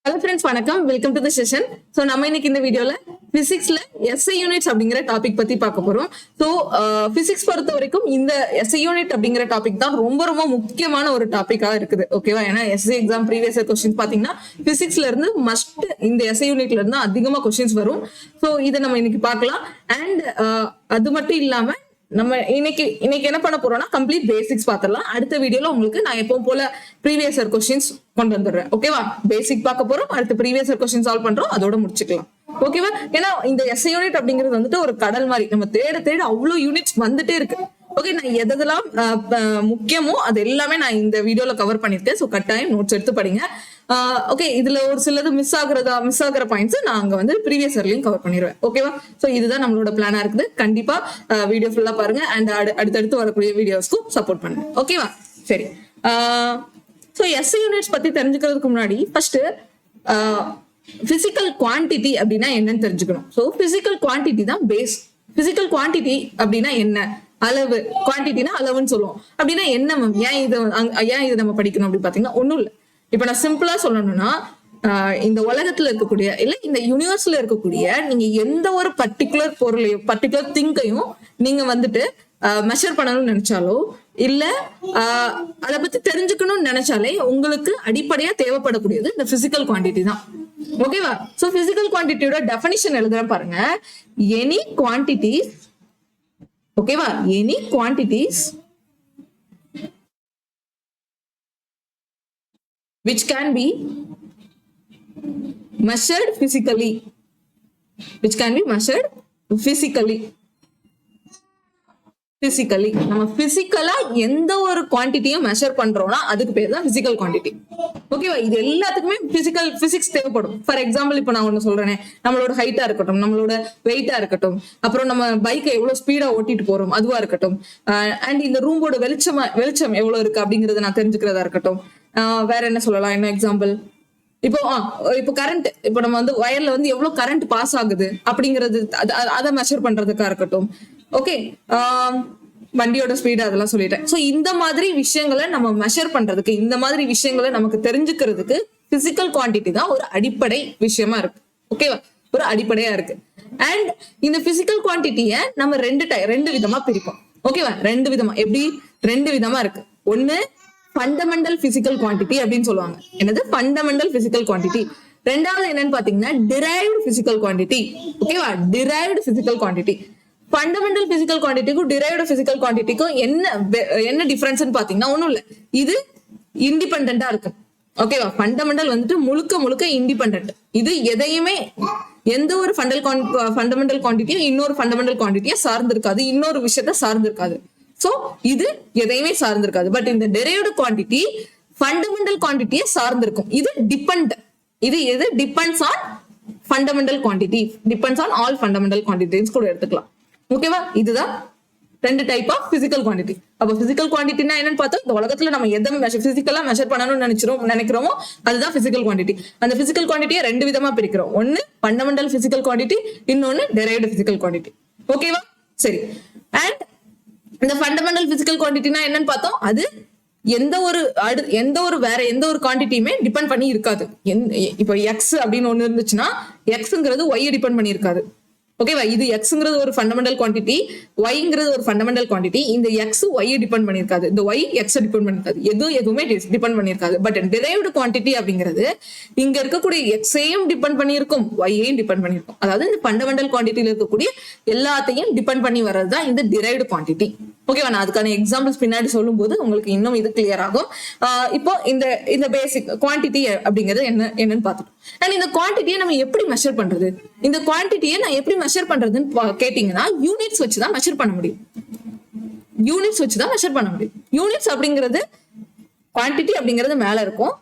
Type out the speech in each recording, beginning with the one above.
Hello friends, வணக்கம். Welcome to the session. So நம்ம இன்னைக்கு இந்த வீடியோல பிசிக்ஸ்ல எஸ்ஐ யூனிட்ஸ் அப்படிங்கிற டாபிக் பத்தி பார்க்க போறோம். ஸோ பிசிக்ஸ் பொறுத்த வரைக்கும் இந்த எஸ்ஐ யூனிட் அப்படிங்கிற டாபிக் தான் ரொம்ப ரொம்ப முக்கியமான ஒரு டாபிக்கா இருக்குது. ஓகேவா? ஏன்னா எஸ்ஐ எக்ஸாம் ப்ரீவியஸ் கொஸ்டின்ஸ் பாத்தீங்கன்னா பிசிக்ஸ்ல இருந்து மஸ்ட் இந்த எஸ்ஐ யூனிட்ல இருந்து அதிகமா கொஸ்டின்ஸ் வரும். ஸோ இதை நம்ம இன்னைக்கு பார்க்கலாம். அண்ட் அது மட்டும் இல்லாம நம்ம இன்னைக்கு என்ன பண்ண போறோம்னா கம்ப்ளீட் பேசிக்ஸ் பாத்திரலாம். அடுத்த வீடியோல உங்களுக்கு நான் எப்பவும் போல ப்ரீவியஸ் இயர் கொஸ்டின்ஸ் கொண்டு வந்துடுறேன். ஓகேவா? பேசிக் பார்க்க போறோம், அடுத்து ப்ரீவியஸ் இயர் கொஸ்டின் சால்வ் பண்றோம், அதோட முடிச்சுக்கலாம். ஓகேவா? ஏன்னா இந்த எஸ்ஐ யூனிட் அப்படிங்கிறது வந்துட்டு ஒரு கடல் மாதிரி, நம்ம தேட அவ்வளவு யூனிட்ஸ் வந்துட்டே இருக்கு. ஓகே, நான் எதெல்லாம் முக்கியமோ அது எல்லாமே நான் இந்த வீடியோல கவர் பண்ணிருக்கேன். ஸோ கட்டாயம் நோட்ஸ் எடுத்து படிங்க. ஓகே, இதுல ஒரு சிலது மிஸ் ஆகுற பாயிண்ட்ஸ் நான் அங்க வந்து ப்ரீவியஸ் இயர்லயும் கவர் பண்ணிடுவேன். ஓகேவா? ஸோ இதுதான் நம்மளோட பிளானா இருக்குது. கண்டிப்பா வீடியோ ஃபுல்லா பாருங்க அண்ட் அடுத்தடுத்து வரக்கூடிய வீடியோஸ்க்கும் சப்போர்ட் பண்ணுங்க. ஓகேவா? சரி. ஸோ எஸ்ஐ யூனிட்ஸ் பத்தி தெரிஞ்சுக்கிறதுக்கு முன்னாடி ஃபர்ஸ்ட் பிசிக்கல் குவான்டிட்டி அப்படின்னா என்னன்னு தெரிஞ்சுக்கணும். ஸோ பிசிக்கல் குவான்டிட்டி தான் பேஸ். பிசிக்கல் குவான்டிட்டி அப்படின்னா என்ன? அளவு. குவான்டிட்டினா அளவுன்னு சொல்லுவோம். அப்படின்னா என்ன மேம்? ஏன் இதை நம்ம படிக்கணும் அப்படின்னு பாத்தீங்கன்னா ஒண்ணும் இல்லை. இப்ப நான் சிம்பிளா சொல்லணும்னா இந்த உலகத்துல இருக்கக்கூடிய இல்ல இந்த யூனிவர்ஸ்ல இருக்கக்கூடிய நீங்க எந்த ஒரு பர்டிகுலர் பொருளையும் பர்டிகுலர் திங்கையும் நீங்க வந்துட்டு மெஷர் பண்ணணும்னு நினைச்சாலோ இல்ல அதை பத்தி தெரிஞ்சுக்கணும்னு நினைச்சாலே உங்களுக்கு அடிப்படையா தேவைப்படக்கூடியது இந்த பிசிக்கல் குவான்டிட்டி தான். ஓகேவா? சோ பிசிக்கல் குவான்டிட்டியோட டெஃபினிஷன் எழுதுறேன் பாருங்க. எனி குவான்டிட்டிஸ், ஓகேவா, any quantities which can be measured physically, நம்ம பிசிக்கலா எந்த ஒரு குவான்டிட்டியும் மெஷர் பண்றோம்னா அதுக்கு பேர் தான் பிசிக்கல் குவான்டிட்டி. ஓகேவா? இது எல்லாத்துக்குமே பிசிக்ஸ் தேவைப்படும். ஃபார் எக்ஸாம்பிள் இப்ப நான் ஒண்ணு சொல்றேன், நம்மளோட ஹைட்டா இருக்கட்டும், நம்மளோட வெயிட்டா இருக்கட்டும், அப்புறம் நம்ம பைக்கை எவ்வளவு ஸ்பீடா ஓட்டிட்டு போறோம் அதுவா இருக்கட்டும், அண்ட் இந்த ரூமோட வெளிச்சம் எவ்வளவு இருக்கு அப்படிங்கறத நான் தெரிஞ்சுக்கிறதா இருக்கட்டும். வேற என்ன சொல்லலாம்? என்ன எக்ஸாம்பிள்? இப்போ கரண்ட், இப்போ நம்ம வந்து வயர்ல வந்து எவ்வளவு கரண்ட் பாஸ் ஆகுது அப்படிங்கறது அதை மெஷர் பண்றதுக்கா இருக்கட்டும். ஓகே, வண்டியோட ஸ்பீடு அதெல்லாம் சொல்லிட்டேன். சோ இந்த மாதிரி விஷயங்களை நம்ம மெஷர் பண்றதுக்கு, இந்த மாதிரி விஷயங்களை நமக்கு தெரிஞ்சுக்கிறதுக்கு பிசிக்கல் குவான்டிட்டி தான் ஒரு அடிப்படை விஷயமா இருக்கு. ஓகேவா? ஒரு அடிப்படையா இருக்கு. அண்ட் இந்த பிசிக்கல் குவான்டிட்டிய நம்ம ரெண்டு விதமா பிரிப்போம். ஓகேவா? ரெண்டு விதமா இருக்கு. ஒண்ணு ஃபண்டமெண்டல் பிசிக்கல் குவான்டிட்டி அப்படின்னு சொல்லுவாங்க. என்னது? Fundamental physical quantity. ரெண்டாவது என்னன்னு பாத்தீங்கன்னா டிரைவ்டு பிசிக்கல் குவான்டிட்டி. ஓகேவா? Derived physical quantity. Fundamental physical குவான்டிட்டிக்கும் டிரைவ்டு பிசிக்கல் குவான்டிட்டிக்கும் என்ன டிஃபரன்ஸ் பாத்தீங்கன்னா ஒண்ணும் இல்ல, இது இண்டிபெண்டா இருக்கு. ஓகேவா? ஃபண்டமெண்டல் வந்துட்டு முழுக்க இண்டிபெண்டன்ட். இது எதையுமே எந்த ஒரு ஃபண்டமெண்டல் குவான்டிட்டியும் இன்னொரு ஃபண்டமெண்டல் குவான்டிட்டியை சார்ந்திருக்காது, இன்னொரு விஷயத்த சார்ந்திருக்காது. சோ இது எதையுமே சார்ந்திருக்காது. பட் இந்த டெரைவ்டு குவான்டிட்டி ஃபண்டமெண்டல் குவான்டிட்டியை சார்ந்திருக்கும். இது depends on fundamental quantity, depends on all fundamental quantities கூட எடுத்துக்கலாம். ஓகேவா? இதுதான் ரெண்டு டைப் ஆஃப் பிசிக்கல் குவான்டிட்டி. அப்ப பிசிக்கல் குவான்டிட்டினா என்னன்னு பார்த்தா இந்த உலகத்துல நம்ம எதை பிசிக்கலா மெஷர் பண்ணணும்னு நினைக்கிறோமோ அதுதான் பிசிக்கல் குவான்டிட்டி. அந்த பிசிக்கல் குவான்டிட்டியை ரெண்டு விதமா பிரிக்கிறோம். ஒன்னு ஃபண்டமெண்டல் பிசிக்கல் குவான்டிட்டி, இன்னொன்னு டெரைவ்டு பிசிக்கல் குவான்டிட்டி. ஓகேவா? சரி. அண்ட் இந்த ஃபண்டமெண்டல் பிசிக்கல் குவான்டிட்டினா என்னன்னு பார்த்தோம், அது வேற எந்த ஒரு குவான்டிட்டியுமே டிபெண்ட் பண்ணி இருக்காது. இப்போ எக்ஸ் அப்படின்னு ஒண்ணு இருந்துச்சுன்னா எக்ஸ்ங்கிறது ஒய் டிபெண்ட் பண்ணி இருக்காது. ஓகேவா? இது எக்ஸ்ங்கிறது ஒரு ஃபண்டமெண்டல் குவான்டிட்டி, ஒய்ங்கிறது ஒரு ஃபண்டமெண்டல் குவான்டிட்டி. இந்த எக்ஸ் ஒய் டிபெண்ட் பண்ணிருக்காது, இந்த ஒய் எக்ஸ் டிபெண்ட் பண்ணிருக்காது, எதுவுமே டிபெண்ட் பண்ணிருக்காது. பட் டிரைவ்டு குவான்டிட்டி அப்படிங்கிறது இங்க இருக்கக்கூடிய எக்ஸையும் டிபெண்ட் பண்ணிருக்கும், ஒய்யையும் டிபெண்ட் பண்ணிருக்கும். அதாவது இந்த ஃபண்டமெண்டல் குவான்டிட்டியில இருக்கக்கூடிய எல்லாத்தையும் டிபெண்ட் பண்ணி வர்றதுதான் இந்த டிரைவ்டு குவான்டிட்டி. ஓகேவா? நான் அதுக்கான எக்ஸாம்பிள்ஸ் பின்னாடி சொல்லும் போது உங்களுக்கு இன்னும் இது கிளியர் ஆகும். இப்போ இந்த பேசிக் குவான்டிட்டி அப்படிங்கிறது என்னன்னு பார்த்துட்டோம். அண்ட் இந்த குவான்டிட்டியை நம்ம எப்படி மெஷர் பண்றது? இந்த குவான்டிட்டியை நான் எப்படி மெஷர் பண்றதுன்னு கேட்டீங்கன்னா யூனிட்ஸ் வச்சுதான் மெஷர் பண்ண முடியும். யூனிட்ஸ் அப்படிங்கிறது குவான்டிட்டி அப்படிங்கிறது மேல இருக்கும்.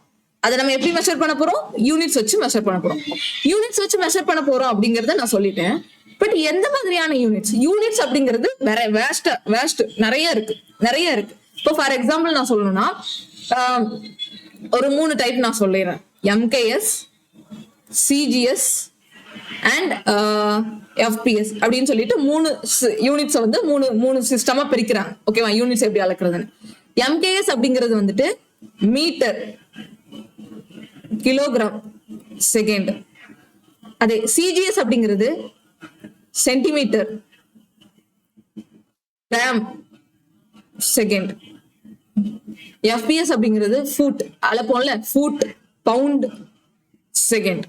அதை நம்ம எப்படி மெஷர் பண்ண போறோம்? யூனிட்ஸ் வச்சு மெஷர் பண்ண போறோம். அப்படிங்கறத நான் சொல்லிட்டேன். பட் எந்த மாதிரியான யூனிட்ஸ் அப்படிங்கிறது வேற வேஸ்ட் நிறைய இருக்கு. இப்போ ஃபார் எக்ஸாம்பிள் நான் சொல்லணும்னா ஒரு 3 டைப் நான் சொல்லிடுறேன். MKS, CGS அண்ட் FPS அப்படின்னு சொல்லிட்டு 3 யூனிட்ஸ் வந்து மூணு சிஸ்டமா பிரிக்கிறாங்க. ஓகேவா? யூனிட்ஸ் எப்படி அளக்குறதுன்னு. MKS அப்படிங்கிறது வந்துட்டு மீட்டர், கிலோகிராம், செகண்ட். அதே சிஜிஎஸ் அப்படிங்கிறது சென்டிமீட்டர், கிராம், செகண்ட். எஃபிஎஸ் அப்படிங்கிறது ஃபுட், அளப்போம்ல, ஃபுட், பவுண்ட், செகண்ட்.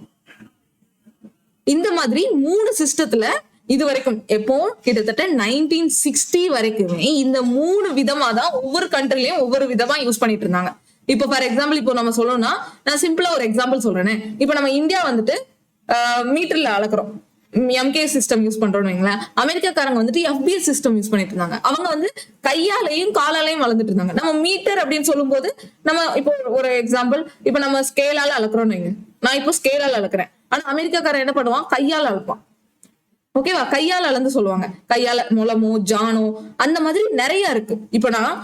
இந்த மாதிரி 3 சிஸ்டத்துல இது வரைக்கும் எப்போ கிட்டத்தட்ட 1960 வரைக்குமே இந்த 3 விதமா தான் ஒவ்வொரு கண்ட்ரிலயும் ஒவ்வொரு விதமா யூஸ் பண்ணிட்டு இருந்தாங்க. இப்போ ஃபார் எக்ஸாம்பிள் இப்போ நம்ம சொல்லணும்னா நான் சிம்பிளா ஒரு எக்ஸாம்பிள் சொல்றேனே. இப்போ நம்ம இந்தியா வந்துட்டு மீட்டர்ல அளக்குறோம், எம்கே சிஸ்டம் யூஸ் பண்றோம்னு வைங்களேன். அமெரிக்காக்காரங்க வந்துட்டு எஃபிஎஸ் சிஸ்டம் யூஸ் பண்ணிட்டு இருந்தாங்க. அவங்க வந்து கையாலையும் காலாலையும் வளர்ந்துட்டு இருந்தாங்க. நம்ம மீட்டர் அப்படின்னு சொல்லும் போது நம்ம இப்போ ஒரு எக்ஸாம்பிள், இப்போ நம்ம ஸ்கேலால அளக்குறோம்னு வைங்க. நான் இப்போ ஸ்கேலால அளக்குறேன், ஆனா அமெரிக்காக்காரன் என்ன பண்ணுவான், கையால அளப்பான். ஓகேவா, கையால அளந்து சொல்லுவாங்க. கையால முளமோ ஜானோ அந்த மாதிரி நிறைய இருக்கு. இப்ப நான்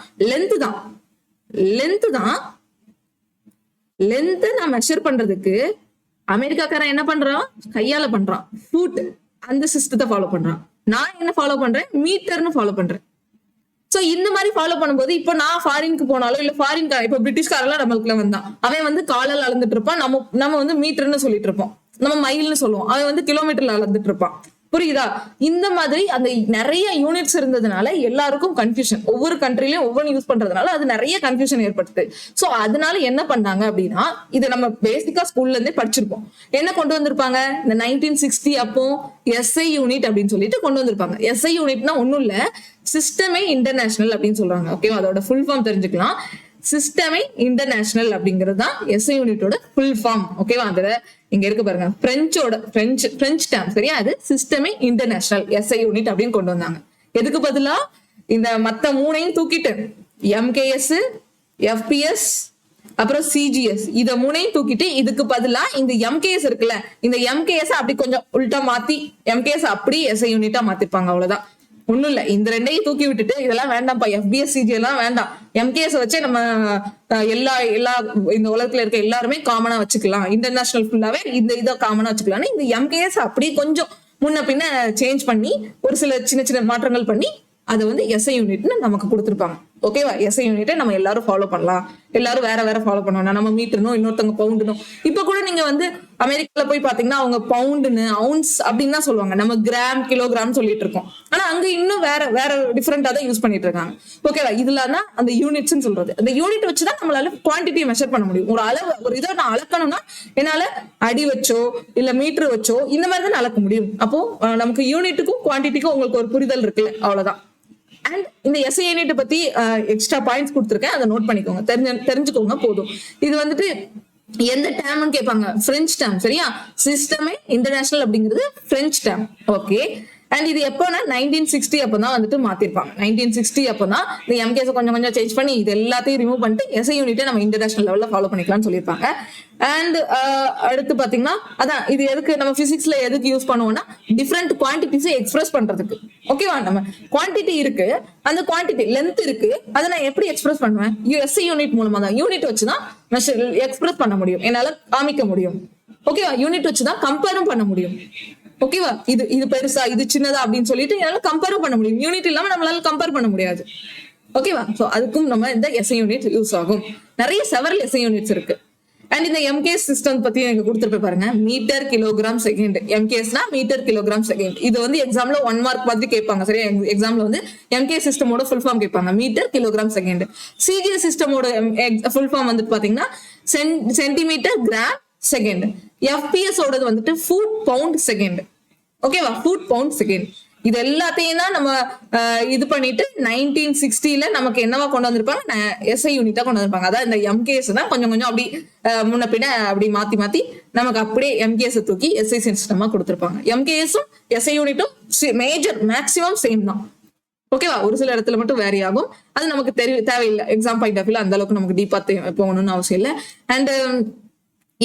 லென்த் நான் மெஷர் பண்றதுக்கு அமெரிக்காக்காரன் என்ன பண்றான், கையால பண்றான். ஃபுட் அந்த சிஸ்டத்தை ஃபாலோ பண்றான். நான் என்ன ஃபாலோ பண்றேன், மீட்டர்னு ஃபாலோ பண்றேன். சோ இந்த மாதிரி ஃபாலோ பண்ணும்போது இப்போ நான் ஃபாரினுக்கு போனாலும் இல்ல ஃபாரின் இப்போ பிரிட்டிஷ்காரெல்லாம் நம்மளுக்குள்ள வந்தான், அவன் வந்து காலால அளந்துட்டு இருப்பான். நம்ம வந்து மீட்டர்னு சொல்லிட்டு இருப்போம், நம்ம மைல்னு சொல்லுவோம். அவன் வந்து கிலோமீட்டர்ல அளந்துட்டு இருப்பான். புரியுதா? இந்த மாதிரி அந்த நிறைய யூனிட்ஸ் இருந்ததுனால எல்லாருக்கும் கன்ஃபியூஷன், ஒவ்வொரு கண்ட்ரிலயும் ஒவ்வொரு யூஸ் பண்றதுனால அது நிறைய கன்ஃபியூஷன் ஏற்படுது. சோ அதனால என்ன பண்ணாங்க அப்படின்னா, இதை நம்ம பேசிக்கா ஸ்கூல்ல இருந்தே படிச்சிருப்போம். என்ன கொண்டு வந்திருப்பாங்க, இந்த 1960 அப்போ எஸ்ஐ யூனிட் அப்படின்னு சொல்லிட்டு கொண்டு வந்திருப்பாங்க. எஸ்ஐ யூனிட்னா ஒண்ணும் இல்ல, சிஸ்டமே இன்டர்நேஷனல் அப்படின்னு சொல்றாங்க. ஓகேவா, அதோட ஃபுல் ஃபார்ம் தெரிஞ்சுக்கலாம். சிஸ்டமே இன்டர்நேஷனல் அப்படிங்கிறது தான் எஸ்ஐ யூனிட்டோட ஃபுல் ஃபார்ம். ஓகேவா, அதுல இங்க இருக்கு பாருங்க, பிரெஞ்சு டேம், சரியா? அது சிஸ்டமே இன்டர்நேஷனல் எஸ்ஐ யூனிட் அப்படின்னு கொண்டு வந்தாங்க. எதுக்கு பதிலா இந்த மத்த 3ஐயும் தூக்கிட்டு எம்கேஎஸ், எஃபிஎஸ், அப்புறம் சிஜிஎஸ் இத 3ஐயும் தூக்கிட்டு இதுக்கு பதிலா இந்த எம்கேஎஸ் இருக்குல்ல, இந்த எம்கேஎஸ் அப்படி கொஞ்சம் உல்டா மாத்தி எம்கேஎஸ் அப்படி எஸ்ஐ யூனிட்டா மாத்திருப்பாங்க. அவ்வளவுதான், ஒண்ணும் இல்ல. இந்த 2ஐயும் தூக்கி விட்டுட்டு இதெல்லாம் வேண்டாம்ப்பா, எஃபிஎஸ் சிஜி எல்லாம் வேண்டாம், எம்கேஎஸ் வச்சே நம்ம எல்லா இந்த உலகத்துல இருக்க எல்லாருமே காமனா வச்சுக்கலாம், இன்டர்நேஷனல் ஃபுல்லாவே இந்த இதை காமனா வச்சுக்கலாம். இந்த எம்கேஎஸ் அப்படி கொஞ்சம் முன்ன பின்ன சேஞ்ச் பண்ணி ஒரு சில சின்ன சின்ன மாற்றங்கள் பண்ணி அதை வந்து எஸ்ஐ யூனிட்னு நமக்கு கொடுத்துருப்பாங்க. ஓகேவா, எஸ்ஐ யூனிட்டை நம்ம எல்லாரும் ஃபாலோ பண்ணலாம். எல்லாரும் வேற ஃபாலோ பண்ணணும். நம்ம மீட்டர்னும் இன்னொருத்தவங்க பவுண்டுனும். இப்ப கூட நீங்க வந்து அமெரிக்கால போய் பாத்தீங்கன்னா அவங்க பவுண்டுன்னு அவுன்ஸ் அப்படின்னு தான் சொல்லுவாங்க, நம்ம கிராம் கிலோகிராம் சொல்லிட்டு இருக்கோம். ஆனா அங்க இன்னும் வேற டிஃபரெண்டா தான் யூஸ் பண்ணிட்டு இருக்காங்க. ஓகேவா, இதுல தான் அந்த யூனிட்ஸ் சொல்றது. அந்த யூனிட் வச்சுதான் நம்மளால குவான்டிட்டியை மெஷர் பண்ண முடியும். ஒரு அளவு, ஒரு இதை நான் அளக்கணும்னா என்னால அடி வச்சோ இல்ல மீட்டர் வச்சோ இந்த மாதிரி தான் அளக்க முடியும். அப்போ நமக்கு யூனிட்டுக்கும் குவான்டிட்டிக்கும் உங்களுக்கு ஒரு புரிதல் இருக்குல்ல, அவ்வளவுதான். அண்ட் இந்த எஸ்ஐ யூனிட் பத்தி எக்ஸ்ட்ரா பாயிண்ட்ஸ் கொடுத்துருக்கேன், அதை நோட் பண்ணிக்கோங்க, தெரிஞ்சுக்கோங்க போதும். இது வந்துட்டு எந்த டேர்ம்னு கேட்பாங்க, பிரெஞ்சு டேர்ம், சரியா? சிஸ்டமே இன்டர்நேஷனல் அப்படிங்கிறது பிரெஞ்சு டேர்ம். ஓகே, அண்ட் இது எப்போனா 1960 அப்பதான் வந்துட்டு மாத்திருப்பாங்க. 1960 அப்பதான் இந்த எம்கேஸ் கொஞ்சம் சேஞ்ச் பண்ணி இது எல்லாத்தையும் ரிமூவ் பண்ணிட்டு எஸ்ஐ யூனிட்டை நம்ம இன்டர்நேஷனல் லெவல்ல ஃபாலோ பண்ணிக்கலாம்னு சொல்லியிருப்பாங்க. அண்ட் அடுத்து பாத்தீங்கன்னா அதான் இது எதுக்கு நம்ம பிசிக்ஸ்ல எதுக்கு யூஸ் பண்ணுவோம்னா, டிஃப்ரெண்ட் குவான்டிட்டிஸை எக்ஸ்பிரஸ் பண்றதுக்கு. ஓகேவா, நம்ம குவான்டிட்டி இருக்கு, அந்த குவான்டிட்டி லென்த் இருக்கு, அதை நான் எப்படி எக்ஸ்பிரஸ் பண்ணுவேன், எஸ்ஐ யூனிட் மூலமா தான். யூனிட் வச்சுதான் எக்ஸ்பிரஸ் பண்ண முடியும், என்னால காமிக்க முடியும். ஓகேவா, யூனிட் வச்சுதான் கம்பேரும் பண்ண முடியும். ஓகேவா, இது பெருசா இது சின்னதா அப்படின்னு சொல்லிட்டு என்னால கம்பேரும் பண்ண முடியும். யூனிட் இல்லாம நம்மளால கம்பேர் பண்ண முடியாது. ஓகேவா, சோ அதுக்கும் நம்ம இந்த எஸ்ஐ யூனிட் யூஸ் ஆகும். நிறைய செவரல் எஸ்ஐ யூனிட்ஸ் இருக்கு. அண்ட் இந்த எம்கேஎஸ் சிஸ்டம் பத்தி எனக்கு கொடுத்துருப்பேன் பாருங்க, மீட்டர் கிலோகிராம் செகண்ட். எம்கேஎஸ்னா மீட்டர் கிலோகிராம் செகண்ட். இது வந்து எக்ஸாம்ல 1 மார்க் பார்த்து கேட்பாங்க, சரியா? எக்ஸாம்ல வந்து எம்கேஎஸ் சிஸ்டமோட ஃபுல் ஃபார்ம் கேட்பாங்க, மீட்டர் கிலோகிராம் செகண்ட். சிஜிஎஸ் சிஸ்டமோட ஃபுல் ஃபார்ம் வந்துட்டு பாத்தீங்கன்னா சென்டிமீட்டர் கிராம் செகண்ட். எஃபிஎஸ் ஓடது வந்துட்டு ஃபுட் பவுண்ட் செகண்ட். ஓகேவா, ஃபுட் பவுண்ட் செகண்ட். இது எல்லாத்தையும் தான் நம்ம இது பண்ணிட்டு 1960ல நமக்கு என்னவா கொண்டு வந்திருப்பாங்க, எஸ்ஐ யூனிட்டா கொண்டு வந்திருப்பாங்க. அதான் இந்த எம்கேஎஸ் தான் கொஞ்சம் அப்படி முன்ன பின்ன அப்படி மாத்தி நமக்கு அப்படியே எம்கேஎஸ் தூக்கி எஸ்ஐ சிஸ்டமா கொடுத்திருப்பாங்க. எம்கேஎஸும் எஸ்ஐ யூனிட்டும் மேக்சிமம் சேம் தான். ஓகேவா, ஒரு சில இடத்துல மட்டும் வேரி ஆகும், அது நமக்கு தேவையில்லை. எக்ஸாம் பாயிண்ட் ஆஃப் வியூல அந்த அளவுக்கு நமக்கு டீப்பா போகணும்னு அவசியம் இல்லை. அண்ட்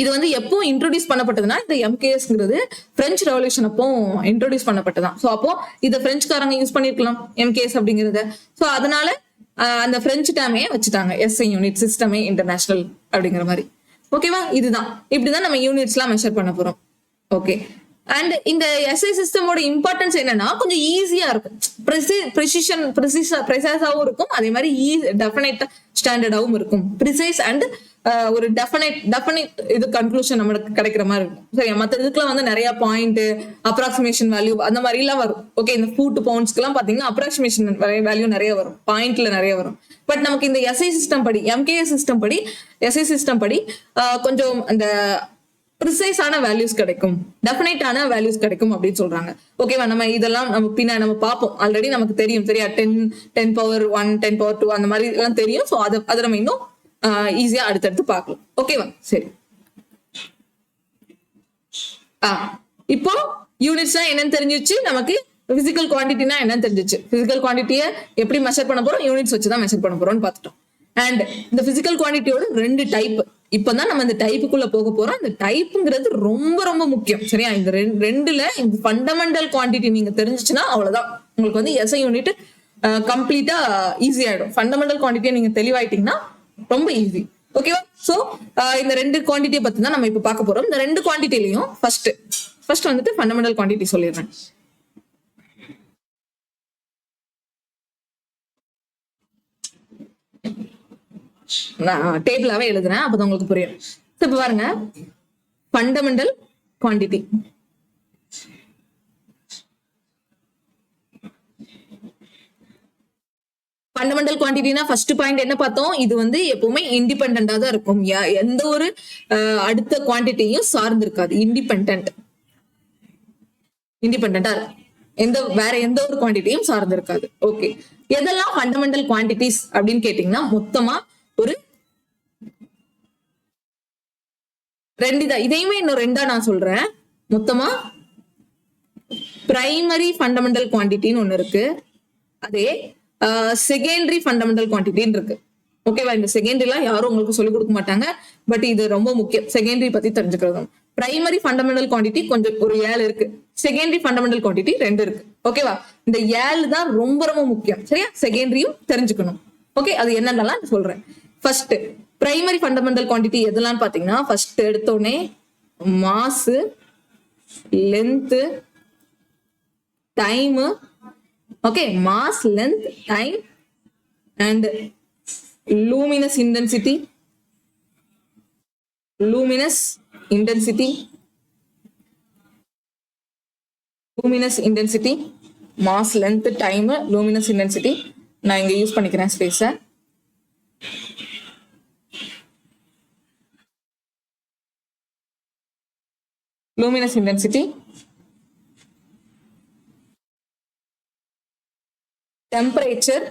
இது வந்து எப்போ இன்ட்ரோடியூஸ் பண்ணப்பட்டதுன்னா, இந்த எம்கேஎஸ்ங்கிறது பிரெஞ்சு ரெவல்யூஷன் அப்போ இன்ட்ரோடியூஸ் பண்ணப்பட்டதான். ஸோ அப்போ இதை பிரெஞ்சுக்காரங்க யூஸ் பண்ணிருக்கலாம் எம்கேஎஸ் அப்படிங்கிறத. ஸோ அதனால அந்த பிரெஞ்சு டேமையே வச்சுட்டாங்க, எஸ்ஐ யூனிட், சிஸ்டமே இன்டர்நேஷனல் அப்படிங்கிற மாதிரி. ஓகேவா, இதுதான் இப்படிதான் நம்ம யூனிட்ஸ் எல்லாம் மெஷர் பண்ண போறோம். ஓகே, அண்ட் இந்த எஸ்ஐ சிஸ்டமோட இம்பார்ட்டன்ஸ் என்னன்னா கொஞ்சம் ஈஸியா இருக்கும், ப்ரிசைஸாவும் இருக்கும், அதே மாதிரி டெஃபினைட் ஸ்டாண்டர்டாவும் இருக்கும். ப்ரிசைஸ் அண்ட் ஒரு டெஃபினைட் இது கன்க்ளூஷன் நம்மளுக்கு கிடைக்கிற மாதிரி இருக்கும். சரியா? மற்ற இதுக்கெல்லாம் வந்து நிறைய பாயிண்ட், அப்ராக்சிமேஷன் வேல்யூ அந்த மாதிரி எல்லாம் வரும். ஓகே, இந்த ஃபுட் பவுண்ட்ஸ்க்கு எல்லாம் பாத்தீங்கன்னா அப்ராக்சிமேஷன் வேல்யூ நிறைய வரும், பாயிண்ட்ல நிறைய வரும். பட் நமக்கு இந்த எஸ்ஐ சிஸ்டம் படி, எம்கேஎஸ் சிஸ்டம் படி, எஸ்ஐ சிஸ்டம் படி கொஞ்சம் அந்த ப்ரிசைஸான வேல்யூஸ் கிடைக்கும், டெஃபினைட்டான வேல்யூஸ் கிடைக்கும் அப்படின்னு சொல்றாங்க. ஓகேவா? நம்ம இதெல்லாம் நம்ம பார்ப்போம், ஆல்ரெடி நமக்கு தெரியும். சரியா? 10 பவர் 1, 10 பவர் 2 அந்த மாதிரி எல்லாம் தெரியும். ஸோ அதை நம்ம இன்னும் ஈஸியா அடுத்தடுத்து பார்க்கலாம். ஓகேவா? சரி. இப்போ யூனிட்ஸ்னா என்னன்னு தெரிஞ்சிச்சு நமக்கு, பிசிக்கல் குவான்டிட்டினா என்னன்னு தெரிஞ்சிச்சு. பிசிக்கல் குவான்டிட்டியை எப்படி மெஷர் பண்ண போறோம், யூனிட்ஸ் வச்சுதான் மெஷர் பண்ண போறோம்னு பார்த்துட்டோம். அண்ட் இந்த பிசிக்கல் குவான்டிட்டியோட 2 டைப். இப்பதான் நம்ம இந்த டைப்புக்குள்ள போக போறோம். இந்த டைப்புங்கிறது ரொம்ப ரொம்ப முக்கியம். சரியா? இந்த ரெண்டுல இந்த ஃபண்டமெண்டல் குவான்டிட்டி நீங்க தெரிஞ்சிச்சுன்னா அவ்வளவுதான், உங்களுக்கு வந்து எஸ்ஐ யூனிட் கம்ப்ளீட்டா ஈஸி ஆயிடும். ஃபண்டமெண்டல் குவான்டிட்டியை நீங்க தெளிவாயிட்டீங்கன்னா ரொம்ப ஈஸி. ஓகேவா? சோ இந்த 2 குவான்டிட்டியை பத்தி தான் நம்ம இப்ப பார்க்க போறோம். இந்த 2 குவான்டிட்டிலையும் ஃபர்ஸ்ட் வந்துட்டு ஃபண்டமெண்டல் குவான்டிட்டி சொல்லிடுறேன். நான் டேபிளாவே எழுதுறேன், அப்பதான் உங்களுக்கு புரியும். இப்ப பாருங்க, ஃபண்டமெண்டல் குவான்டிட்டி. ஃபண்டமெண்டல் குவான்டிட்டினா ஃபர்ஸ்ட் பாயிண்ட் என்ன பார்த்தோம், இது வந்து எப்பவுமே இண்டிபெண்டா தான் இருக்கும், எந்த ஒரு அடுத்த குவான்டிட்டியும் சார்ந்து இருக்காது. இண்டிபெண்டா வேற எந்த ஒரு குவான்டிட்டியும் சார்ந்து இருக்காது. ஓகே, எதெல்லாம் ஃபண்டமெண்டல் குவான்டிட்டிஸ் அப்படின்னு கேட்டீங்கன்னா மொத்தமா ஒரு 2 தான். இதையுமே இன்னும் 2 நான் சொல்றேன். மொத்தமா பிரைமரி ஃபண்டமெண்டல் குவான்டிட்டின்னு ஒண்ணு இருக்கு, அதே செகண்டரி ஃபண்டமெண்டல் குவான்டிட்டின்னு இருக்கு. ஓகேவா? இந்த செகண்டரிலாம் யாரும் உங்களுக்கு சொல்லிக் கொடுக்க மாட்டாங்க, பட் இது ரொம்ப முக்கியம் செகண்டரி பத்தி தெரிஞ்சுக்கிறது. பிரைமரி ஃபண்டமெண்டல் குவான்டிட்டி கொஞ்சம் ஒரு 7 இருக்கு, செகண்டரி ஃபண்டமெண்டல் குவான்டிட்டி 2 இருக்கு. ஓகேவா? இந்த 7 தான் ரொம்ப ரொம்ப முக்கியம். சரியா? செகண்டரியும் தெரிஞ்சுக்கணும். ஓகே, அது என்னென்னலாம் சொல்றேன். ஃபர்ஸ்ட் பிரைமரி ஃபண்டமெண்டல் குவான்டிட்டி எதெல்லாம் பாத்தீங்கன்னா, ஃபர்ஸ்ட் எடுத்தோடனே mass, length, time. Okay, mass, length, time and luminous intensity. Luminous intensity, mass, length, time, luminous intensity. நான் இங்க யூஸ் பண்ணிக்கிறேன் space. Luminous intensity, temperature,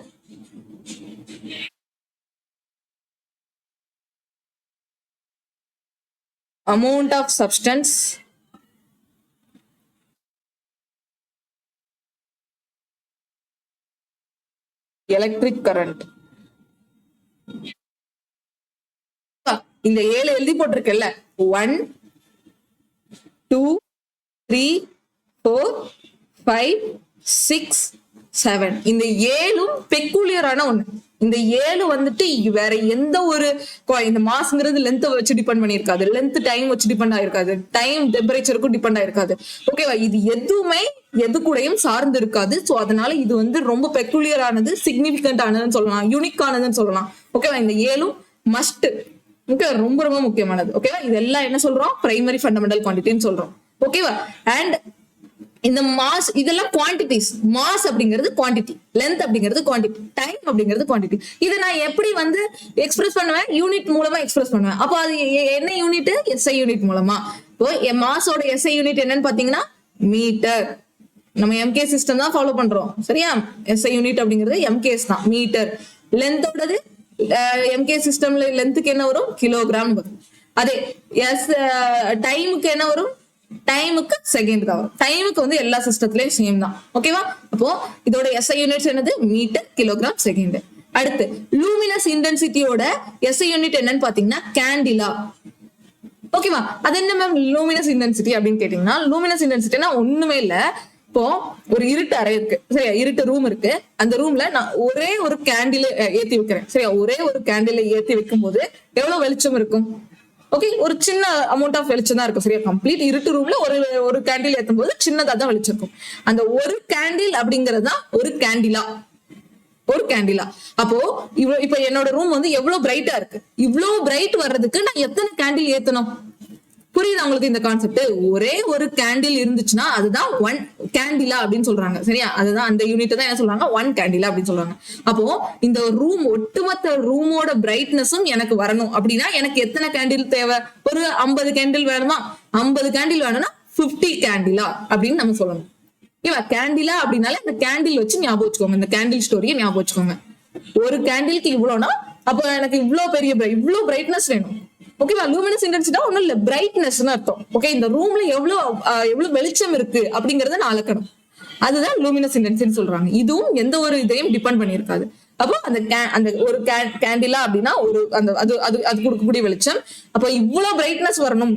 amount of substance, electric current. இந்த 7 எழுதி போட்டிருக்கல, 1 2 3 4 5 6 7. இந்த 7ம் பெக்குலியரான ஒண்ணு. இந்த 7 வந்துட்டு வேற எந்த ஒரு, இந்த மாஸ்ங்கிறது லென்த் வச்சு டிபெண்ட் பண்ணிருக்காது, லென்த் டைம் வச்சு டிபெண்ட் ஆயிருக்காது, டைம் டெம்பரேச்சருக்கும் டிபெண்ட் ஆயிருக்காது. ஓகேவா? இது எதுவுமே எது கூடயும் சார்ந்து இருக்காது. சோ அதனால இது வந்து ரொம்ப பெக்குலியர் ஆனது, சிக்னிபிகன்ட் ஆனதுன்னு சொல்லலாம், யூனிக் ஆனதுன்னு சொல்லலாம். ஓகேவா? இந்த 7ம் மஸ்ட். ஓகே, ரொம்ப ரொம்ப முக்கியமானது. ஓகேவா? இதெல்லாம் என்ன சொல்றோம், பிரைமரி ஃபண்டமெண்டல் குவான்டிட்டின்னு சொல்றோம். ஓகேவா? அண்ட் இந்த மாஸ் இதெல்லாம் குவான்டிட்டிஸ். மாஸ் அப்படிங்கிறது குவான்டிட்டி, லென்த் அப்படிங்கிறது குவான்டிட்டி, டைம் அப்படிங்கிறது குவான்டிட்டி. இதை நான் எப்படி வந்து எக்ஸ்பிரஸ் பண்ணுவேன், யூனிட் மூலமா எக்ஸ்பிரஸ் பண்ணுவேன். அப்போ அது என்ன யூனிட், எஸ்ஐ யூனிட் மூலமா. இப்போ மாஸோட எஸ்ஐ யூனிட் என்னன்னு பாத்தீங்கன்னா மீட்டர். நம்ம எம்கே சிஸ்டம் தான் ஃபாலோ பண்றோம். சரியா? எஸ்ஐ யூனிட் அப்படிங்கிறது எம்கேஸ் தான், மீட்டர். லென்த்தோடது எம்கே சிஸ்டம்ல லென்த்துக்கு என்ன வரும், கிலோகிராம் வரும். அதே டைமுக்கு என்ன வரும், டைமுக்கு செகண்ட் தான் வரும். டைமுக்கு வந்து எல்லா சிஸ்டத்துலயும் சேம் தான். ஓகேவா? அப்போ இதோட எஸ்ஐ யூனிட்ஸ் என்னது, மீட்டர், கிலோகிராம், செகண்ட். அடுத்து லூமினஸ் இன்டென்சிட்டியோட எஸ்ஐ யூனிட் என்னன்னு பாத்தீங்கன்னா கேண்டிலா. ஓகேவா? அது என்ன மேம் லூமினஸ் இன்டென்சிட்டி அப்படின்னு கேட்டீங்கன்னா, லூமினஸ் இன்டென்சிட்டினா ஒண்ணுமே இல்ல. இப்போ ஒரு இருட்டு அறை இருக்கு, சரியா? இருட்டு ரூம் இருக்கு. அந்த ரூம்ல நான் ஒரே ஒரு கேண்டில ஏத்தி வைக்கிறேன். சரியா? ஒரே ஒரு கேண்டில ஏத்தி வைக்கும் போது எவ்வளவு வெளிச்சம் இருக்கும், ஓகே, ஒரு சின்ன அமௌண்ட் ஆஃப் வெளிச்சம் தான் இருக்கும் சரியா. கம்ப்ளீட் இருட்டு ரூம்ல ஒரு கேண்டில் ஏற்றும் போது சின்னதா தான் வெளிச்சிருக்கும். அந்த ஒரு கேண்டில் அப்படிங்கிறது தான் ஒரு கேண்டிலா. ஒரு கேண்டிலா. அப்போ இப்ப என்னோட ரூம் வந்து எவ்வளவு பிரைட்டா இருக்கு, இவ்வளவு பிரைட் வர்றதுக்கு நான் எத்தனை கேண்டில் ஏத்தணும்? புரியுது உங்களுக்கு இந்த கான்செப்ட்? ஒரே ஒரு கேண்டில் இருந்துச்சுன்னா அதுதான் ஒன் கேண்டிலா அப்படின்னு சொல்றாங்க சரியா. அதுதான் அந்த யூனிட் தான் என்ன சொல்றாங்க, ஒன் கேண்டிலா அப்படின்னு சொல்றாங்க. அப்போ இந்த ரூம் ஒட்டுமொத்த ரூமோட பிரைட்னஸும் எனக்கு வரணும் அப்படின்னா எனக்கு எத்தனை கேண்டில் தேவை? ஒரு 50 கேண்டில் வேணுமா? 50 கேண்டில் வேணும்னா 50 கேண்டிலா அப்படின்னு நம்ம சொல்லணும். ஓகேவா? கேண்டிலா அப்படின்னால இந்த கேண்டில் வச்சு ஞாபகம் வச்சுக்கோங்க, இந்த கேண்டில் ஸ்டோரியை ஞாபகம் வச்சுக்கோங்க. ஒரு கேண்டிலுக்கு இவ்வளோனா அப்போ எனக்கு இவ்வளவு பெரிய இவ்வளவு பிரைட்னஸ் வேணும். ஓகேவா? லூமினஸ் இன்டென்சிட்டி ஒன்னும் இல்ல, பிரைட்னஸ் அர்த்தம். ஓகே, இந்த ரூம்ல எவ்வளவு வெளிச்சம் இருக்கு அப்படிங்கறத நான் அளக்கணும். அதுதான் லூமினஸ் இன்டென்சிட்டி சொல்றாங்க. இதுவும் எந்த ஒரு இதையும் டிபெண்ட் பண்ணியிருக்காது. அப்போ அந்த ஒரு கேண்டிலா அப்படின்னா ஒரு அந்த அது கொடுக்கக்கூடிய வெளிச்சம். அப்போ இவ்வளவு பிரைட்னஸ் வரணும்,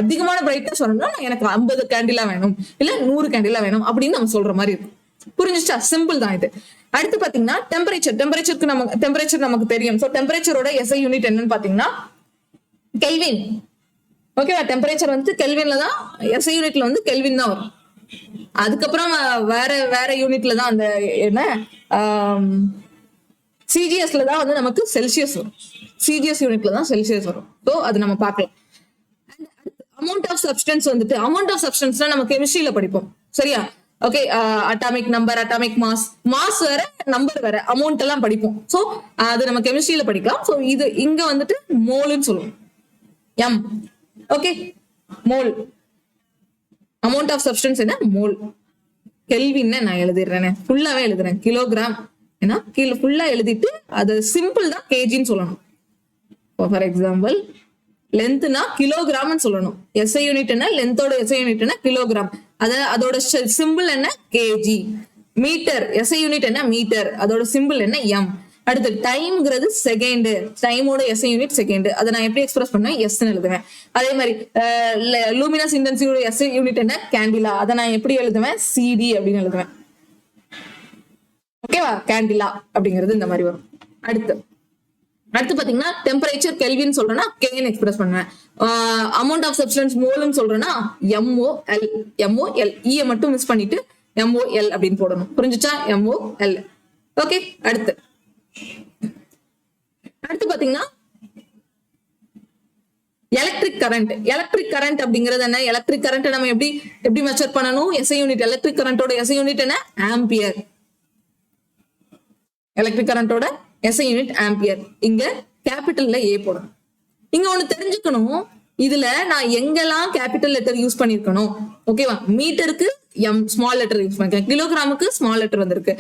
அதிகமான பிரைட்னஸ் வரணும்னா எனக்கு 50 கேண்டிலா வேணும், இல்ல 100 கேண்டிலா வேணும் அப்படின்னு நம்ம சொல்ற மாதிரி இருக்கும். புரிஞ்சுச்சா? சிம்பிள் தான் இது. அடுத்து பாத்தீங்கன்னா டெம்பரேச்சர் நமக்கு தெரியும். சோ டெம்பரேச்சரோட எஸ்ஐ யூனிட் என்னன்னு பாத்தீங்கன்னா கெல்வின். ஓகேவா? டெம்பரேச்சர் வந்து கெல்வின்ல தான், எஸ்ஐ யூனிட்ல வந்து கெல்வின் தான் வரும். அதுக்கப்புறம் வேற யூனிட்ல தான் அந்த என்ன சிஜிஎஸ்ல தான் வந்து நமக்கு செல்சியஸ் வரும். சிஜிஎஸ் யூனிட்ல தான் செல்சியஸ் வரும். ஸோ அது நம்ம பார்க்கலாம். அமௌண்ட் ஆஃப் சப்ஸ்டன்ஸ் வந்துட்டு, அமௌண்ட் ஆஃப் சப்ஸ்டன்ஸ்னா நம்ம கெமிஸ்ட்ரியில படிப்போம் சரியா. Okay, atomic number, atomic mass வேற, நம்பர் வேற, அமௌண்ட் எல்லாம் படிப்போம். ஸோ அது நம்ம கெமிஸ்ட்ரியில படிக்கலாம். ஸோ இது இங்க வந்துட்டு மோல்னு சொல்லுவோம். M. Okay, mole. Amount of substance என்ன? மோல். கெல்வின் நான் எழுதிடுறேன், ஃபுல்லாவே எழுதுறேன். கிலோகிராம் ஏன்னா கீழே ஃபுல்லா எழுதிட்டு அது சிம்பிள் தான் கேஜின்னு சொல்லணும். ஃபார் எக்ஸாம்பிள் லென்த்னா கிலோகிராம்னு சொல்லணும். எஸ்ஐ யூனிட் என்ன? லென்த்தோட எஸ்ஐ யூனிட் என்ன? கிலோகிராம். அதோட சிம்பிள் என்ன? கேஜி. மீட்டர் எஸ்ஐ யூனிட் என்ன? மீட்டர். அதோட சிம்பிள் என்ன? எம். அடுத்து டைம்ங்கிறது செகண்ட். டைமோட எஸ்ஐ யூனிட் செகண்ட். அதை நான் எப்படி எக்ஸ்பிரஸ் பண்ணுவேன்? எஸ்ன்னு எழுதுவேன். அதே மாதிரி லூமினஸ் இன்டென்சிட்டியோட எஸ்ஐ யூனிட் என்ன? கேண்டிலா. அதை நான் எப்படி எழுதுவேன்? சிடி அப்படின்னு எழுதுவேன். ஓகேவா? கேண்டிலா அப்படிங்கிறது இந்த மாதிரி வரும். அடுத்து பாத்தீங்கன்னா டெம்பரேச்சர் கெல்வின் சொல்றேன்னா கேன்னு எக்ஸ்பிரஸ் பண்ணுவேன். அமௌண்ட் ஆஃப் சப்ஸ்டன்ஸ் மோல்னு சொல்றேன்னா MOL ஈய மட்டும் மிஸ் பண்ணிட்டு MOL அப்படின்னு போடணும். புரிஞ்சுச்சா? MOL. ஓகே, அடுத்து பாத்தீங்கன்னா எலக்ட்ரிக் கரண்ட் அப்படிங்கிறது என்ன? எலக்ட்ரிக் கரண்ட் நம்ம எப்படி மெஷர் பண்ணணும்? SI unit. எலக்ட்ரிக் கரண்டோட எஸ்ஐ யூனிட் என்ன? ஆம்பியர். எலக்ட்ரிக் கரண்டோட எஸ்ஐ யூனிட் ஆம்பியர். இங்க கேபிட்டல்ல ஏ போடணும். இங்க ஒண்ணு தெரிஞ்சுக்கணும், இதுல நான் எங்கெல்லாம் கேபிட்டல் லெட்டர் யூஸ் பண்ணிருக்கணும். ஓகேவா? மீட்டருக்கு எம் ஸ்மால் லெட்டர் யூஸ் பண்ணிருக்கேன், கிலோகிராமுக்கு ஸ்மால் லெட்டர் வந்திருக்கு,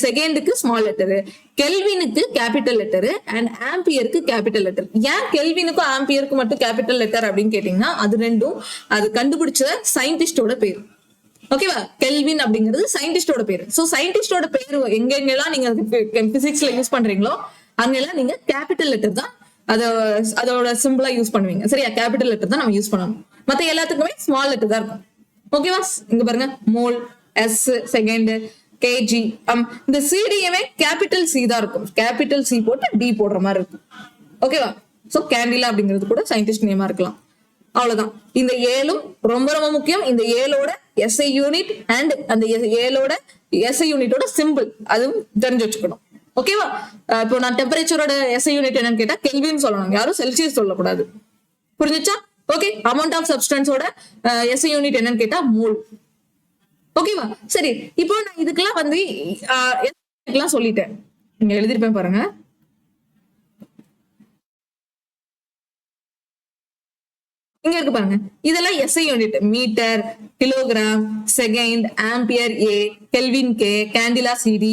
செகண்டுக்கு ஸ்மால் லெட்டர், கெல்வினுக்கு கேபிட்டல் லெட்டர் அண்ட் ஆம்பியருக்கு கேபிட்டல் லெட்டர். ஏன் கெல்வினுக்கும் ஆம்பியருக்கு மட்டும் கேபிட்டல் லெட்டர் அப்படின்னு கேட்டீங்கன்னா அது ரெண்டும் அது கண்டுபிடிச்ச சயின்டிஸ்டோட பேர். ஓகேவா? கெல்வின் அப்படிங்கிறது சயின்டிஸ்டோட பேரு. சோ சயின்டிஸ்டோட பேரு எங்கெல்லாம் நீங்க பிசிக்ஸ்ல யூஸ் பண்றீங்களோ அங்கெல்லாம் நீங்க கேபிட்டல் லெட்டர் தான் அதோட சிம்பிளா யூஸ் பண்ணுவீங்க சரியா. கேபிட்டல் லெட்டர் தான் நம்ம யூஸ் பண்ணணும். மத்த எல்லாத்துக்குமே ஸ்மால் லெட்டர் தான் இருக்கும். ஓகேவா? இங்க பாருங்க, மோல், எஸ், செகண்ட், கேஜி. இந்த சிடிஎமே கேபிட்டல் சி தான் இருக்கும். கேபிட்டல் சி போட்டு டி போடுற மாதிரி இருக்கும். ஓகேவா? சோ கேண்டிலா அப்படிங்கிறது கூட சயின்டிஸ்ட் நேமா இருக்கலாம். அவ்வளவுதான். இந்த ஏழும் ரொம்ப ரொம்ப முக்கியம். இந்த ஏழோட எஸ்ஐ யூனிட் அண்ட் அந்த ஏழோட எஸ்ஐ யூனிட்டோட சிம்பிள் அதுவும் தெரிஞ்சு வச்சுக்கணும். ஓகேவா? இப்போ நான் டெம்பரேச்சரோட எஸ்ஐ யூனிட் என்னன்னு கேட்டா கெல்வின் சொல்லணும், யாரும் செல்சியஸ் சொல்லக்கூடாது. புரிஞ்சுச்சா? ஓகே. அமௌண்ட் ஆஃப் சப்ஸ்டன்ஸோட எஸ்ஐ யூனிட் என்னன்னு கேட்டா மோல். ஓகேவா? சரி, இப்போ நான் இதுக்கெல்லாம் வந்து சொல்லிட்டேன். நீங்க எழுதிருப்பேன் பாருங்க. இங்க இருக்கு பாருங்க, இதெல்லாம் SI unit. Metre, kilogram, second, ampere A, kelvin K, candela CD.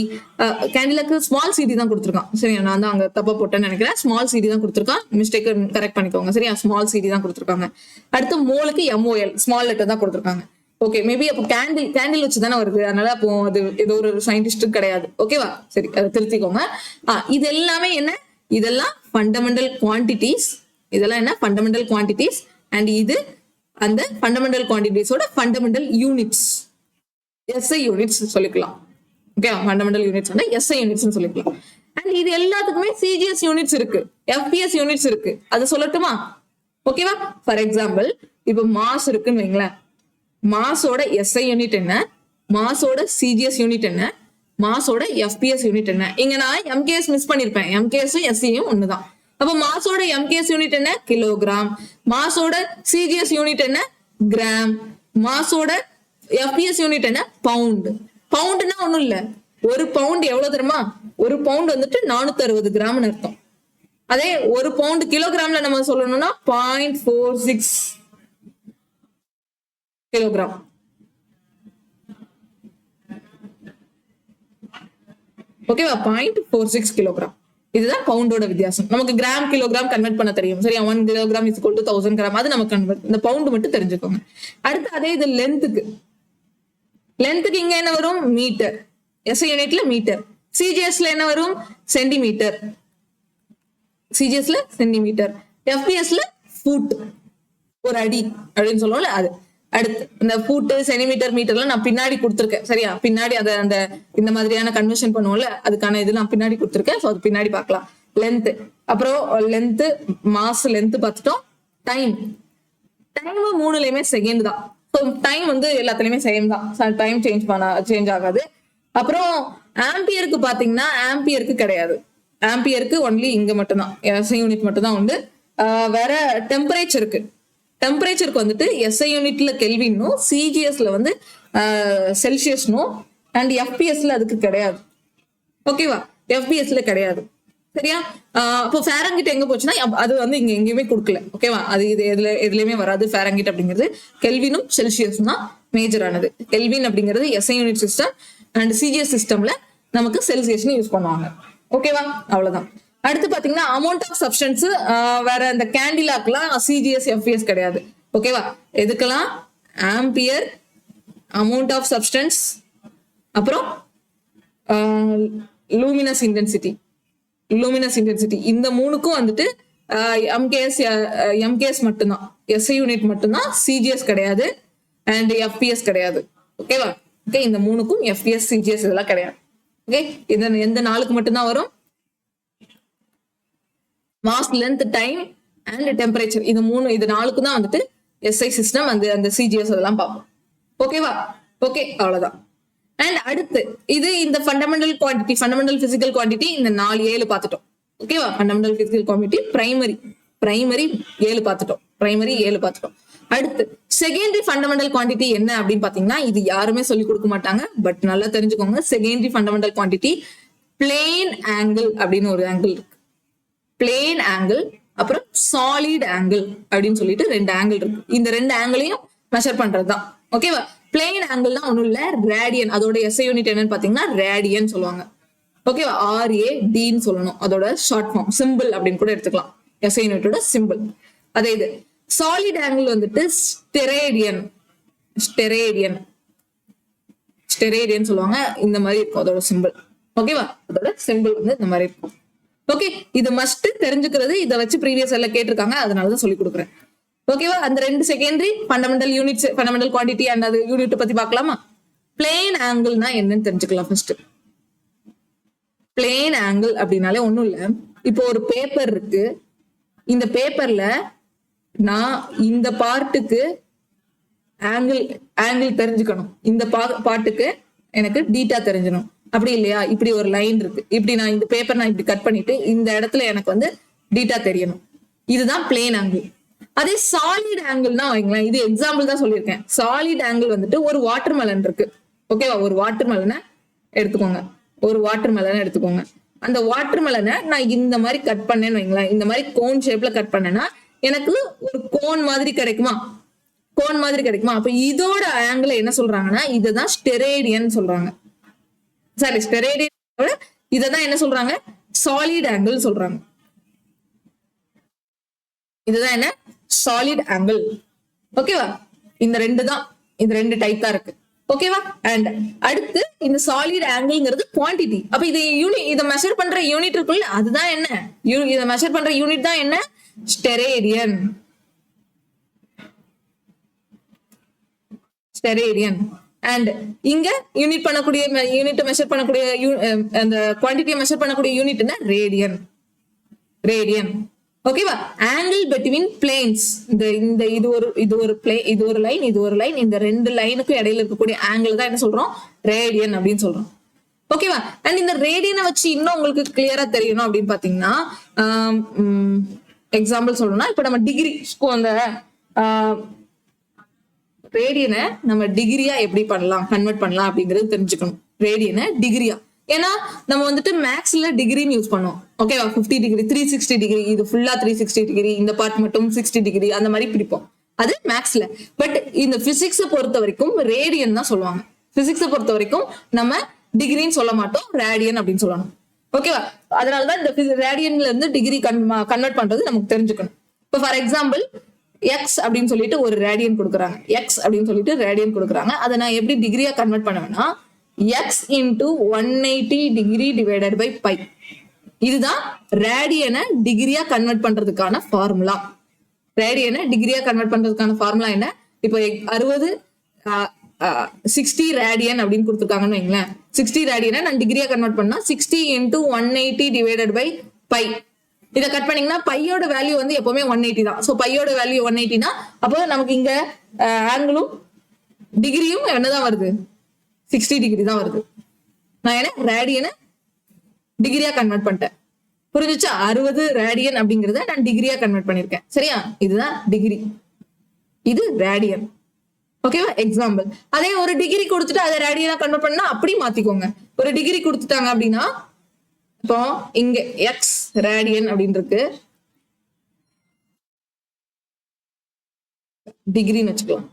கேண்டிலாக்கு ஸ்மால் சிடி தான் கொடுத்துருக்கான் சரியா. நான் தான் அங்க தப்பா போட்டேன்னு நினைக்கிறேன். ஸ்மால் சிடி தான் கொடுத்துருக்கான். மிஸ்டேக் கரெக்ட் பண்ணிக்கோங்க சரியா. ஸ்மால் சிடி தான் கொடுத்துருக்காங்க. அடுத்து மோலுக்கு MOL ஸ்மால் லெட்டர் தான் கொடுத்துருக்காங்க. ஓகே, மேபி அப்போ கேண்டில் வச்சு தானே வருது, அதனால அப்போ அது ஏதோ ஒரு சயின்டிஸ்ட் கிடையாது. ஓகேவா? சரி, அதை திருத்திக்கோங்க. இது எல்லாமே என்ன? இதெல்லாம் ஃபண்டமெண்டல் குவான்டிட்டிஸ். இதெல்லாம் என்ன? Fundamental quantities. அண்ட் இது அந்த ஃபண்டமெண்டல் குவான்டிட்டிஸோட ஃபண்டமெண்டல் யூனிட்ஸ், எஸ்ஐ யூனிட்ஸ் சொல்லிக்கலாம். Okay, fundamental units SI units சொல்லிக்கலாம். அண்ட் இது எல்லாத்துக்குமே சிஜிஎஸ் யூனிட்ஸ் இருக்கு, எஃபிஎஸ் யூனிட்ஸ் இருக்கு. அது சொல்லட்டுமா? ஓகேவா? ஃபார் எக்ஸாம்பிள் இப்ப மாஸ் இருக்குன்னு வைங்களேன், மாஸோட SI யூனிட் என்ன, மாஸோட CGS யூனிட் என்ன, மாஸோட FPS யூனிட் என்ன. இங்க நான் MKS மிஸ் பண்ணிருப்பேன், MKSம் SIயும் ஒண்ணுதான். அப்ப மாஸோட MKS யூனிட் என்ன, கிலோகிராம். மாஸோட CGS யூனிட் என்ன, கிராம். மாஸோட FPS யூனிட் என்ன, பவுண்ட். பவுண்ட்னா ஒண்ணும் இல்ல, ஒரு பவுண்ட் எவ்வளவு தெரியுமா, ஒரு பவுண்ட் வந்துட்டு 460 கிராம்னு அர்த்தம். அதே ஒரு பவுண்ட் கிலோகிராம்ல நம்ம சொல்லணும்னா 0.46 கிலோகிராம். ஓகேவா? 0.46 கிலோகிராம். இதுதான் பவுண்டோட வித்தியாசம். நமக்கு கிராம் கிலோகிராம் கன்வெர்ட் பண்ண தெரியும், சரியா? 1 kilogram is equal to 1000 gram. அது நமக்கு கன்வெர்ட், இந்த பவுண்ட் மட்டும் தெரிஞ்சுக்கோங்க. அடுத்து அதே இது லென்த்துக்கு. லென்த்துக்கு இங்க என்ன வரும், மீட்டர். SI யூனிட்ல மீட்டர். CGSல என்ன வரும், சென்டிமீட்டர். CGSல சென்டிமீட்டர். FPSல ஃபுட், ஒரு அடி அப்படின்னு சொல்லுவோம்ல அது. அடுத்து இந்த ஃபுட், சென்டிமீட்டர், மீட்டர்லாம் நான் பின்னாடி கொடுத்துருக்கேன், சரியா? பின்னாடி அதை அந்த இந்த மாதிரியான கன்வர்ஷன் பண்ணுவோம்ல, அதுக்கான இது நான் பின்னாடி கொடுத்துருக்கேன். ஸோ அது பின்னாடி பார்க்கலாம். லென்த், அப்புறம் லென்த், மாஸ் லென்த் பார்த்துட்டோம். டைம், டைம் மூணுலயுமே செகண்ட் தான். ஸோ டைம் வந்து எல்லாத்துலயுமே சேம் தான், டைம் சேஞ்ச் ஆகாது. அப்புறம் ஆம்பியருக்கு பாத்தீங்கன்னா ஆம்பியருக்கு கிடையாது, ஆம்பியருக்கு ஒன்லி இங்க மட்டும்தான் SI யூனிட் மட்டும் தான் உண்டு. வேற டெம்பரேச்சருக்கு, டெம்பரேச்சருக்கு வந்துட்டு SI யூனிட்ல கெல்வின்னும், CGSல வந்து செல்சியஸ்னும், அண்ட் FPSல அதுக்கு கிடையாது. ஓகேவா? FPSல கிடையாது, சரியா? அப்போ ஃபேரன்ஹீட் எங்க போச்சுன்னா அது வந்து இங்க எங்கேயுமே கொடுக்கல. ஓகேவா? அது இது எதுலயுமே வராது. ஃபேரன்ஹீட் அப்படிங்கிறது கெல்வினும் செல்சியஸும் தான் மேஜரானது. கெல்வின் அப்படிங்கிறது SI unit system, and CGS சிஸ்டம்ல நமக்கு செல்சியஸ்னு யூஸ் பண்ணுவாங்க. ஓகேவா? அவ்வளவுதான். அடுத்து பாத்தீங்கன்னா அமௌண்ட் ஆஃப் சப்ஸ்டன்ஸ், வேற இந்த கேண்டிலாக்கெல்லாம் CGS FPS கிடையாது. ஓகேவா? எதுக்கெல்லாம், ஆம்பியர், அமௌண்ட் ஆஃப் சப்ஸ்டன்ஸ், அப்புறம் லூமினஸ் இன்டென்சிட்டி. லூமினஸ் இன்டென்சிட்டி இந்த மூணுக்கும் வந்துட்டு MKS மட்டும்தான், SI யூனிட் மட்டும்தான். CGS கிடையாது அண்ட் FPS கிடையாது. ஓகேவா? ஓகே, இந்த மூணுக்கும் FPS, CGS இதெல்லாம் கிடையாது. ஓகே, எந்த நாளுக்கு மட்டும்தான் வரும், mass, length, time and temperature. இது நாளுக்கு தான் வந்துட்டு SI சிஸ்டம் அந்த CGS அதெல்லாம் பார்ப்போம். ஓகேவா? ஓகே, அவ்வளவுதான். அண்ட் அடுத்து இது இந்த fundamental quantity, fundamental physical quantity, இந்த 7 பார்த்துட்டோம். ஓகேவா? ஃபண்டமெண்டல் பிசிக்கல் குவான்டிட்டி, பிரைமரி 7 பார்த்துட்டோம். அடுத்து செகண்டரி ஃபண்டமெண்டல் குவான்டிட்டி என்ன அப்படின்னு பாத்தீங்கன்னா, இது யாருமே சொல்லி கொடுக்க மாட்டாங்க, பட் நல்லா தெரிஞ்சுக்கோங்க. Secondary fundamental quantity plane angle அப்படின்னு ஒரு ஆங்கிள் இருக்கு. பிளேன் ஆங்கிள், அப்புறம் சாலிட் ஆங்கிள் அப்படின்னு சொல்லிட்டு 2 ஆங்கிள் இருக்கு. இந்த 2 ஆங்கிளையும் மெஷர் பண்றதுதான். ஓகேவா? பிளேன் ஆங்கிள்னா ஒண்ணும் இல்ல, ரேடியன். அதோட SI யூனிட் என்னன்னு பாத்தீங்கன்னா ரேடியன் சொல்லுவாங்க. ஓகேவா? RADன்னு சொல்லணும், அதோட ஷார்ட் ஃபார்ம். சிம்பிள் அப்படின்னு கூட எடுத்துக்கலாம், SI யூனிட்டோட சிம்பிள். அதே இது சாலிட் ஆங்கிள் வந்துட்டு ஸ்டெரேடியன் சொல்லுவாங்க. இந்த மாதிரி இருக்கும் அதோட சிம்பிள். ஓகேவா? அதோட சிம்பிள் வந்து இந்த மாதிரி இருக்கும். ஓகே, இது மஸ்ட் தெரிஞ்சுக்கிறது. இதை வச்சு ப்ரீவியஸ் எல்லாம் கேட்டிருக்காங்க, அதனாலதான் சொல்லி கொடுக்குறேன். ஓகேவா? அந்த 2 secondary fundamental units, fundamental quantity and அது யூனிட் பத்தி பார்க்கலாமா? பிளேன் ஆங்கிள்னா என்னன்னு தெரிஞ்சுக்கலாம் ஃபர்ஸ்ட். பிளேன் ஆங்கிள் அப்படின்னாலே ஒண்ணும் இல்ல, இப்போ ஒரு பேப்பர் இருக்கு. இந்த பேப்பர்ல நான் இந்த பார்ட்டுக்கு ஆங்கிள் தெரிஞ்சுக்கணும், இந்த பார்ட்டுக்கு எனக்கு டீட்டா தெரிஞ்சிடும். அப்படி இல்லையா? இப்படி ஒரு லைன் இருக்கு, இப்படி நான் இந்த பேப்பர் நான் இப்படி கட் பண்ணிட்டு இந்த இடத்துல எனக்கு வந்து டீட்டா தெரியணும். இதுதான் பிளேன் ஆங்கிள். அதே சாலிட் ஆங்கிள்னா வைங்களேன், இது எக்ஸாம்பிள் தான் சொல்லியிருக்கேன். சாலிட் ஆங்கிள் வந்துட்டு ஒரு வாட்டர் மெலன் இருக்கு. ஓகேவா? ஒரு வாட்டர் மெலனை எடுத்துக்கோங்க. அந்த வாட்டர் மெலனை நான் இந்த மாதிரி கட் பண்ணேன்னு வைங்களேன், இந்த மாதிரி கோன் ஷேப்ல கட் பண்ணேன்னா எனக்கு ஒரு கோன் மாதிரி கிடைக்குமா? அப்ப இதோட ஆங்கிள் என்ன சொல்றாங்கன்னா, இதுதான் ஸ்டெரேடியன் சொல்றாங்க. சாரி, ஸ்டெரேடியன் இததான் என்ன சொல்றாங்க, சாலிட் ஆங்கிள் சொல்றாங்க. இதுதான் என்ன, சாலிட் ஆங்கிள். ஓகேவா? இந்த 2 டைப் தான் இருக்கு. ஓகேவா? அண்ட் அடுத்து இந்த சாலிட் ஆங்கிள்ங்கிறது குவான்டிட்டி. அப்ப இதை மெஷர் பண்ற யூனிட் இருக்குல்ல, அதுதான் என்ன, இதை மெஷர் பண்ற யூனிட் தான் என்ன, ஸ்டெரேடியன். அண்ட் இங்க யூனிட் மெஷர் பண்ணக்கூடிய அந்த குவான்டிட்டியை மெஷர் பண்ணக்கூடிய யூனிட் என்ன, ரேடியன். ஓகேவா? ஆங்கிள் பிட்வீன் பிளேன்ஸ், இந்த இது ஒரு லைன், இந்த ரெண்டு லைனுக்கும் இடையில இருக்கக்கூடிய ஆங்கிள் தான் என்ன சொல்றோம்? ரேடியன் அப்படின்னு சொல்றோம். ஓகேவா? அண்ட் இந்த ரேடியனை வச்சு இன்னும் உங்களுக்கு கிளியரா தெரியணும் அப்படின்னு பாத்தீங்கன்னா, எக்ஸாம்பிள் சொல்லணும்னா இப்ப நம்ம டிகிரி அந்த ரேடியனை நம்ம டிகிரியா எப்படி பண்ணலாம், கன்வெர்ட் பண்ணலாம் அப்படிங்கிறது தெரிஞ்சுக்கணும். ரேடியனை டிகிரியா, ஏன்னா நம்ம வந்துட்டு மேக்ஸ்ல டிகிரின்னு யூஸ் பண்ணுவோம். ஓகேவா? 50 டிகிரி, 360 டிகிரி, இது ஃபுல்லா 360 டிகிரி, இந்த பார்ட் மட்டும் 60 டிகிரி, அந்த மாதிரி பிடிப்போம். அது மேக்ஸ்ல. பட் இந்த பிசிக்ஸை பொறுத்த வரைக்கும் ரேடியன் தான் சொல்லுவாங்க. பிசிக்ஸை பொறுத்த வரைக்கும் நம்ம டிகிரின்னு சொல்ல மாட்டோம், ரேடியன் அப்படின்னு சொல்லணும். ஓகேவா? அதனாலதான் இந்த ரேடியன்ல இருந்து டிகிரி கன்வெர்ட் பண்றது நமக்கு தெரிஞ்சுக்கணும். இப்போ ஃபார் எக்ஸாம்பிள் எக்ஸ் அப்படின்னு சொல்லிட்டு ஒரு ரேடியன் கொடுக்குறாங்க. எக்ஸ் அப்படின்னு சொல்லிட்டு ரேடியன் கொடுக்குறாங்க. அதை நான் எப்படி டிகிரியா கன்வெர்ட் பண்ணுவேன்னா, x into 180 degree divided by pi. இதுதான் ரேடியனை டிகிரியா கன்வெர்ட் பண்றதுக்கான ஃபார்முலா. ரேடியனை டிகிரியா கன்வெர்ட் பண்றதுக்கான ஃபார்முலா என்ன? இப்போ 60 ரேடியன் அப்படின்னு கொடுத்துருக்காங்கன்னு வைங்களேன். 60 ரேடியனை நான் டிகிரியா கன்வெர்ட் பண்ணா 60 இன்டூ 180 டிவைடட் பை பை. இதை கட் பண்ணீங்கன்னா பையோட வேல்யூ வந்து எப்பவுமே 180 தான். ஸோ பையோட வேல்யூ 180னா அப்போ நமக்கு இங்க ஆங்கிளும் டிகிரியும் என்னதான் வருது? 60 டிகிரி தான் வருது. நான் என்ன ரேடியனை டிகிரியா கன்வெர்ட் பண்ணிட்டேன். புரிஞ்சுச்சா? 60 ரேடியன் அப்படிங்கறத நான் டிகிரியா கன்வெர்ட் பண்ணிருக்கேன். சரியா? இதுதான் டிகிரி, இது ரேடியன். ஓகேவா? எக்ஸாம்பிள். அதே ஒரு டிகிரி கொடுத்துட்டு அதை ரேடியனா கன்வெர்ட் பண்ணா அப்படி மாத்திக்கோங்க. ஒரு டிகிரி கொடுத்துட்டாங்க அப்படின்னா, இப்போ இங்க எக்ஸ் ரேடியன் அப்படின்னு இருக்கு, டிகிரின்னு வச்சுக்கலாம்.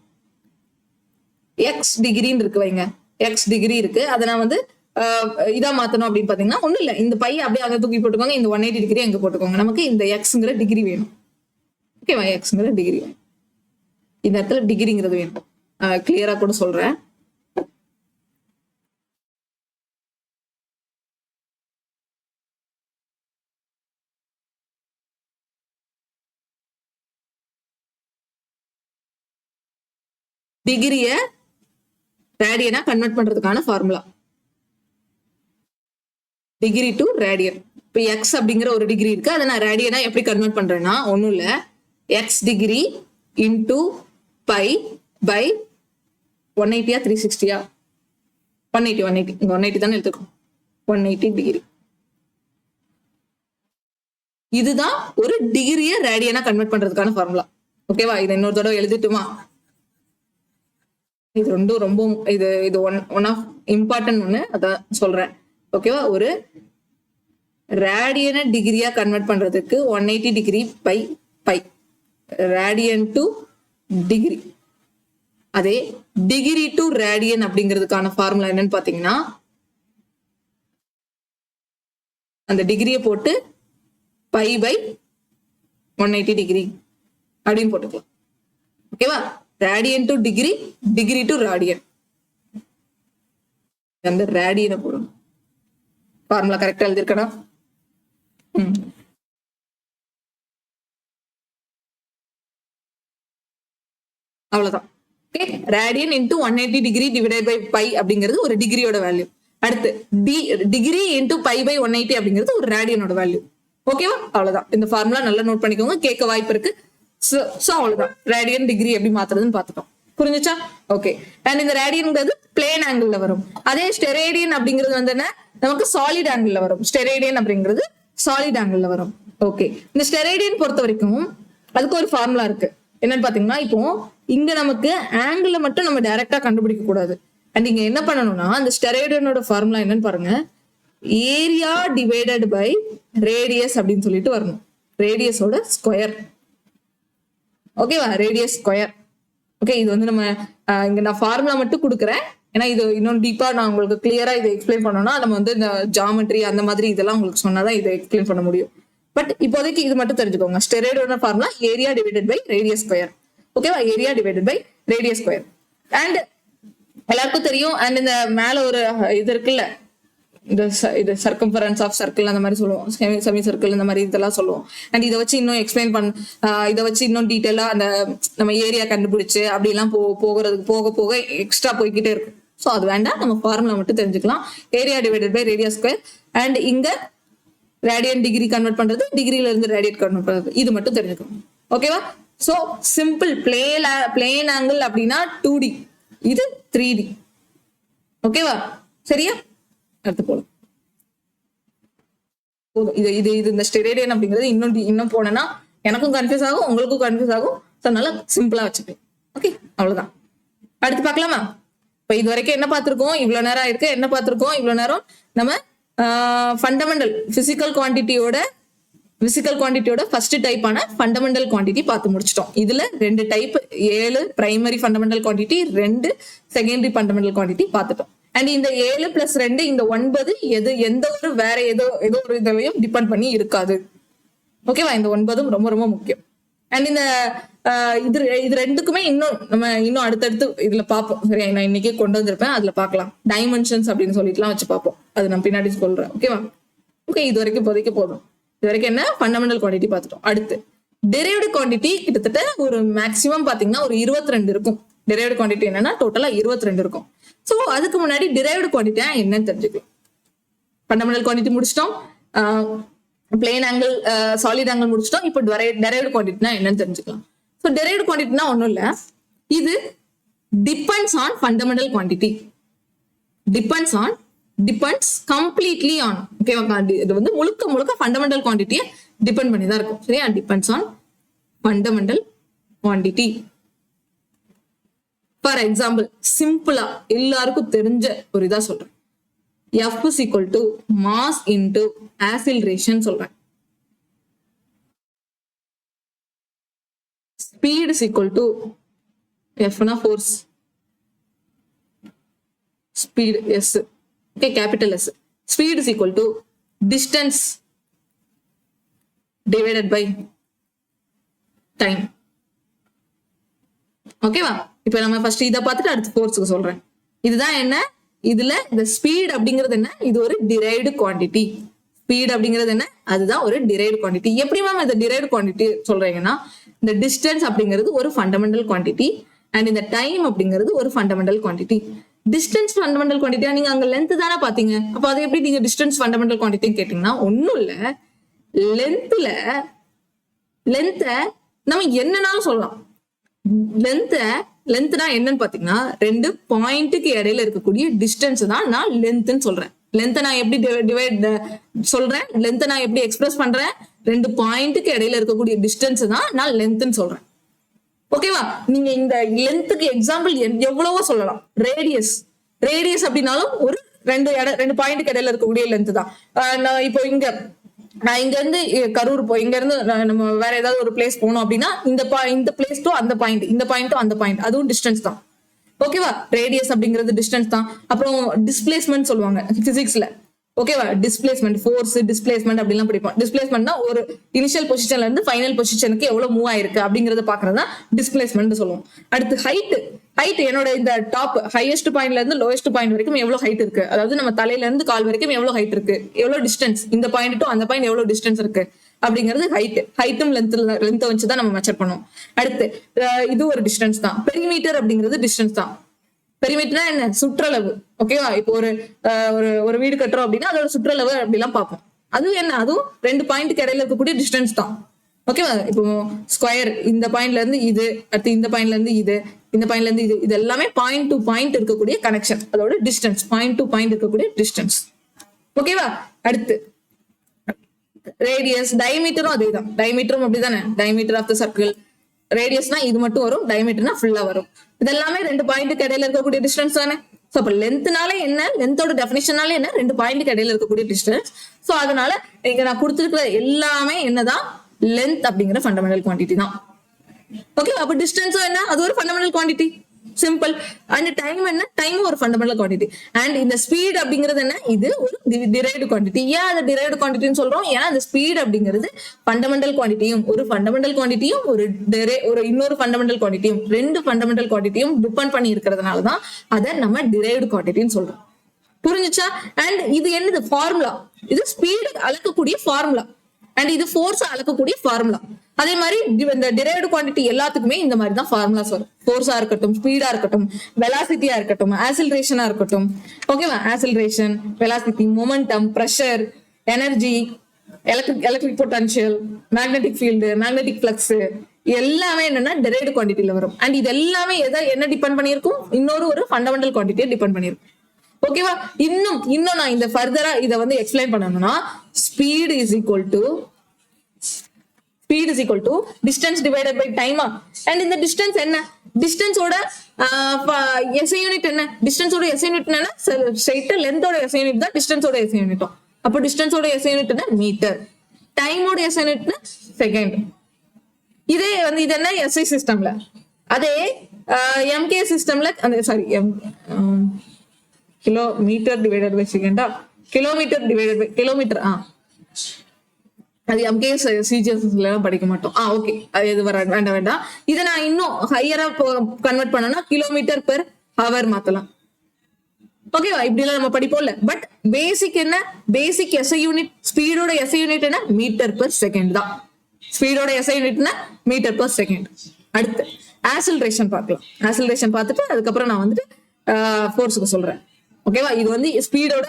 எக்ஸ் டிகிரின்னு இருக்கு வைங்க, எக்ஸ் டிகிரி இருக்கு. அதை நான் வந்து இதா மாத்தணும் அப்படின்னு பாத்தீங்கன்னா ஒண்ணும் இல்ல, இந்த பைய அப்படியே அங்க தூக்கி போட்டுக்கோங்க, இந்த 180 டிகிரி அங்க போட்டுக்கோங்க. நமக்கு இந்த எக்ஸ்ங்கிற டிகிரி வேணும். ஓகேவா? எக்ஸ்ங்கிற டிகிரி வேணும். இந்த இடத்துல டிகிரிங்கிறது வேணும். கிளியரா கூட சொல்றேன். டிகிரிய ரேடியனா கன்வெர்ட் பண்றதுக்கான ஃபார்முலா டிகிரி டு ரேடியன். இப்போ எக்ஸ் அப்படிங்கிற ஒரு டிகிரி இருக்கு, அதை நான் ரேடியனா எப்படி கன்வெர்ட் பண்றேன்னா ஒன்னும் இல்ல, x degree into pi by 180 360 180 இங்க 180 தானே எடுத்துக்கணும். 180 டிகிரி. இதுதான் ஒரு டிகிரிய ரேடியனா கன்வெர்ட் பண்றதுக்கான ஃபார்முலா. ஓகேவா? இதை இன்னொரு தடவை எழுதிட்டுமா? இது ரெண்டும் ரொம்ப இது ஒன் ஆஃப் இம்பார்ட்டன்ட் ஒண்ணு, அதான் சொல்றேன். ஓகேவா? ஒரு ரேடியனை டிகிரியா கன்வெர்ட் பண்றதுக்கு 180 degree by pi, radian to degree. அதே டிகிரி டு ரேடியன் அப்படிங்கிறதுக்கான ஃபார்முலா என்னன்னு பாத்தீங்கன்னா, அந்த டிகிரியை போட்டு பை பை 180 டிகிரி அப்படின்னு போட்டுக்கலாம். ஓகேவா? Radian to degree, degree to radian. அந்த ரேடியனை போடணும். ஃபார்முலா கரெக்டா எழுதிருக்கணும். அவ்வளவுதான். Okay, radian into 180 degree divided by pi அப்படிங்கிறது ஒரு டிகிரியோட வேல்யூ. அடுத்து டிகிரி இன்டூ பை பை 180 அப்படிங்கிறது ஒரு ரேடியனோட வேல்யூ. ஓகேவா? அவ்வளவுதான். இந்த ஃபார்முலா நல்லா நோட் பண்ணிக்கோங்க, கேட்க வாய்ப்பு இருக்கு. சோ அவ்வளவுதான், ரேடியன் டிகிரி எப்படி மாத்துறதுன்னு பாத்துட்டோம். புரிஞ்சுச்சா? ஓகே. அண்ட் இந்த ரேடியன்ங்கிறது பிளேன் ஆங்கிள் வரும். அதே ஸ்டெரேடியன் அப்படிங்கிறது வந்து என்ன, நமக்கு சாலிட் ஆங்கிள் வரும். ஸ்டெரேடியன் அப்படிங்கிறது சாலிட் ஆங்கிள் வரும். ஓகே. இந்த ஸ்டெரேடியன் பொறுத்த வரைக்கும் அதுக்கு ஒரு ஃபார்முலா இருக்கு. என்னன்னு பாத்தீங்கன்னா, இப்போ இங்க நமக்கு ஆங்கிள் மட்டும் நம்ம டைரக்டா கண்டுபிடிக்க கூடாது. அண்ட் இங்க என்ன பண்ணணும்னா, அந்த ஸ்டெரேடியனோட ஃபார்முலா என்னன்னு பாருங்க, ஏரியா டிவைடட் பை ரேடியஸ் அப்படின்னு சொல்லிட்டு வரணும். ரேடியஸோட ஸ்கொயர். ஓகேவா? Radius square. ஓகே, இது வந்து நம்ம இங்க நான் ஃபார்முலா மட்டும் கொடுக்குறேன். ஏன்னா இது இன்னும் டீப்பா நான் உங்களுக்கு கிளியரா இதை எக்ஸ்பிளைன் பண்ணோம்னா நம்ம வந்து இந்த ஜாமெட்ரி அந்த மாதிரி இதெல்லாம் உங்களுக்கு சொன்னாதான் இதை எக்ஸ்பிளைன் பண்ண முடியும். பட் இப்போதைக்கு இது மட்டும் தெரிஞ்சுக்கோங்க. ஸ்டெராய்டோட formula area divided by radius square. ஓகேவா? Area divided by radius square. And எல்லாருக்கும் தெரியும். அண்ட் இந்த மேல ஒரு இது இருக்குல்ல, இது சர்க்கம்ஃபரன்ஸ் ஆஃப் சர்க்கிள் அந்த மாதிரி சொல்லுவோம், செமி சர்க்கிள் இந்த மாதிரி இதெல்லாம் சொல்லுவோம். அண்ட் இதை வச்சு இன்னும் எக்ஸ்பிளைன் இதை வச்சு இன்னும் டீட்டெயிலா அந்த நம்ம ஏரியா கண்டுபிடிச்சு அப்படிலாம் போகிறதுக்கு போக போக எக்ஸ்ட்ரா போய்கிட்டே இருக்கும். ஸோ அது வேண்டாம், நம்ம ஃபார்முலா மட்டும் தெரிஞ்சுக்கலாம். Area divided by radius square. And இங்க ரேடியன் டிகிரி கன்வெர்ட் பண்றது, டிகிரில இருந்து ரேடியட் கன்வெர்ட் பண்றது, இது மட்டும் தெரிஞ்சுக்கணும். ஓகேவா? சோ சிம்பிள் பிளேன் ஆங்கிள் அப்படின்னா 2D, இது 3D. ஓகேவா? சரியா? அடுத்து போலாம். இது இது இது இந்த ஸ்டெரேடியன் அப்படிங்கிறது இன்னும் போனேன்னா எனக்கும் கன்ஃபியூஸ் ஆகும், உங்களுக்கும் கன்ஃபியூஸ் ஆகும். அதனால சிம்பிளா வச்சுக்கலாம். ஓகே, அவ்வளவுதான். அடுத்து பார்க்கலாமா? இப்ப இது வரைக்கும் என்ன பார்த்திருக்கோம்? இவ்வளவு நேரம் ஆயிருக்கு. என்ன பார்த்திருக்கோம் இவ்வளவு நேரம்? நம்ம ஃபண்டமெண்டல் பிசிக்கல் குவான்டிட்டியோட ஃபர்ஸ்ட் டைப்பான ஃபண்டமெண்டல் குவான்டிட்டி பார்த்து முடிச்சிட்டோம். இதுல 2 type, 7 primary fundamental quantity, 2 secondary fundamental quantity பார்த்துட்டோம். அண்ட் இந்த 7 + 2 இந்த 9 எந்த ஒரு வேற ஏதோ ஒரு இதையும் டிபெண்ட் பண்ணி இருக்காது. ஓகேவா? இந்த 9 ரொம்ப ரொம்ப முக்கியம். அண்ட் இந்த இது ரெண்டுக்குமே இன்னும் அடுத்தடுத்து இதுல பார்ப்போம். சரியா? நான் இன்னைக்கு கொண்டு வந்திருப்பேன், அதுல பார்க்கலாம். டைமென்ஷன்ஸ் அப்படின்னு சொல்லிட்டுலாம் வச்சு பார்ப்போம். அது நான் பின்னாடி சொல்றேன். ஓகேவா? ஓகே, இது வரைக்கும் இப்போதைக்கு போதும். இது வரைக்கும் என்ன ஃபண்டமெண்டல் குவான்டிட்டி பார்த்துட்டோம். அடுத்து டெரைவ்டு குவான்டிட்டி கிட்டத்தட்ட ஒரு மேக்ஸிமம் பாத்தீங்கன்னா ஒரு 22 இருக்கும். டெரைவ்டு குவான்டிட்டி என்னன்னா டோட்டலா 22 இருக்கும். சோ அதுக்கு முன்னாடி டெரைவ்டு குவான்டிட்டி என்னன்னு தெரிஞ்சுக்கலாம். ஃபண்டமெண்டல் குவான்டிட்டி முடிச்சிட்டோம், பிளேன் ஆங்கிள், சாலிட் ஆங்கிள் முடிச்சிட்டோம். இப்போ டெரைவ்டு குவான்டிட்டினா என்னன்னு தெரிஞ்சுக்கலாம். ஸோ டெரைவ்டு குவான்டிட்டினா ஒன்றும் இல்லை, இது depends on fundamental quantity. Depends completely on. ஓகேவா? இது வந்து முழுக்க ஃபண்டமெண்டல் குவான்டிட்டியை டிபெண்ட் பண்ணி தான் இருக்கும். சரியா? Depends on fundamental quantity. For example, சிம்பிளா எல்லாருக்கும் தெரிஞ்ச ஒரு இதா சொல்றேன். F = மாஸ் இன்டு ஆக்சிலரேஷன் சொல்றேன். ஸ்பீட் = F னா force, speed S. Okay, capital S. Speed = distance divided by time. ஓகேவா? இப்ப நம்ம ஃபர்ஸ்ட் இதை பார்த்துட்டு அடுத்து ஃபோர்ஸுக்கு சொல்றேன். இதுதான் என்ன, இதுல இந்த ஸ்பீட் அப்படிங்கிறது என்ன, இது ஒரு டிரைவ்டு குவான்டிட்டி. ஸ்பீட் அப்படிங்கிறது என்ன, அதுதான் ஒரு டிரைவ்டு குவான்டிட்டி. எப்படி மேம் இந்த டிரைவ்டு குவான்டிட்டி சொல்றீங்கன்னா, இந்த டிஸ்டன்ஸ் அப்படிங்கிறது ஒரு ஃபண்டமெண்டல் குவான்டிட்டி அண்ட் இந்த டைம் அப்படிங்கிறது ஒரு ஃபண்டமெண்டல் குவான்டிட்டி. டிஸ்டன்ஸ் ஃபண்டமெண்டல் குவான்டிட்டியா, நீங்க அங்க லென்த் தானே பாத்தீங்க, அப்ப அது எப்படி நீங்க டிஸ்டன்ஸ் ஃபண்டமெண்டல் குவான்டிட்டின்னு கேட்டீங்கன்னா ஒன்னும் இல்ல, லென்த்தை நம்ம என்னன்னாலும் சொல்லலாம். லென்த்னா என்னன்னு பாத்தீங்கன்னா 2 பாயிண்ட்டுக்கு இடையில இருக்கக்கூடிய டிஸ்டன்ஸ் தான் நான் லென்த்னு சொல்றேன். லென்த்தை நான் எப்படி சொல்றேன், லென்த்தை நான் எப்படி எக்ஸ்பிரஸ் பண்றேன், 2 பாயிண்ட்டுக்கு இடையில இருக்கக்கூடிய டிஸ்டன்ஸ் தான் நான் லென்த்னு சொல்றேன். ஓகேவா? நீங்க இந்த லென்த்துக்கு எக்ஸாம்பிள் எவ்வளவோ சொல்லலாம். ரேடியஸ் அப்படின்னாலும் ஒரு 2 பாயிண்ட்டுக்கு இடையில இருக்கக்கூடிய லென்த் தான். இப்போ நான் இங்க இருந்து கரூர் இங்க இருந்து நம்ம வேற ஏதாவது ஒரு பிளேஸ் போனோம் அப்படின்னா இந்த பிளேஸ் டு அந்த பாயிண்ட், இந்த பாயிண்ட் டு அந்த பாயிண்ட், அதுவும் டிஸ்டன்ஸ் தான். ஓகேவா? ரேடியஸ் அப்படிங்கிறது டிஸ்டன்ஸ் தான். அப்புறம் டிஸ்பிளேஸ்மெண்ட் சொல்லுவாங்க பிசிக்ஸ்ல. ஓகேவா? டிஸ்பிளேஸ்மெண்ட், ஃபோர்ஸ், டிஸ்பிளேஸ்மெண்ட் அப்படிலாம் படிப்போம். டிஸ்பிளேஸ்மெண்ட்னா ஒரு இனிஷியல் பொசிஷன்ல இருந்து ஃபைனல் பொசிஷனுக்கு எவ்வளவு மூவ் ஆயிருக்கு அப்படிங்கறத பாக்குறதா டிஸ்பிளேஸ்மெண்ட் சொல்லுவோம். அடுத்து ஹைட் என்னோட இந்த டாப் ஹையஸ்ட் பாயிண்ட்ல இருந்து லோயஸ்ட் பாயிண்ட் வரைக்கும் எவ்வளவு ஹைட் இருக்கு, அதாவது நம்ம தலையில இருந்து கால் வரைக்கும் எவ்வளவு ஹைட் இருக்கு, எவ்வளவு டிஸ்டன்ஸ், இந்த பாயிண்ட் டு அந்த பாயிண்ட் எவ்வளவு டிஸ்டன்ஸ் இருக்கு அப்படிங்கிறது ஹைட்டும் லென்த்தை வச்சுதான் நம்ம மெஷர் பண்ணுவோம். அடுத்து இது ஒரு டிஸ்டன்ஸ் தான். பெரிமீட்டர் அப்படிங்கிறது டிஸ்டன்ஸ் தான். பெரிமீட்டர்னா என்ன, சுற்றளவு. ஓகேவா? இப்போ ஒரு வீடு கட்டுறோம் அப்படின்னா அதோட சுற்றளவு அப்படிலாம் பார்ப்போம். அதுவும் என்ன, அதுவும் 2 பாயிண்ட்டுக்கு இடையில இருக்கக்கூடிய டிஸ்டன்ஸ் தான். ஓகேவா? இப்போ ஸ்கொயர், இந்த பாயிண்ட்ல இருந்து இது, அடுத்து இந்த பாயிண்ட்ல இருந்து இது, இந்த பாயிண்ட்ல இருந்து இது எல்லாமே பாயிண்ட் டு பாயிண்ட் இருக்கக்கூடிய கனெக்ஷன், அதோட டிஸ்டன்ஸ், பாயிண்ட் டு பாயிண்ட் இருக்கக்கூடிய டிஸ்டன்ஸ். ஓகேவா? அடுத்து ரேடியஸ், டயமீட்டரும் அதேதான். டயமீட்டரும் அப்படிதானே, டயமீட்டர் ஆஃப் த சர்க்கிள். ரேடியஸ்னா இது மட்டும் வரும், டயமீட்டர்னா ஃபுல்லா வரும். இதெல்லாமே 2 பாயிண்ட்டுக்கு இடையில இருக்கக்கூடிய டிஸ்டன்ஸ் தானே. சோ அப்ப லென்த்னால என்ன, லென்த்தோட டெஃபினிஷனால என்ன, 2 பாயிண்ட்டுக்கு இடையில இருக்கக்கூடிய டிஸ்டன்ஸ். சோ அதனால இங்க நான் கொடுத்துருக்கிற எல்லாமே என்னதான், லென்த் அப்படிங்கிற ஃபண்டமெண்டல் குவான்டிட்டி தான். ஓகே, அப்ப டிஸ்டன்ஸும் என்ன, அது ஒரு fundamental quantity. Simple. And time என்ன, டைம் ஒரு ஃபண்டமெண்டல் குவான்டிட்டி. அண்ட் இந்த ஸ்பீட் அப்படிங்கிறது என்ன, இது ஒரு டிரைவ்டு குவான்டிட்டி. ஏன் அது டிரைவ்டு குவான்டிட்டின்னு சொல்றோம், ஏன்னா அந்த ஸ்பீட் அப்படிங்கிறது ஃபண்டமெண்டல் குவான்டிட்டியும் ஒரு ஃபண்டமெண்டல் குவான்டிட்டியும் ஒரு இன்னொரு ஃபண்டமெண்டல் குவான்டிட்டியும் 2 ஃபண்டமெண்டல் குவான்டிட்டியும் டிபெண்ட் பண்ணி இருக்கிறதுனால தான் அதை நம்ம டிரைவ்டு குவான்டிட்டின்னு சொல்றோம். புரிஞ்சுச்சா? அண்ட் இது என்னது, ஃபார்முலா. இது ஸ்பீடு அளக்கக்கூடிய ஃபார்முலா அண்ட் இது ஃபோர்ஸ் அளக்கக்கூடிய ஃபார்முலா. அதே மாதிரி இந்த டிரைவ்டு குவான்டிட்டி எல்லாத்துக்குமே இந்த மாதிரி தான் ஃபார்முலாஸ் வரும். ஃபோர்ஸா இருக்கட்டும், ஸ்பீடா இருக்கட்டும், வெலாசிட்டியா இருக்கட்டும், ஆக்சிலரேஷனா இருக்கட்டும். ஓகேவா? Acceleration, velocity, momentum, pressure, energy, electric potential, magnetic field, magnetic flux எல்லாமே என்னன்னா டெரைவ்டு குவான்டிட்டில வரும். அண்ட் இது எல்லாமே என்ன டிபெண்ட் பண்ணியிருக்கும்? இன்னொரு ஃபண்டமெண்டல் குவான்டிட்டியை டிபெண்ட் பண்ணியிருக்கும். ஓகேவா? இன்னும் நான் இந்த ஃபர்தரா இதை வந்து எக்ஸ்பிளைன் பண்ணணும்னா speed is equal to distance divided by டைமா. அண்ட் இந்த டிஸ்டன்ஸ் என்ன? டிஸ்டன்ஸோட எஸ்ஐ யூனிட் என்ன? டிஸ்டன்ஸோட எஸ்ஐ யூனிட் என்ன? ஸ்ட்ரைட்டா லென்த்தோட எஸ்ஐ யூனிட் தான் டிஸ்டன்ஸோட எஸ்ஐ யூனிட்டும். அப்போ டிஸ்டன்ஸோட எஸ்ஐ யூனிட் என்ன? மீட்டர். டைமோட எஸ்ஐ யூனிட் செகண்ட். இதே வந்து இது என்ன? எஸ்ஐ சிஸ்டம்ல. அதே எம்கே சிஸ்டம்ல கிலோமீட்டர் டிவைடட் பை செகண்டா, கிலோமீட்டர் டிவைடட் பை கிலோமீட்டர். அது எம்கே சிஜிஎஸ்ல படிக்க மாட்டோம். ஓகே, அது எது வேண்டாம். இதை நான் இன்னும் ஹையரா கன்வெர்ட் பண்ணனா கிலோமீட்டர் பெர் ஹவர் மாத்தலாம். ஓகேவா? இப்படி எல்லாம் நம்ம படிப்போம்ல. பட் பேசிக் என்ன? பேசிக் எஸ்ஐ யூனிட், ஸ்பீடோட எஸ்ஐ யூனிட் என்ன? மீட்டர் பெர் செகண்ட் தான். ஸ்பீடோட எஸ்ஐ யூனிட்னா மீட்டர் பெர் செகண்ட். அடுத்து ஆக்சலரேஷன் பார்க்கலாம். ஆக்சலரேஷன் பார்த்துட்டு அதுக்கப்புறம் நான் வந்துட்டு ஃபோர்ஸுக்கு சொல்றேன். ஓகேவா? இது வந்து ஸ்பீடோட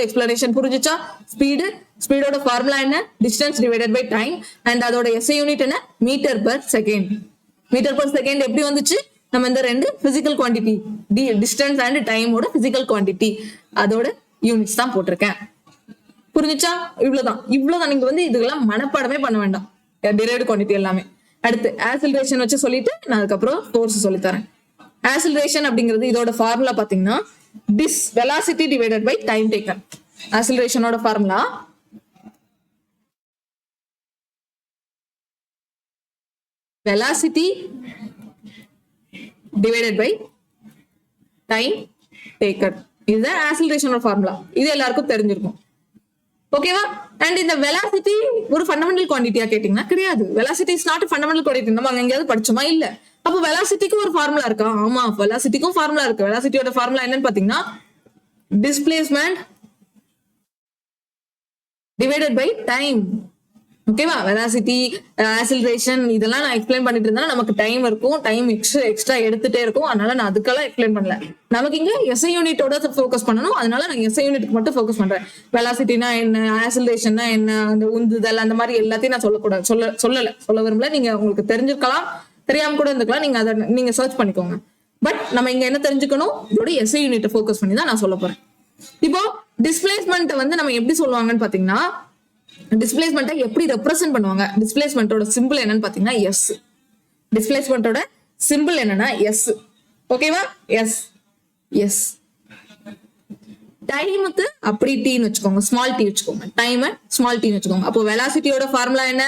எக்ஸ்பிளனேஷன் புரிஞ்சுச்சா? ஸ்பீடோட ஃபார்முலா என்ன? Distance divided by time. And அதோட எஸ்ஐ யூனிட் என்ன? Metre per second. Metre per second எப்படி வந்துச்சு? நம்ம இந்த ரெண்டு பிசிக்கல் குவான்டிட்டி, டிஸ்டன்ஸ் அண்ட் டைமோட பிசிக்கல் குவான்டிட்டி, அதோட யூனிட்ஸ் தான் போட்டிருக்கேன். புரிஞ்சுச்சா? இவ்வளவுதான். நீங்க வந்து இதுக்கெல்லாம் மனப்பாடமே பண்ண வேண்டாம், டிரைவ்டு குவான்டிட்டி எல்லாமே. அடுத்து ஆக்சலரேஷன் வச்சு சொல்லிட்டு நான் அதுக்கப்புறம் ஃபோர்ஸ் சொல்லித்தரேன். ஆக்சலரேஷன் அப்படிங்கிறது இதோட ஃபார்முலா பாத்தீங்கன்னா velocity divided by time taken. ஆக்சலரேஷனோட formula velocity divided by time taken. இதுதான் ஆக்சலரேஷனோட ஃபார்முலா. இது எல்லாருக்கும் தெரிஞ்சிருக்கும். ஓகேவா? அண்ட் இந்த வெலாசிட்டி ஒரு ஃபண்டமெண்டல் குவான்டிட்டியா கேட்டீங்கன்னா கிடையாது. Velocity is not fundamental quantity. நம்ம அங்க எங்கேயாவது படிச்சோமா? இல்ல. அப்போ வெலாசிட்டிக்கு ஒரு ஃபார்முலா இருக்கா? ஆமா, வெலாசிட்டிக்கும் ஃபார்முலா இருக்கு. வெலாசிட்டியோட ஃபார்முலா என்னன்னு பாத்தீங்கன்னா டிஸ்பிளேஸ்மெண்ட் டிவைடட் பை டைம். ஓகேவா? வெலாசிட்டி, ஆக்சலரேஷன் இதெல்லாம் நான் எக்ஸ்பிளைன் பண்ணிட்டு இருந்தா நமக்கு டைம் இருக்கும், டைம் எக்ஸ்ட்ரா எடுத்துட்டே இருக்கும். அதனால நான் அதுக்கெல்லாம் எக்ஸ்பிளைன் பண்ணல. நமக்கு இங்க எஸ்ஐ யூனிட்டோட ஃபோக்கஸ் பண்ணணும். அதனால நான் எஸ்ஐ யூனிட்க்கு மட்டும் ஃபோக்கஸ் பண்றேன். வெலாசிட்டினா என்ன, ஆக்சலரேஷன்னா என்ன, அந்த உந்துதல், அந்த மாதிரி எல்லாத்தையும் நான் சொல்ல விரும்பல. நீங்க உங்களுக்கு தெரிஞ்சிருக்கலாம், தெரியாம கூட இருந்துக்கலாம். நீங்க அதை நீங்க சர்ச் பண்ணிக்கோங்க. பட் நம்ம இங்க என்ன தெரிஞ்சுக்கணும்? இதோட எஸ்ஐ யூனிட்டை ஃபோக்கஸ் பண்ணி தான் நான் சொல்ல போறேன். இப்போ டிஸ்பிளேஸ்மெண்ட் வந்து நம்ம எப்படி சொல்லுவாங்கன்னு பாத்தீங்கன்னா, டிஸ்பிளேஸ்மெண்ட்டை எப்படி ரெப்ரசென்ட் பண்ணுவாங்க? டிஸ்பிளேஸ்மெண்டோட சிம்பிள் என்னன்னு பாத்தீங்கன்னா எஸ். டிஸ்பிளேஸ்மெண்டோட சிம்பிள் என்னன்னா எஸ். ஓகேவா? எஸ். டைமுக்கு அப்படி டீன்னு வச்சுக்கோங்க, ஸ்மால் டி வச்சுக்கோங்க. டைம் ஸ்மால் டீன்னு வச்சுக்கோங்க. அப்போ வெலாசிட்டியோட ஃபார்முலா என்ன?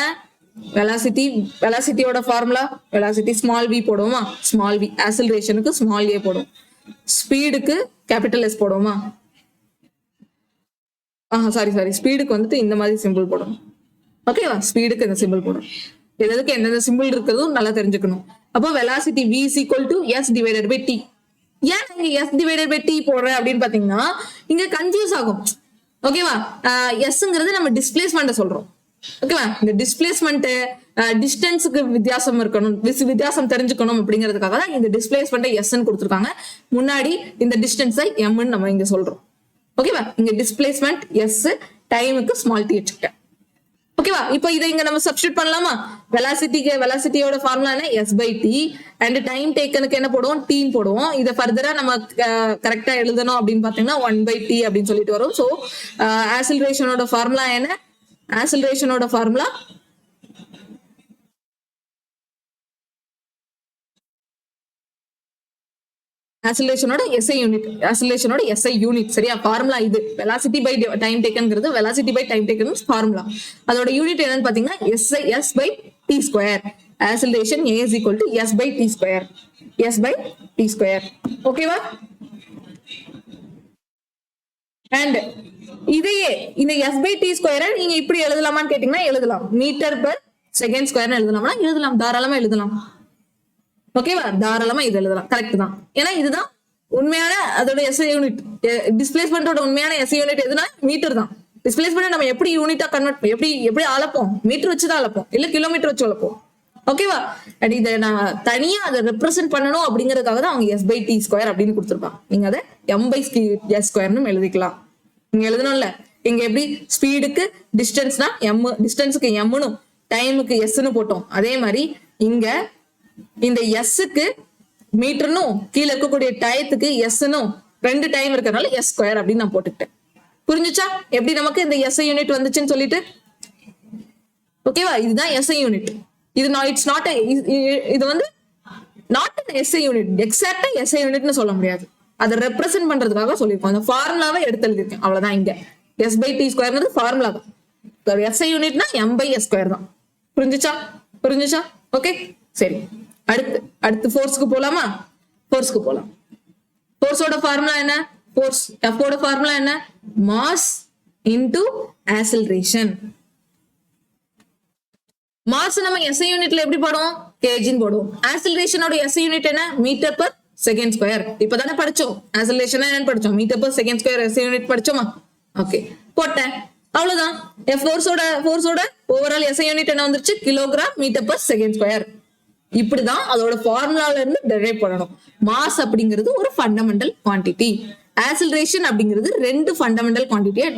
வெலாசிட்டியோட ஃபார்முலா வெலாசிட்டி ஸ்மால் வி போடுவோமா? Small V. ஆக்சலரேஷனுக்கு ஸ்மால் ஏ போடும். ஸ்பீடுக்கு கேபிட்டல் எஸ் போடுவோமா? சாரி, ஸ்பீடுக்கு வந்துட்டு இந்த மாதிரி சிம்பிள் போடணும். ஓகேவா? ஸ்பீடுக்கு இந்த சிம்பிள் போடும். எதுக்கு எந்தெந்த சிம்பிள் இருக்கிறதும் நல்லா தெரிஞ்சுக்கணும். அப்போ velocity v is equal to s divided by t. ஏன் இங்க s divided by t போடுறேன் அப்படின்னு பாத்தீங்கன்னா இங்க கன்ஃபியூஸ் ஆகும். ஓகேவா? எஸ்ங்கிறது நம்ம டிஸ்பிளேஸ்மெண்ட் சொல்றோம். ஓகேவா? இந்த டிஸ்பிளேஸ்மெண்ட் டிஸ்டன்ஸுக்கு வித்தியாசம் தெரிஞ்சுக்கணும் அப்படிங்கிறதுக்காக தான் இந்த டிஸ்பிளேஸ்மெண்ட் எஸ்ன்னு கொடுத்துருக்காங்க. முன்னாடி இந்த டிஸ்டன்ஸை எம்னு நம்ம இங்க சொல்றோம். ஓகேவா? இங்க டிஸ்பிளேஸ்மெண்ட் எஸ், டைமுக்கு ஸ்மால் டி வச்சுக்கிட்டேன். ஓகேவா? இப்போ இதை இங்க நம்ம சப்ஸ்டிட்யூட் பண்ணலாமா? வெலாசிட்டியோட ஃபார்முலா என்ன? S by T. And time டேக்கனுக்கு என்ன போடுவோம்? டீன்னு போடுவோம். இதை ஃபர்தரா நம்ம கரெக்டா எழுதணும் அப்படின்னு பாத்தீங்கன்னா 1/t அப்படின்னு சொல்லிட்டு வரும். ஸோ ஆக்சலரேஷனோட ஃபார்முலா என்ன? ஆக்சலரேஷனோட ஃபார்முலா ஆக்சலரேஷனோட எஸ்ஐ யூனிட். சரியா? ஃபார்முலா இது வெலாசிட்டி பை டைம் டேக்கன்ங்கிறது velocity by time taken formula. அதோட யூனிட் என்னன்னு பாத்தீங்கன்னா s by t square. Acceleration a is equal to s by t square. ஓகேவா? அண்ட் இதையே இந்த s by t ஸ்கொயரை நீங்க இப்படி எழுதலாமான்னு கேட்டீங்கன்னா எழுதலாம். மீட்டர் பெர் செகண்ட் ஸ்கொயர்னு எழுதலாம். தாராளமா எழுதலாம். ஓகேவா? தாராளமா இது எழுதலாம். கரெக்ட் தான். ஏன்னா இதுதான் உண்மையான அதோட எஸ்ஐ யூனிட். டிஸ்பிளேஸ்மெண்டோட உண்மையான எஸ்ஐ யூனிட் எதுனா மீட்டர் தான். டிஸ்பிளேஸ்மெண்ட் நம்ம எப்படி யூனிட்டா கன்வெர்ட் எப்படி அளப்போம்? மீட்டர் வச்சுதான் அளப்போம், இல்ல கிலோமீட்டர் வச்சு அளப்போம். ஓகேவா? அண்ட் இதை நான் தனியா அதை ரெப்ரசென்ட் பண்ணணும் அப்படிங்கறதுக்காக தான் அவங்க s by t ஸ்கொயர் அப்படின்னு கொடுத்துருப்பாங்க. நீங்க அதை m by s ஸ்கொயர்னு எழுதிக்கலாம். நீங்க எழுதணும்ல இங்க எப்படி ஸ்பீடுக்கு டிஸ்டன்ஸ்னா எம், டிஸ்டன்ஸுக்கு எம்னு டைமுக்கு எஸ்ன்னு போட்டோம். அதே மாதிரி இங்க இந்த எஸ்ஸுக்கு மீட்டர்னும் கீழே இருக்கக்கூடிய டயத்துக்கு எஸ்னும் 2 டைம் இருக்கிறதுனால எஸ் ஸ்கொயர் அப்படின்னு நான் போட்டுக்கிட்டேன். புரிஞ்சுச்சா எப்படி நமக்கு இந்த எஸ்ஐ யூனிட் வந்துச்சுன்னு சொல்லிட்டு? ஓகேவா? இதுதான் எஸ்ஐ யூனிட். இது இட்ஸ் நாட், இது வந்து நாட் an எஸ்ஐ யூனிட். எக்ஸாக்டா எஸ்ஐ யூனிட்னு சொல்ல முடியாது. அதை ரெப்ரசென்ட் பண்றதுக்காக சொல்லியிருக்கோம். அந்த ஃபார்முலாவை எடுத்து எழுதிருக்கேன், அவ்வளவுதான். இங்க எஸ் பை டி ஸ்கொயர்ன்றது ஃபார்முலா தான். எஸ்ஐ யூனிட்னா எம் பை எஸ் ஸ்கொயர் தான். புரிஞ்சுச்சா? ஓகே, சரி. அடுத்து ஃபோர்ஸ்க்கு போலாமா? ஃபோர்ஸ்க்கு போலாம். ஃபோர்ஸோட ஃபார்முலா என்ன? Fஓட ஃபார்முலா என்ன? Mass into acceleration. மாஸ் நம்ம எஸ்ஐ யூனிட்ல எப்படி போடுவோம்? கேஜின்னு போடுவோம். ஆக்ஸலரேஷனோட எஸ்ஐ யூனிட் என்ன? Metre per second square. இப்பதானே படிச்சோம் ஆக்ஸலரேஷன் என்னன்னு படிச்சோம். Metre per second square SI unit படிச்சோமா? ஓகே, போட்டேன், அவ்வளவுதான். ஃபோர்ஸோட ஓவரால் எஸ்ஐ யூனிட் என்ன வந்துருச்சு? Kilogram metre per second square. இப்படிதான் அதோட ஃபார்முலால இருந்து டெரைவ் பண்ணணும். மாஸ் அப்படிங்கிறது ஒரு ஃபண்டமெண்டல் குவான்டிட்டி, ஆக்ஸலரேஷன் அப்படிங்கிறது 2 ஃபண்டமெண்டல் குவான்டிட்டியை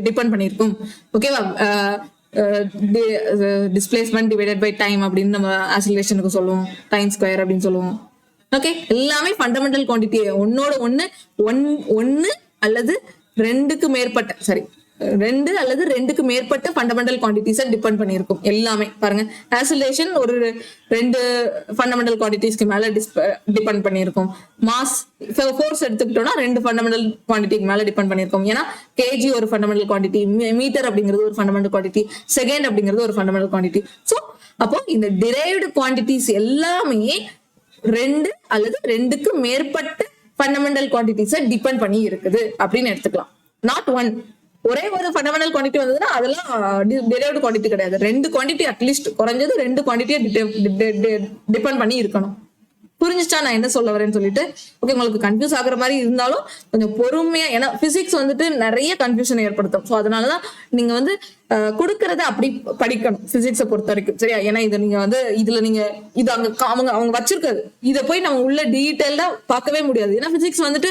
டிபெண்ட் பண்ணியிருக்கும். ஓகேவா? டிஸ்பிளேஸ்மெண்ட் டிவைடட் பை டைம் அப்படின்னு நம்ம ஆக்ஸலரேஷனுக்கு சொல்லுவோம், டைம் ஸ்கொயர் அப்படின்னு சொல்லுவோம். ஓகே, எல்லாமே ஃபண்டமெண்டல் குவான்டிட்டி. ஒன்னு அல்லது 2க்கு மேற்பட்ட, சரி, 2 அல்லது 2க்கு மேற்பட்ட ஃபண்டமெண்டல் குவான்டிட்டிஸை டிபெண்ட் பண்ணியிருக்கும் எல்லாமே. பாருங்க, ஆக்ஸலரேஷன் ஒரு 2 ஃபண்டமெண்டல் குவான்டிட்டிஸ்க்கு மேல டிபெண்ட் பண்ணியிருக்கும். மாஸ் ஃபோர்ஸ் எடுத்துக்கிட்டோம்னா 2 ஃபண்டமெண்டல் குவான்டிட்டிக்கு மேல டிபெண்ட் பண்ணியிருக்கும். ஏன்னா கேஜி ஒரு ஃபண்டமெண்டல் குவான்டிட்டி, மீட்டர் அப்படிங்கிறது ஒரு ஃபண்டமெண்டல் குவான்டிட்டி, செகண்ட் அப்படிங்கிறது ஒரு ஃபண்டமெண்டல் குவான்டிட்டி. ஸோ அப்போ இந்த டிரைவ்டு குவான்டிட்டிஸ் எல்லாமே 2 அல்லது 2க்கு மேற்பட்ட ஃபண்டமெண்டல் குவான்டிட்டிஸை டிபெண்ட் பண்ணி இருக்குது அப்படின்னு எடுத்துக்கலாம். Not one. ஒரே ஒரு ஃபண்டமெண்டல் குவான்டிட்டி வந்ததுன்னா அதெல்லாம் டெரைவ்டு குவான்டிட்டி கிடையாது. 2 குவான்டிட்டி, அட்லீஸ்ட் குறைஞ்சது 2 குவான்டிட்டியை டிபெண்ட் பண்ணி இருக்கணும். புரிஞ்சுச்சா நான் என்ன சொல்ல வரேன்னு சொல்லிட்டு? ஓகே, உங்களுக்கு கன்ஃபியூஸ் ஆகுற மாதிரி இருந்தாலும் கொஞ்சம் பொறுமையா, ஏன்னா பிசிக்ஸ் வந்துட்டு நிறைய கன்ஃபியூஷன் ஏற்படுத்தும். ஸோ அதனாலதான் நீங்க வந்து கொடுக்கறத அப்படி படிக்கணும் பிசிக்ஸை பொறுத்த வரைக்கும், சரியா? ஏன்னா இதை நீங்க வந்து இதுல நீங்க இது அவங்க வச்சிருக்காது, இதை போய் நம்ம உள்ள டீட்டெயிலா பார்க்கவே முடியாது. ஏன்னா பிசிக்ஸ் வந்துட்டு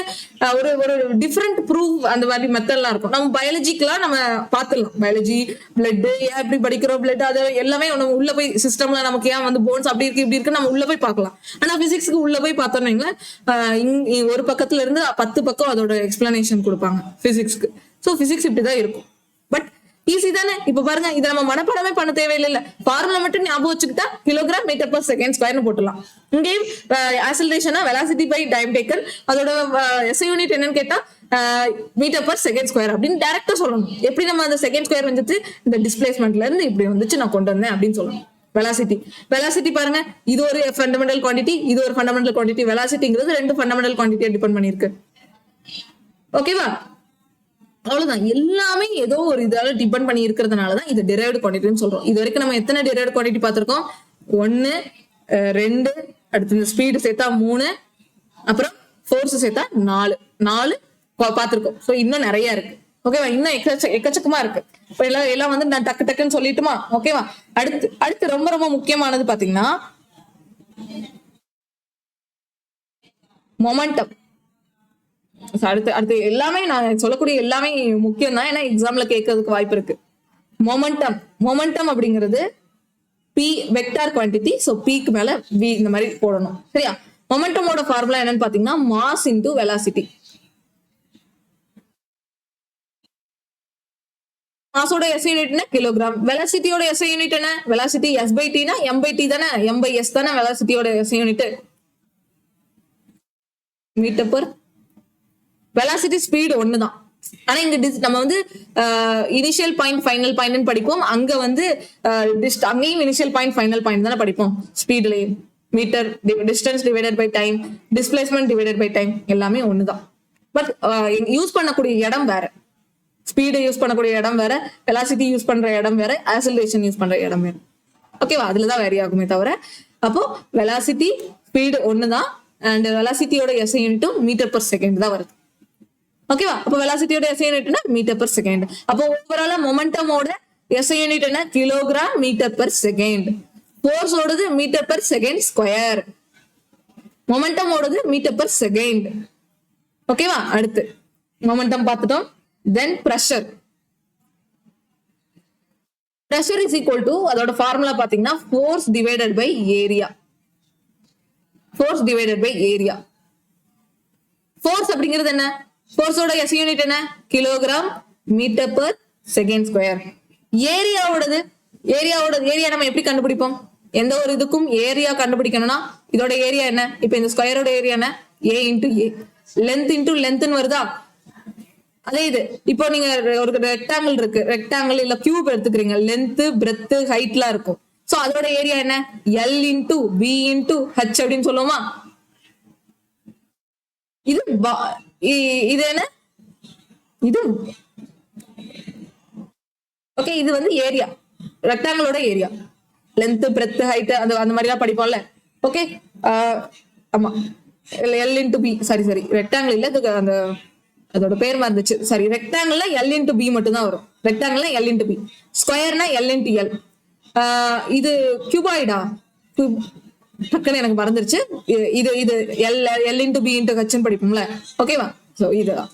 ஒரு டிஃப்ரெண்ட் ப்ரூஃப் அந்த மாதிரி மெத்தட்லாம் இருக்கும். நம்ம பயாலஜிக்கெல்லாம் நம்ம பார்த்துடலாம், பயாலஜி பிளட் ஏன் இப்படி படிக்கிறோம், பிளட் அது எல்லாமே நம்ம உள்ள போய் சிஸ்டம்ல நமக்கு ஏன் வந்து போன்ஸ் அப்படி இருக்கு இப்படி இருக்கு நம்ம உள்ள போய் பார்க்கலாம். ஆனா பிசிக்ஸ்க்கு உள்ள போய் பார்த்தோம்னா ஒரு பக்கத்துல இருந்து 10 பக்கம் அதோட எக்ஸ்பிளனேஷன் கொடுப்பாங்க பிசிக்ஸ்க்கு. ஸோ பிசிக்ஸ் இப்படிதான் இருக்கும். பட் ஈஸி தானே? இப்ப பாருங்க, இதை நம்ம மனப்பாடமே பண்ண தேவையில்லை. ஃபார்முலா மட்டும் ஞாபகம் வச்சுக்கிட்டா கிலோகிராம் மீட்டர் பர் செகண்ட் ஸ்கொயர்னு போட்டுலாம். இங்கேயும் ஆக்ஸலரேஷனா வெலாசிட்டி பை டைம் டேக்கன், அதோட எஸ்ஐ யூனிட் என்னன்னு கேட்டா மீட்டர் பர் செகண்ட் ஸ்கொயர் அப்படின்னு டைரக்டா சொல்லணும். எப்படி நம்ம அந்த செகண்ட் ஸ்கொயர் வந்துச்சு இந்த டிஸ்பிளேஸ்மெண்ட்ல இருந்து இப்படி வந்துச்சு நான் கொண்டு வந்தேன் அப்படின்னு சொல்லணும். வெலாசிட்டி பாருங்க, இது ஒரு ஃபண்டமெண்டல் குவான்டிட்டி, இது ஒரு ஃபண்டமெண்டல் குவான்டிட்டி. வெலாசிட்டிங்கிறது 2 ஃபண்டமெண்டல் குவான்டிட்டியை டிபெண்ட் பண்ணிருக்கு. ஓகேவா? அவ்வளவுதான். எல்லாமே ஏதோ ஒரு இதால டிபெண்ட் பண்ணி இருக்கிறதுனாலதான் இது டிரைவ்டு குவான்டிட்டின்னு சொல்றோம். இது வரைக்கும் நம்ம எத்தனை டிரைவ்டு குவான்டிட்டி பார்த்திருக்கோம்? 1, 2, அடுத்து இந்த ஸ்பீடு சேர்த்தா 3, அப்புறம் ஃபோர்ஸ் சேர்த்தா 4 பார்த்திருக்கோம். ஸோ இன்னும் நிறைய இருக்கு. ஓகேவா? இன்னும் எக்கச்சக்கமா இருக்கு. இப்ப எல்லாம் வந்து நான் டக்குன்னு சொல்லிட்டுமா? ஓகேவா? அடுத்து ரொம்ப ரொம்ப முக்கியமானது பாத்தீங்கன்னா மொமெண்டம். அடுத்து எல்லாமே நான் சொல்லக்கூடிய எல்லாமே முக்கியம் தான், ஏன்னா எக்ஸாம்ல கேட்கறதுக்கு வாய்ப்பு இருக்கு. மொமெண்டம் அப்படிங்கிறது பி வெக்டார் குவான்டிட்டி. ஸோ பிக்கு மேல வி இந்த மாதிரி போடணும், சரியா? மொமெண்டமோட ஃபார்முலா என்னன்னு பாத்தீங்கன்னா மாஸ் இன்டு வெலாசிட்டி. மாஸோட எஸ்ஐ யூனிட் என்ன? கிலோகிராம். வெலாசிட்டியோட எஸ்ஐ யூனிட் என்ன? வெலாசிட்டி எஸ் பை டி னா எம் பை டி தானே, எம் பை எஸ் தானே வெலாசிட்டியோட SI unit. Metre per velocity speed ஒண்ணுதான். ஆனா இங்க நம்ம வந்து இனிஷியல் பாயிண்ட் ஃபைனல் பாயிண்ட் படிப்போம். அங்க வந்து அங்கேயும் இனிஷியல் பாயிண்ட் ஃபைனல் பாயிண்ட் தானே படிப்போம். ஸ்பீட்லயே metre distance divided by time, displacement divided by time எல்லாமே ஒண்ணுதான். பட் யூஸ் பண்ணக்கூடிய இடம் வேற. ஸ்பீடு யூஸ் பண்ணக்கூடிய இடம் வேற, வெலாசிட்டி யூஸ் பண்ற இடம் வேற, ஆக்ஸலரேஷன் யூஸ் பண்ற இடம் வேற. ஓகேவா? அதுலதான் வேரி ஆகுமே தவிர அப்போ வெலாசிட்டி ஸ்பீடு ஒண்ணுதான். அண்ட் வெலாசிட்டியோட எஸ்ஐ யூனிட்டும் மீட்டர் பர் செகண்ட் தான் வருது. ஓகேவா? அப்போ வெலாசிட்டியோட எஸ்ஐ யூனிட்னா மீட்டர் பர் செகண்ட். அப்போ ஓவராலா மொமெண்டமோட எஸ்ஐ யூனிட் என்ன? Kilogram metre per second. Force ஓடுது metre per second square. Momentum ஓடுது மீட்டர் பர் செகண்ட். ஓகேவா? அடுத்து மொமெண்டம் பார்த்துட்டோம். Then pressure. pressure is equal to அதோட ஃபார்முலா பாத்தீங்கன்னா force divided by area. force divided by area. force அப்படிங்கிறது என்ன? force ஓட SI யூனிட் என்ன? Kilogram metre per second square. ஏரியாவோடது ஏரியா நம்ம எப்படி கண்டுபிடிப்போம்? எந்த ஒரு இதுக்கும் ஏரியா கண்டுபிடிக்கணும்னா இதோட ஏரியா என்ன? இப்ப இந்த ஸ்கொயரோட ஏரியா என்ன? a into a. Length into லென்த்னு வருதா? அதே இது இப்போ நீங்க ஒரு ரெக்டாங்கிள் இருக்கு, ரெக்டாங்கிள் இல்ல கியூப் எடுத்துக்கிறீங்க, லென்த் பிரெத் ஹைட்லாம் இருக்கும். சோ அதோட ஏரியா என்ன? L into B into H அப்படின்னு சொல்லுவோமா? இது இது என்ன? இது ஓகே, இது வந்து ஏரியா, ரெக்டாங்கிளோட ஏரியா, லென்த் பிரெத் ஹைட் அந்த மாதிரி எல்லாம் படிப்போம்ல. ஓகே, ஆமா, L into B, sorry rectangle இல்ல, அந்த அதோட பேர் மறந்துச்சு, சாரி, ரெக்டாங்கிள்ல எல் இன்டூ பி மட்டும் தான் வரும். ரெக்டாங்கிள்ல எல் இன்டூ பி, ஸ்கொயர்னா எல் இன்டூ எல். இது கியூபாய்டா? டக்குன்னு எனக்கு மறந்துருச்சு. இது இது எல் இன்டூ பி இன்டூ ஹெச்னு படிப்போம்ல. ஓகேவா? சோ இதுதான்,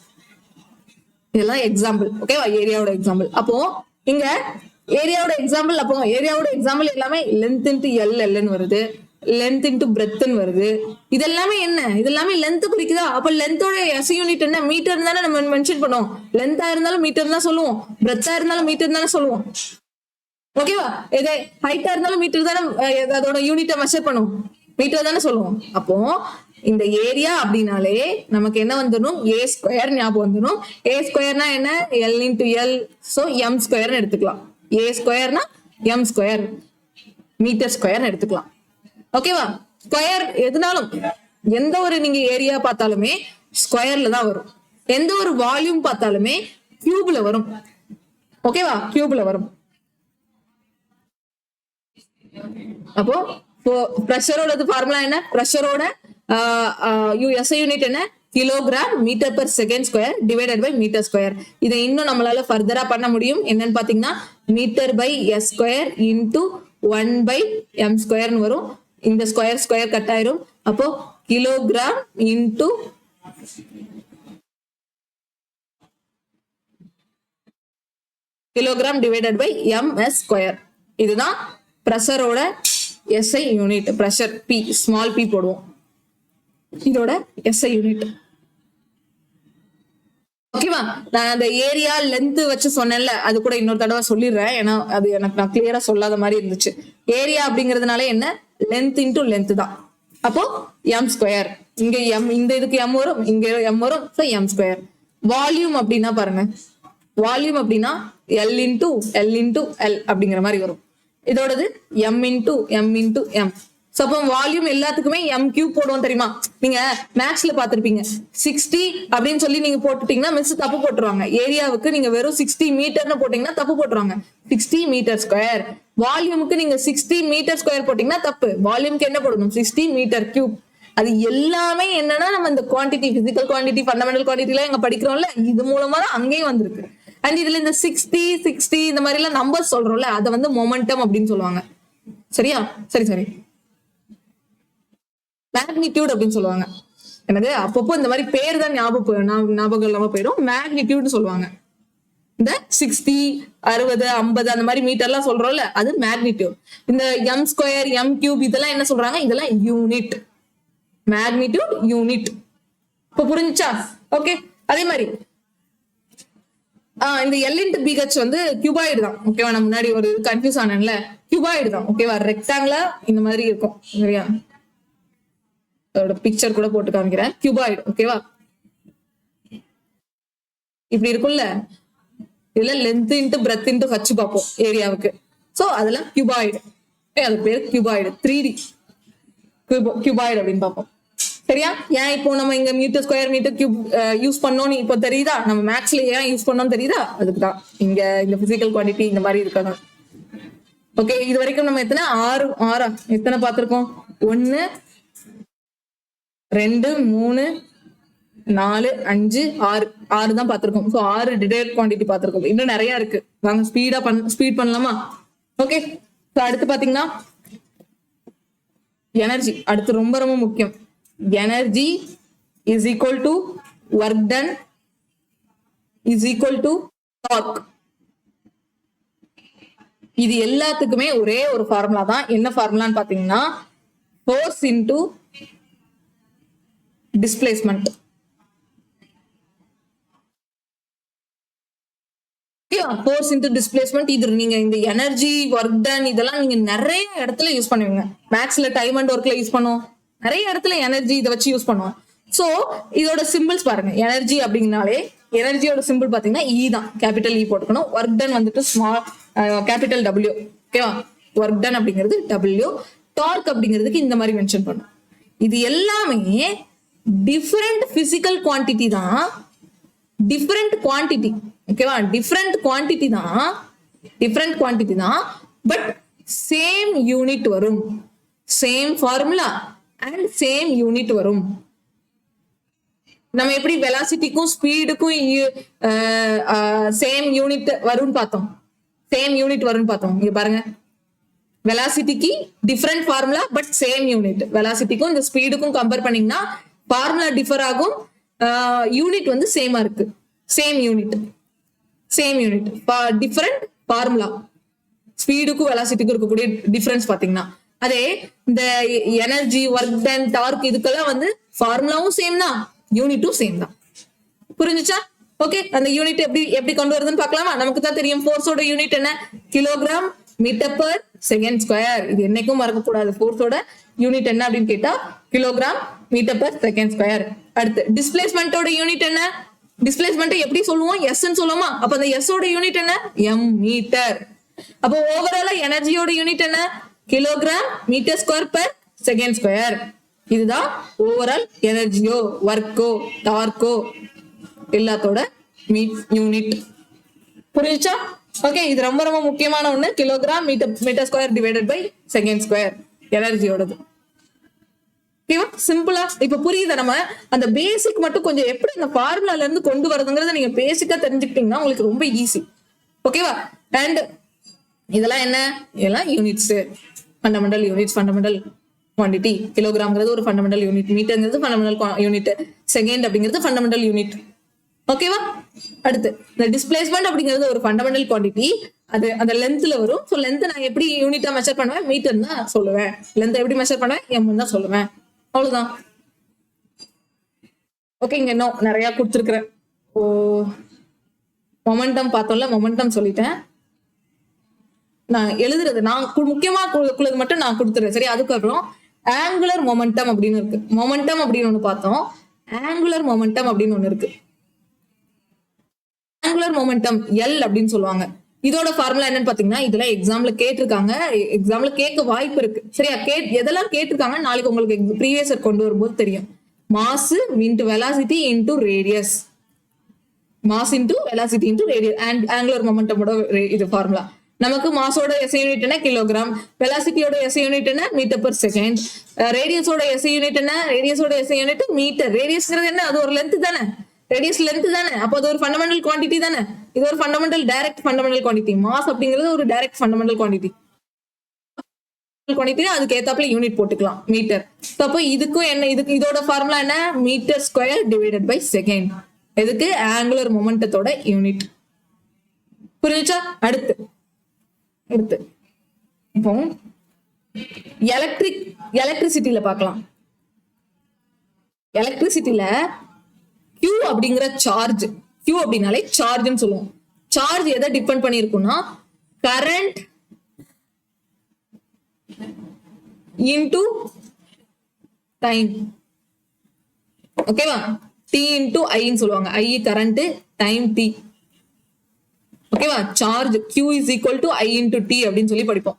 இதெல்லாம் எக்ஸாம்பிள். ஓகேவா? ஏரியாவோட எக்ஸாம்பிள். அப்போ இங்க ஏரியாவோட எக்ஸாம்பிள், அப்போ ஏரியாவோட எக்ஸாம்பிள் எல்லாமே லென்த் இன்டூ எல்னு வருது, லென்த் இன்டூ பிரெத்னு வருது. இதெல்லாமே என்ன? இதெல்லாமே லென்த் குறிக்குதா? அப்ப லென்த்தோட எஸ்ஐ யூனிட் என்ன? மீட்டர் தானே நம்ம மென்ஷன் பண்ணுவோம். லென்த்தா இருந்தாலும் மீட்டர் தான் சொல்லுவோம், பிரெத்தா இருந்தாலும் மீட்டர் தானே சொல்லுவோம். ஓகேவா? இதே ஹைட்டா இருந்தாலும் மீட்டர் தானே, அதோட யூனிட்டை மெஷர் பண்ணுவோம், மீட்டர் தானே சொல்லுவோம். அப்போ இந்த ஏரியா அப்படின்னாலே நமக்கு என்ன வந்துடும்? ஏ ஸ்கொயர் ஞாபகம் வந்துடும். ஏ ஸ்கொயர்னா என்ன? L into L, so M ஸ்கொயர்னு எடுத்துக்கலாம். ஏ ஸ்கொயர்னா எம் ஸ்கொயர், மீட்டர் ஸ்கொயர்னு எடுத்துக்கலாம். ஓகேவா? ஸ்கொயர் எதுனாலும், எந்த ஒரு நீங்க ஏரியா பார்த்தாலுமே ஸ்கொயர்ல தான் வரும். எந்த ஒரு வால்யூம் பார்த்தாலுமே கியூப்ல வரும். ஓகேவா? கியூப்ல வரும். அப்போ பிரஷரோட ஃபார்முலா என்ன? பிரஷரோட எஸ்ஐ யூனிட் என்ன? Kilogram metre per second square divided by metre square. இதை இன்னும் நம்மளால ஃபர்தரா பண்ண முடியும். என்னன்னு பாத்தீங்கன்னா metre by S square into 1 by m ஸ்கொயர்னு வரும். இந்த ஸ்கொயர் கட் ஆயிரும். அப்போ kilogram into kilogram divided by ms square. இதுதான் பிரஷரோட SI unit. Pressure P, small P போடுவோம், இதோட எஸ்ஐ யூனிட். ஓகேவா? நான் அந்த ஏரியா லென்த் வச்சு சொன்னேன்ல, அது கூட இன்னொரு தடவை சொல்லிடுறேன், ஏன்னா அது எனக்கு நான் கிளியரா சொல்லாத மாதிரி இருந்துச்சு. ஏரியா அப்படிங்கறதுனால என்ன? லென்த் இன்டூ லென்த் தான். அப்போ எம் ஸ்கொயர், இங்க எம், இந்த இதுக்கு எம் வரும், இங்க எம் வரும், சோ எம் ஸ்கொயர். வால்யூம் அப்படின்னா பாருங்க, வால்யூம் அப்படின்னா எல் இன்டூ எல் அப்படிங்கிற மாதிரி வரும். இதோடது எம் இன்டூ எம். சோ அப்போ வால்யூம் எல்லாத்துக்குமே எம் கியூப் போடுவோம் தெரியுமா? நீங்க மேக்ஸ்ல பாத்திருப்பீங்க. 60 அப்படின்னு சொல்லி நீங்க போட்டுட்டீங்கன்னா மிஸ் தப்பு போட்டுருவாங்க. ஏரியாவுக்கு நீங்க வெறும் 60 மீட்டர்னு போட்டீங்கன்னா தப்பு போட்டுருவாங்க. 60 மீட்டர் ஸ்கொயர். வால்யூமுக்கு நீங்க 60 மீட்டர் ஸ்கொயர் போட்டீங்கன்னா தப்பு. வால்யூமுக்கு என்ன போடணும்? 60 மீட்டர் கியூப். அது எல்லாமே என்னன்னா நம்ம இந்த quantity, physical quantity, fundamental quantity எல்லாம் எங்க படிக்கிறோம்ல, இது மூலமா தான் அங்கேயும் வந்திருக்கு. அண்ட் இதுல இந்த 60 இந்த மாதிரி எல்லாம் நம்பர் சொல்றோம்ல, அதை வந்து மொமெண்டம் அப்படின்னு சொல்லுவாங்க. சரியா? சரி, மேக்னிடியூட் அப்படின்னு சொல்லுவாங்க. என்னது? அப்பப்போ இந்த மாதிரி பேர் தான் ஞாபகம் இல்லாம போயிடும். மேக்னிடியூட் சொல்லுவாங்க. இந்த 60, 60, 50 அந்த மாதிரி மீட்டர் எல்லாம் சொல்றோம்ல, அது மேக்னிடியூட். இந்த எம் ஸ்கொயர், எம் கியூப் இதெல்லாம் என்ன சொல்றாங்க? இதெல்லாம் யூனிட், மேக்னிடியூட் யூனிட். இப்ப புரிஞ்சுச்சா? ஓகே. அதே மாதிரி இந்த எல் இன்டு பிஹெச் வந்து கியூபாய்டு தான். ஓகேவா? நான் முன்னாடி ஒரு கன்ஃபியூஸ் ஆனேன்ல, கியூபாய்டு தான். ஓகேவா? ரெக்டாங்கிளா இந்த மாதிரி இருக்கும். சரியா? அதோட பிக்சர் கூட போட்டு காமிக்கிறேன். கியூபாய்டு. ஓகேவா? இப்படி இருக்கும்ல, இதுல length into breadth into height பார்ப்போம் ஏரியாவுக்கு. சோ அதெல்லாம் கியூபாய்டு. அது பேர் கியூபாய்டு. 3D கியூபாய்டு அப்படின்னு பார்ப்போம். சரியா? ஏன் இப்போ நம்ம இங்க metre square, metre cube use பண்ணோம்னு இப்போ தெரியுதா? நம்ம மேக்ஸ்ல ஏன் யூஸ் பண்ணோம்னு தெரியுதா? அதுக்குதான் இங்க இந்த பிசிக்கல் குவான்டிட்டி இந்த மாதிரி இருக்காங்க. ஓகே, இது வரைக்கும் நம்ம எத்தனை? ஆறா எத்தனை பார்த்திருக்கோம்? 1 2 3 4 5 6 தான் பார்த்திருக்கோம். ஸோ 6 டிரைவ்ட் குவான்டிட்டி பார்த்திருக்கோம். இன்னும் நிறைய இருக்கு. வாங்க ஸ்பீட் பண்ணலாமா? ஓகே. ஸோ அடுத்து பாத்தீங்கன்னா எனர்ஜி. அடுத்து ரொம்ப ரொம்ப முக்கியம். Energy is equal to work done is equal to torque. இது எல்லாத்துக்குமே ஒரே ஒரு ஃபார்முலா தான். என்ன ஃபார்முலான்னு பாத்தீங்கன்னா force into displacement. Force into displacement. இது நீங்க இந்த எனர்ஜி, ஒர்க் டன் இதெல்லாம் நீங்க நிறைய இடத்துல யூஸ் பண்ணுவீங்க. மேக்ஸ்ல டைம் அண்ட் ஒர்க்ல யூஸ் பண்ணுவோம், நிறைய இடத்துல எனர்ஜி இதை வச்சு யூஸ் பண்ணுவோம். சோ இதோட சிம்பிள்ஸ் பாருங்க. எனர்ஜி அப்படிங்கனாலே எனர்ஜியோட சிம்பிள் பாத்தீங்கன்னா இ தான், கேபிட்டல் இ போட்டுக்கணும். ஒர்க் டன் வந்துட்டு ஸ்மால் கேபிட்டல் டபிள்யூ. ஓகேவா? ஒர்க் டன் அப்படிங்கிறது டபிள்யூ. டார்க் அப்படிங்கிறதுக்கு இந்த மாதிரி மென்ஷன் பண்ணும். இது எல்லாமே டிஃபரெண்ட் பிசிக்கல் குவான்டிட்டி தான், டிஃபரெண்ட் குவான்டிட்டி. ஓகேவா? டிஃபரெண்ட் குவான்டிட்டி தான், பட் சேம் யூனிட் வரும், same formula and same unit வரும். நம்ம எப்படி வெலாசிட்டிக்கும் ஸ்பீடுக்கும் சேம் யூனிட் வரும்னு பார்த்தோம், சேம் யூனிட் வரும்னு பார்த்தோம். இங்க பாருங்க, வெலாசிட்டிக்கு different formula but same unit. வெலாசிட்டிக்கும் இந்த ஸ்பீடுக்கும் கம்பேர் பண்ணீங்கன்னா ஃபார்முலா டிஃபர் ஆகும், யூனிட் வந்து சேமா இருக்கு. Same unit different formula. ஸ்பீடுக்கும் வெலாசிட்டிக்கும் இருக்கக்கூடிய டிஃபரன்ஸ் பாத்தீங்கன்னா, அதே இந்த எனர்ஜி, ஒர்க் டன், டார்க் இதுக்கெல்லாம் வந்து ஃபார்முலாவும் சேம் தான், யூனிட்டும் சேம் தான். புரிஞ்சுச்சா? ஓகே, அந்த யூனிட் எப்படி கொண்டு வருதுன்னு பார்க்கலாமா? நமக்கு தான் தெரியும் ஃபோர்ஸோட யூனிட் என்ன, kilogram metre per second square. இது என்னைக்கும் மறக்கக்கூடாது. ஃபோர்ஸோட யூனிட் என்ன அப்படின்னு கேட்டா kilogram metre per second square. அடுத்து டிஸ்பிளேஸ்மெண்டோட யூனிட் என்ன, டிஸ்பிளேஸ்மெண்ட் எப்படி சொல்லுவோம், எஸ் சொல்லுவோமா? அப்ப அந்த எஸ் ஓட யூனிட் என்ன, எம் மீட்டர். அப்போ ஓவராலா எனர்ஜியோட யூனிட் என்ன, kilogram metre square per second square. இதுதான் ஓவரால் எனர்ஜியோ, ஒர்க்கோ, டார்க்கோ எல்லாத்தோட யூனிட். புரியுச்சா? ஓகே, இது ரொம்ப ரொம்ப முக்கியமான ஒண்ணு. Kilogram metre square divided by second square எனர்ஜியோடது. சிம்பிளா இப்ப புரியுது. நம்ம அந்த பேசிக் மட்டும் கொஞ்சம் எப்படி அந்த ஃபார்முலால இருந்து கொண்டு வரதுங்கிறத நீங்க பேசிக்கா தெரிஞ்சுக்கிட்டீங்கன்னா உங்களுக்கு ரொம்ப ஈஸி. ஓகேவா? அண்ட் இதெல்லாம் என்ன, இதெல்லாம் units, fundamental units, fundamental quantity. கிலோகிராம்ங்கிறது ஒரு ஃபண்டமெண்டல் யூனிட், மீட்டர்ங்கிறது ஃபண்டமெண்டல் யூனிட், செகண்ட் அப்படிங்கிறது ஃபண்டமெண்டல் யூனிட். ஓகேவா? அடுத்து இந்த டிஸ்பிளேஸ்மெண்ட் அப்படிங்கிறது ஒரு ஃபண்டமெண்டல் குவான்டிட்டி. அது அந்த லென்த்ல வரும். ஸோ லென்த் நான் எப்படி யூனிட்டா மெஷர் பண்ணுவேன், மீட்டர் தான் சொல்லுவேன். லென்த் எப்படி மெஷர் பண்ணுவேன், எம் தான் சொல்லுவேன். அவ்வளவுதான். ஓகே, இங்க இன்னும் நிறைய கொடுத்துருக்குறேன். ஓ, மொமெண்டம் பார்த்தோம்ல, மொமெண்டம் சொல்லிட்டேன். நான் எழுதுறது நான் முக்கியமா மட்டும் நான் கொடுத்துறேன். சரி, அதுக்கப்புறம் ஆங்குலர் மொமெண்டம் அப்படின்னு இருக்கு. மொமெண்டம் அப்படின்னு ஒண்ணு பார்த்தோம், ஆங்குலர் மொமெண்டம் அப்படின்னு ஒண்ணு இருக்கு. ஆங்குலர் மொமெண்டம் எல் அப்படின்னு சொல்லுவாங்க. இதோட ஃபார்முலா என்னன்னு பாத்தீங்கன்னா, இதெல்லாம் எக்ஸாம்ல கேட்டிருக்காங்க, எக்ஸாம்ல கேட்க வாய்ப்பு இருக்கு. சரியா? எதெல்லாம் கேட்டிருக்காங்க நாளைக்கு உங்களுக்கு ப்ரீவியஸ் இயர் கொண்டு வரும்போது தெரியும். Mass into velocity into radius, mass into velocity into radius. And angular மொமெண்டமோட இது ஃபார்முலா. நமக்கு மாஸோட எஸ் யூனிட் என்ன, கிலோகிராம். வெலாசிட்டியோட எஸ் யூனிட் என்ன, மீட்டர் பர் செகண்ட். ரேடியஸோட எஸ் யூனிட் என்ன, ரேடியஸோட எஸ் யூனிட் மீட்டர். ரேடியஸ்ங்கிறது என்ன, அது ஒரு லென்த் தானே, ரேடியஸ் லென்த் தானே. அப்போ அது ஒரு ஃபண்டமெண்டல் குவான்டிட்டி தானே. இது ஒரு fundamental direct fundamental quantity. Mass அப்படிங்கிறது ஒரு டைரக்ட் ஃபண்டமெண்டல் குவான்டிட்டி. அதுக்கு ஏத்தாப்புல யூனிட் போட்டுக்கலாம், மீட்டர். அப்போ இதுக்கும் என்ன, இதோட ஃபார்முலா என்ன, metre square divided by second. எதுக்கு, ஆங்குலர் மொமெண்டத்தோட யூனிட். புரிஞ்சுச்சா? அடுத்து இப்போ எலக்ட்ரிசிட்டியில பார்க்கலாம். எலக்ட்ரிசிட்டியில Q அப்படிங்கிற சார்ஜ், Q அப்படின்னாலே சார்ஜ்னு சொல்லுவோம். சார்ஜ் எதை டிபெண்ட் பண்ணிருக்கும்னா, கரண்ட் இன்டு டைம். ஓகேவா? T இன்டு ஐன்னு சொல்லுவாங்க. I current, time T. ஓகேவா? Charge Q is equal to I into T அப்படின்னு சொல்லி படிப்போம்.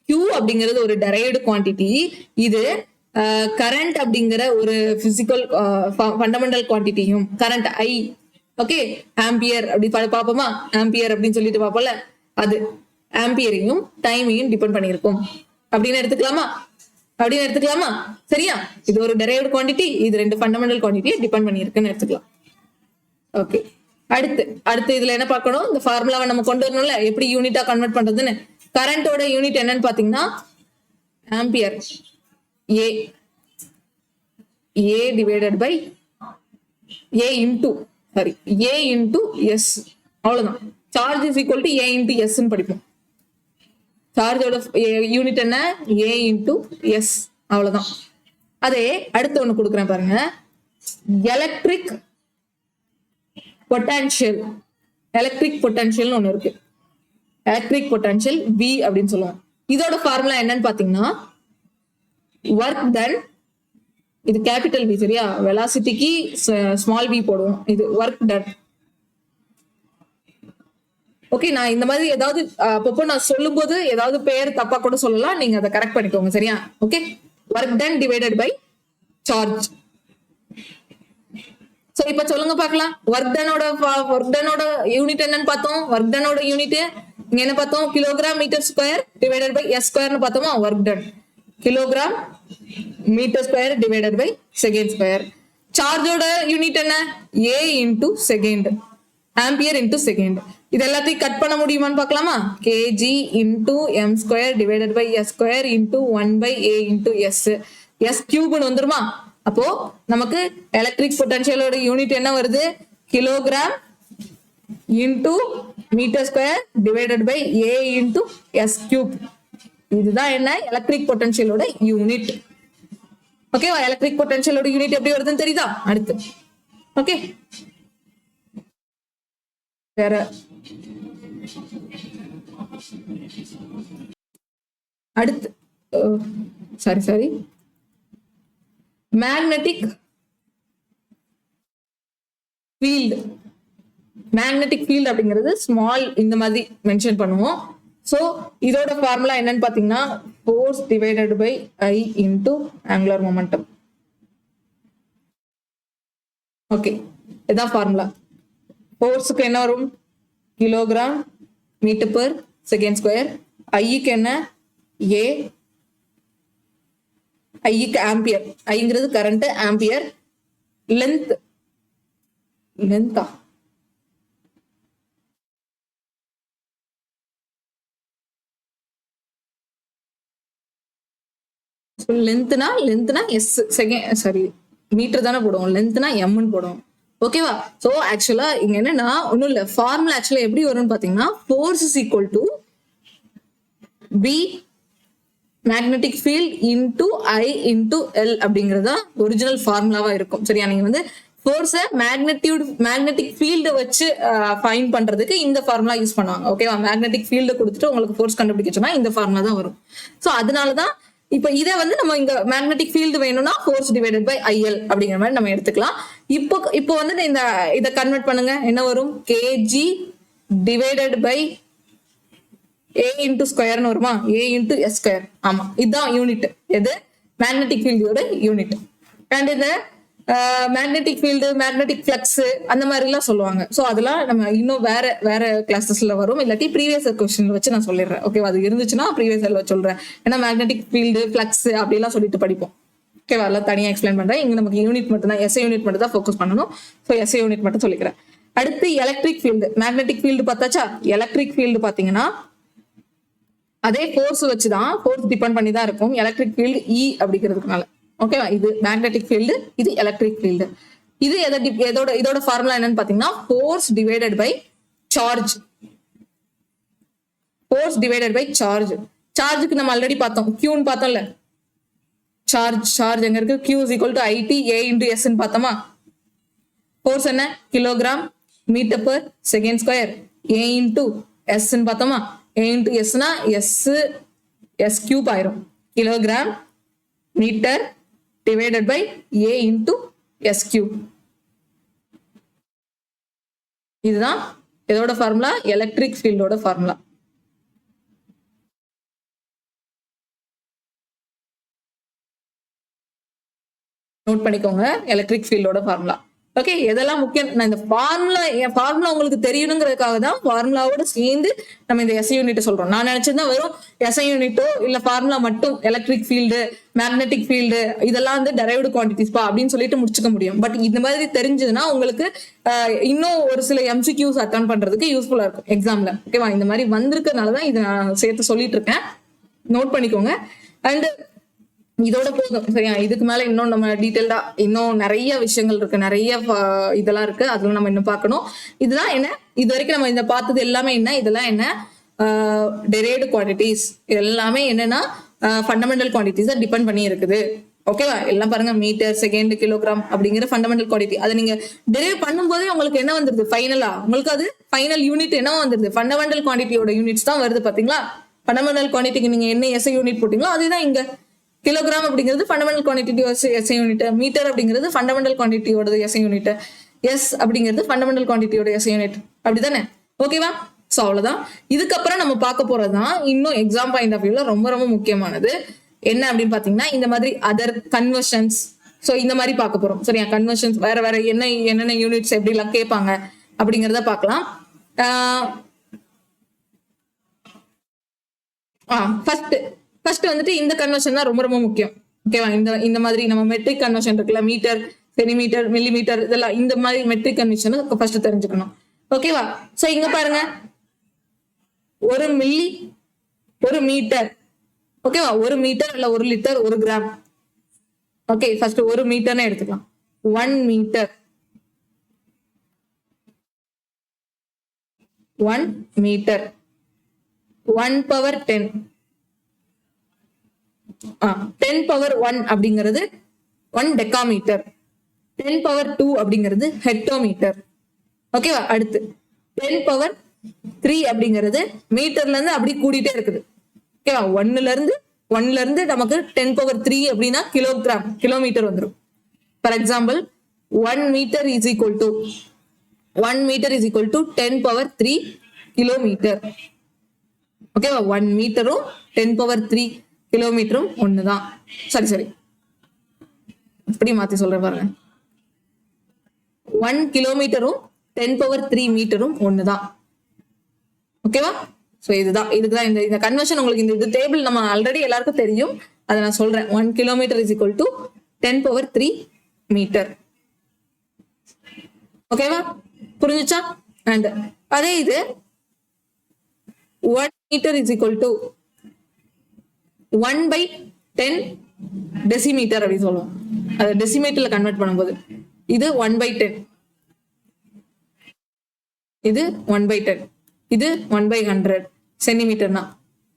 Q அப்படிங்கிறது ஒரு டெரைவ்டு குவான்டிட்டி. இது கரண்ட் அப்படிங்கிற ஒரு பிசிக்கல் ஃபண்டமெண்டல் குவான்டிட்டியும், கரண்ட் I, ஓகே, ஆம்பியர் அப்படி பாப்போமா, ஆம்பியர் அப்படின்னு சொல்லிட்டு பாப்போம்ல, அது ஆம்பியரையும் டைமையும் டிபெண்ட் பண்ணியிருக்கும் அப்படின்னு எடுத்துக்கலாமா? சரியா? இது ஒரு டெரைவ்டு குவான்டிட்டி, இது ரெண்டு ஃபண்டமெண்டல் குவான்டிட்டியை டிபெண்ட் பண்ணியிருக்குன்னு எடுத்துக்கலாம். ஓகே, அடுத்து இதுல என்ன பார்க்கணும், இந்த ஃபார்முலாவை நம்ம கொண்டு வரணும்ல, எப்படி யூனிட்டா கன்வெர்ட் பண்றதுன்னு. கரண்டோட யூனிட் என்னன்னு பாத்தீங்கன்னா ampere. A divided by A into S. அவ்வளவுதான். Charge is equal to A into S படிப்போம். சார்ஜோட யூனிட் என்ன? A into S. அவ்வளவுதான். அதே அடுத்து ஒண்ணு கொடுக்குறேன் பாருங்க, எலக்ட்ரிக் பொட்டன்ஷியல். எலக்ட்ரிக் பொட்டன்ஷியல் ஒண்ணு இருக்கு, எலக்ட்ரிக் பொட்டன்ஷியல் V அப்படின்னு சொல்லுவோம். இதோட ஃபார்முலா என்னன்னு பாத்தீங்கன்னா ஒர்க் டன், இது கேபிட்டல் V சரியா, வெலாசிட்டிக்கு ஸ்மால் v போடுவோம், இது ஒர்க் டன். ஓகே, நான் இந்த மாதிரி ஏதாவது அப்பப்போ நான் சொல்லும் போது ஏதாவது பேர் தப்பா கூட சொல்லலாம், நீங்க அதை கரெக்ட் பண்ணிக்கோங்க சரியா. Okay, work done divided by charge. So இப்ப சொல்லுங்க பார்க்கலாம், ஒர்க் டனோட யூனிட் என்னன்னு பார்த்தோம். ஒர்க் டனோட யூனிட் இங்க என்ன பார்த்தோம்? Kilogram metre square divided by S ஸ்கொயர்னு பார்த்தோமா. Work done kilogram metre square divided by second square. சார்ஜோட யூனிட் என்ன? A into second, ampere into second. இது எல்லாத்தையும் கட் பண்ண முடியுமான்னு பார்க்கலாமா. kg into M square divided by S square into 1/a into S. S கியூப்னு வந்துருமா. அப்போ நமக்கு எலக்ட்ரிக் பொட்டன்ஷியலோட யூனிட் என்ன வருது? Kilogram into metre square divided by a into S cube. இதுதான் என்ன? எலக்ட்ரிக் பொட்டன்ஷியலோட யூனிட். ஓகேவா? எலக்ட்ரிக் பொட்டன்ஷியலோட யூனிட் எப்படி வருதுன்னு தெரியுதா? அடுத்து ஓகே, வேற அடுத்து sorry magnetic field. Magnetic field அப்படிங்கிறது ஸ்மால் இந்த மாதிரி மென்ஷன் பண்ணுவோம். சோ இதோட ஃபார்முலா என்னன்னு பாத்தீங்கன்னா force divided by I into angular momentum. Okay, இதான் ஃபார்முலா. ஃபோர்ஸுக்கு என்ன வரும்? Kilogram metre per second square. ஐக்கு என்ன? A. ஐக்கு ஆம்பியர். ஐங்கிறது கரண்ட், ஆம்பியர். லென்த்தா லென்த்னா எஸ் செகண்ட், சாரி மீட்டர் தானே போடுவோம், லென்த்னா எம்னு போடுவோம். ஓகேவா? சோ ஆக்சுவலா இங்க என்னன்னா ஒண்ணும் இல்ல, ஃபார்முலா ஆக்சுவலா எப்படி வரும்னு பாத்தீங்கன்னா force is equal to B magnetic field into I into L அப்படிங்கறதா ஒரிஜினல் ஃபார்முலாவா இருக்கும் சரியா. நீங்க வந்து ஃபோர்ஸை மேக்னெட்டிக் ஃபீல்டு வச்சு ஃபைண்ட் பண்றதுக்கு இந்த ஃபார்முலா யூஸ் பண்ணுவாங்க. ஓகேவா? மேக்னெட்டிக் ஃபீல்டு கொடுத்துட்டு உங்களுக்கு ஃபோர்ஸ் கண்டுபிடிக்க சொன்னா இந்த ஃபார்முலா தான் வரும். சோ அதனாலதான் இப்ப இதை வந்து நம்ம இங்க மேக்னெட்டிக் ஃபீல்டு வேணும்னா ஃபோர்ஸ் டிவைடட் பை IL அப்படிங்கிற மாதிரி நம்ம எடுத்துக்கலாம். இப்போ வந்து இதை கன்வெர்ட் பண்ணுங்க, என்ன வரும்? kg divided by A into ஸ்கொயர்னு வருமா. A into S square. ஆமா, இதுதான் யூனிட். எது? மேக்னெட்டிக் ஃபீல்டோட யூனிட். அண்ட் இந்த மேக்னெட்டிக் ஃபீல்டு, மேக்னெட்டிக் ஃபிளக்ஸ் அந்த மாதிரி எல்லாம் சொல்லுவாங்க. சோ அதெல்லாம் நம்ம இன்னும் வேற கிளாஸஸ்ல வரும், இல்லாட்டி ப்ரீவியஸ் கொஸ்டின்ல வச்சு நான் சொல்லிடுறேன். ஓகேவா? அது இருந்துச்சுன்னா ப்ரீவியஸ் இயர்ல சொல்றேன். ஏன்னா மேக்னெட்டிக் ஃபீல்டு, ஃபிளக்ஸ் அப்படிலாம் சொல்லிட்டு படிப்போம். ஓகேவா? எல்லாம் தனியா எக்ஸ்பிளைன் பண்றேன். இங்க நமக்கு யூனிட் மட்டும் தான், எஸ்ஐ யூனிட் மட்டும் தான் ஃபோக்கஸ் பண்ணணும். ஸோ எஸ்ஐ யூனிட் மட்டும் சொல்லிக்கிறேன். அடுத்து எலக்ட்ரிக் ஃபீல்டு. மேக்னெட்டிக் ஃபீல்டு பார்த்தாச்சா. எலக்ட்ரிக் ஃபீல்டு பாத்தீங்கன்னா அதே ஃபோர்ஸ் வச்சுதான், ஃபோர்ஸ் டிபெண்ட் பண்ணி தான் இருக்கும். எலக்ட்ரிக் ஃபீல்டு E அப்படிங்கிறதுனால. ஓகேவா? இது மேக்னெட்டிக் ஃபீல்டு, இது எலக்ட்ரிக் ஃபீல்டு. இது இதோட ஃபார்முலா என்னன்னு பாத்தீங்கன்னா force divided by charge. Force divided by charge. சார்ஜுக்கு நம்ம ஆல்ரெடி பார்த்தோம், Qன்னு பார்த்தோம்ல. சார்ஜ் எங்க இருக்கு? Q is equal to IT A into S ன்னு பார்த்தோமா. ஃபோர்ஸ் என்ன? Kilogram metre per second square A into S ன்னு பார்த்தோமா. A into S னா S கியூப் ஆயிரும். Kilogram metre divided by A into S cube. இதுதான் இதோட ஃபார்முலா, எலக்ட்ரிக் ஃபீல்டோட ஃபார்முலா. நோட் பண்ணிக்கோங்க, எலக்ட்ரிக் ஃபீல்டோட ஃபார்முலா. ஓகே, எதெல்லாம் முக்கியம்? நான் இந்த ஃபார்முலா உங்களுக்கு தெரியணுங்கிறதுக்காக தான் ஃபார்முலாவோட சேர்ந்து நம்ம இந்த எஸ்ஐ யூனிட் சொல்றோம். நான் நினைச்சதுதான் வெறும் எஸ்ஐ யூனிட்டோ இல்ல ஃபார்முலா மட்டும் எலக்ட்ரிக் ஃபீல்டு, மேக்னெட்டிக் ஃபீல்டு இதெல்லாம் வந்து டெரைவ்டு குவான்டிட்டிஸ்பா அப்படின்னு சொல்லிட்டு முடிச்சுக்க முடியும். பட் இந்த மாதிரி தெரிஞ்சதுன்னா உங்களுக்கு இன்னும் ஒரு சில எம்சிக்யூஸ் அட்டன் பண்றதுக்கு யூஸ்ஃபுல்லா இருக்கும் எக்ஸாம்ல. ஓகேவா? இந்த மாதிரி வந்திருக்கிறதுனாலதான் இதை நான் சேர்த்து சொல்லிட்டு இருக்கேன். நோட் பண்ணிக்கோங்க. அண்ட் இதோட போதும் சரியா. இதுக்கு மேல இன்னும் நம்ம டீட்டெயில்டா இன்னும் நிறைய விஷயங்கள் இருக்கு, நிறைய இதெல்லாம் இருக்கு, அதெல்லாம் நம்ம இன்னும் பார்க்கணும். இதுதான் என்ன, இது வரைக்கும் நம்ம இந்த பார்த்தது எல்லாமே என்ன, இதெல்லாம் என்ன டெரைவ்டு குவான்டிட்டிஸ் எல்லாமே என்னன்னா ஃபண்டமெண்டல் குவான்டிட்டிஸை டிபெண்ட் பண்ணி இருக்குது. ஓகேவா? எல்லாம் பாருங்க, மீட்டர், செகண்ட், கிலோகிராம் அப்படிங்கிற ஃபண்டமெண்டல் குவான்டிட்டி. அதை நீங்க டெரைவ் பண்ணும்போதே உங்களுக்கு என்ன வந்துருது ஃபைனலா, உங்களுக்கு அது ஃபைனல் யூனிட் என்ன வந்துருது, ஃபண்டமெண்டல் குவான்டிட்டியோட யூனிட்ஸ் தான் வருது. பாத்தீங்களா? ஃபண்டமெண்டல் குவான்டிட்டிக்கு நீங்க என்ன எஸ்ஐ யூனிட் போட்டீங்களோ அதுதான் இங்க. கிலோகிராம் அப்படிங்கிறது fundamental quantity SI unit, metre அப்படிங்கிறது ஃபண்டமெண்டல் குவான்டிட்டியோட எஸ்ஐ யூனிட், எஸ் அப்படிங்கிறது ஃபண்டமெண்டல் குவான்டிட்டியோட எஸ்ஐ யூனிட். அப்படிதானே? ஓகேவா? ஸோ அவ்வளவுதான். இதுக்கப்புறம் நம்ம பார்க்க போறதுதான் இன்னும் எக்ஸாம் பாயிண்ட் ஆஃப் வியூல ரொம்ப ரொம்ப முக்கியமானது. என்ன அப்படின்னு பாத்தீங்கன்னா, இந்த மாதிரி அதர் கன்வர்ஷன்ஸ். ஸோ இந்த மாதிரி பார்க்க போறோம். சரியா? கன்வர்ஷன்ஸ் வேற வேற என்னென்ன யூனிட்ஸ் எப்படி எல்லாம் கேட்பாங்க அப்படிங்கிறத பார்க்கலாம். ஃபர்ஸ்ட் வந்துட்டு இந்த கன்வர்ஷன் தான் ரொம்ப ரொம்ப முக்கியம். ஓகேவா? இந்த மாதிரி நம்ம மெட்ரிக் கன்வர்ஷன் இருக்குல்ல, மீட்டர், சென்டிமீட்டர், மில்லிமீட்டர், இதெல்லாம் இந்த மாதிரி மெட்ரிக் கன்வர்ஷன் ஃபர்ஸ்ட் தெரிஞ்சுக்கணும். ஓகேவா? சோ இங்க பாருங்க, 1 மில்லி 1 மீட்டர். ஓகேவா? 1 மீட்டர் இல்ல 1 லிட்டர் 1 கிராம். ஓகே, ஃபர்ஸ்ட் 1 மீட்டர்னு எடுத்துக்கலாம். 1 மீட்டர், 1 மீட்டர், 1 பவர் 10, 10 பவர் 1 அப்படிங்கிறது 1 டெக்காமீட்டர், 10 பவர் 2 அப்படிங்கிறது ஹெக்டோமீட்டர். ஓகேவா? அடுத்து 10 பவர் 3 அப்படிங்கிறது மீட்டர்ல இருந்து அப்படி கூடிட்டே இருக்குது. ஓகேவா? 1ல இருந்து நமக்கு 10 பவர் 3 அப்படின்னா கிலோகிராம், கிலோமீட்டர் வந்துடும். For example 1 metre is equal to 10 power 3 kilometre. ஓகேவா? 1 மீட்டரும் 10 பவர் 3 கிலோமீட்டரும் ஒண்ணுதான். சரி இப்படி மாத்தி சொல்றேன் பாருங்க. 1 கிலோமீட்டரும் 10 பவர் 3 மீட்டரும் ஒண்ணுதான். ஓகேவா? சோ இதுக்குதான் இந்த கன்வர்ஷன். உங்களுக்கு இந்த டேபிள் நம்ம ஆல்ரெடி எல்லாருக்கும் தெரியும், அதை நான் சொல்றேன். 1 kilometre is equal to 10 power 3 metre. ஓகேவா? புரிஞ்சுச்சா? அண்ட் அதே இது 1 metre is equal to 1/10 decimetre அப்படின்னு சொல்லுவோம். அதை டெசிமீட்டர்ல கன்வெர்ட் பண்ணும்போது இது 1/10, இது 1/10, இது 1/100 சென்டிமீட்டர்னா.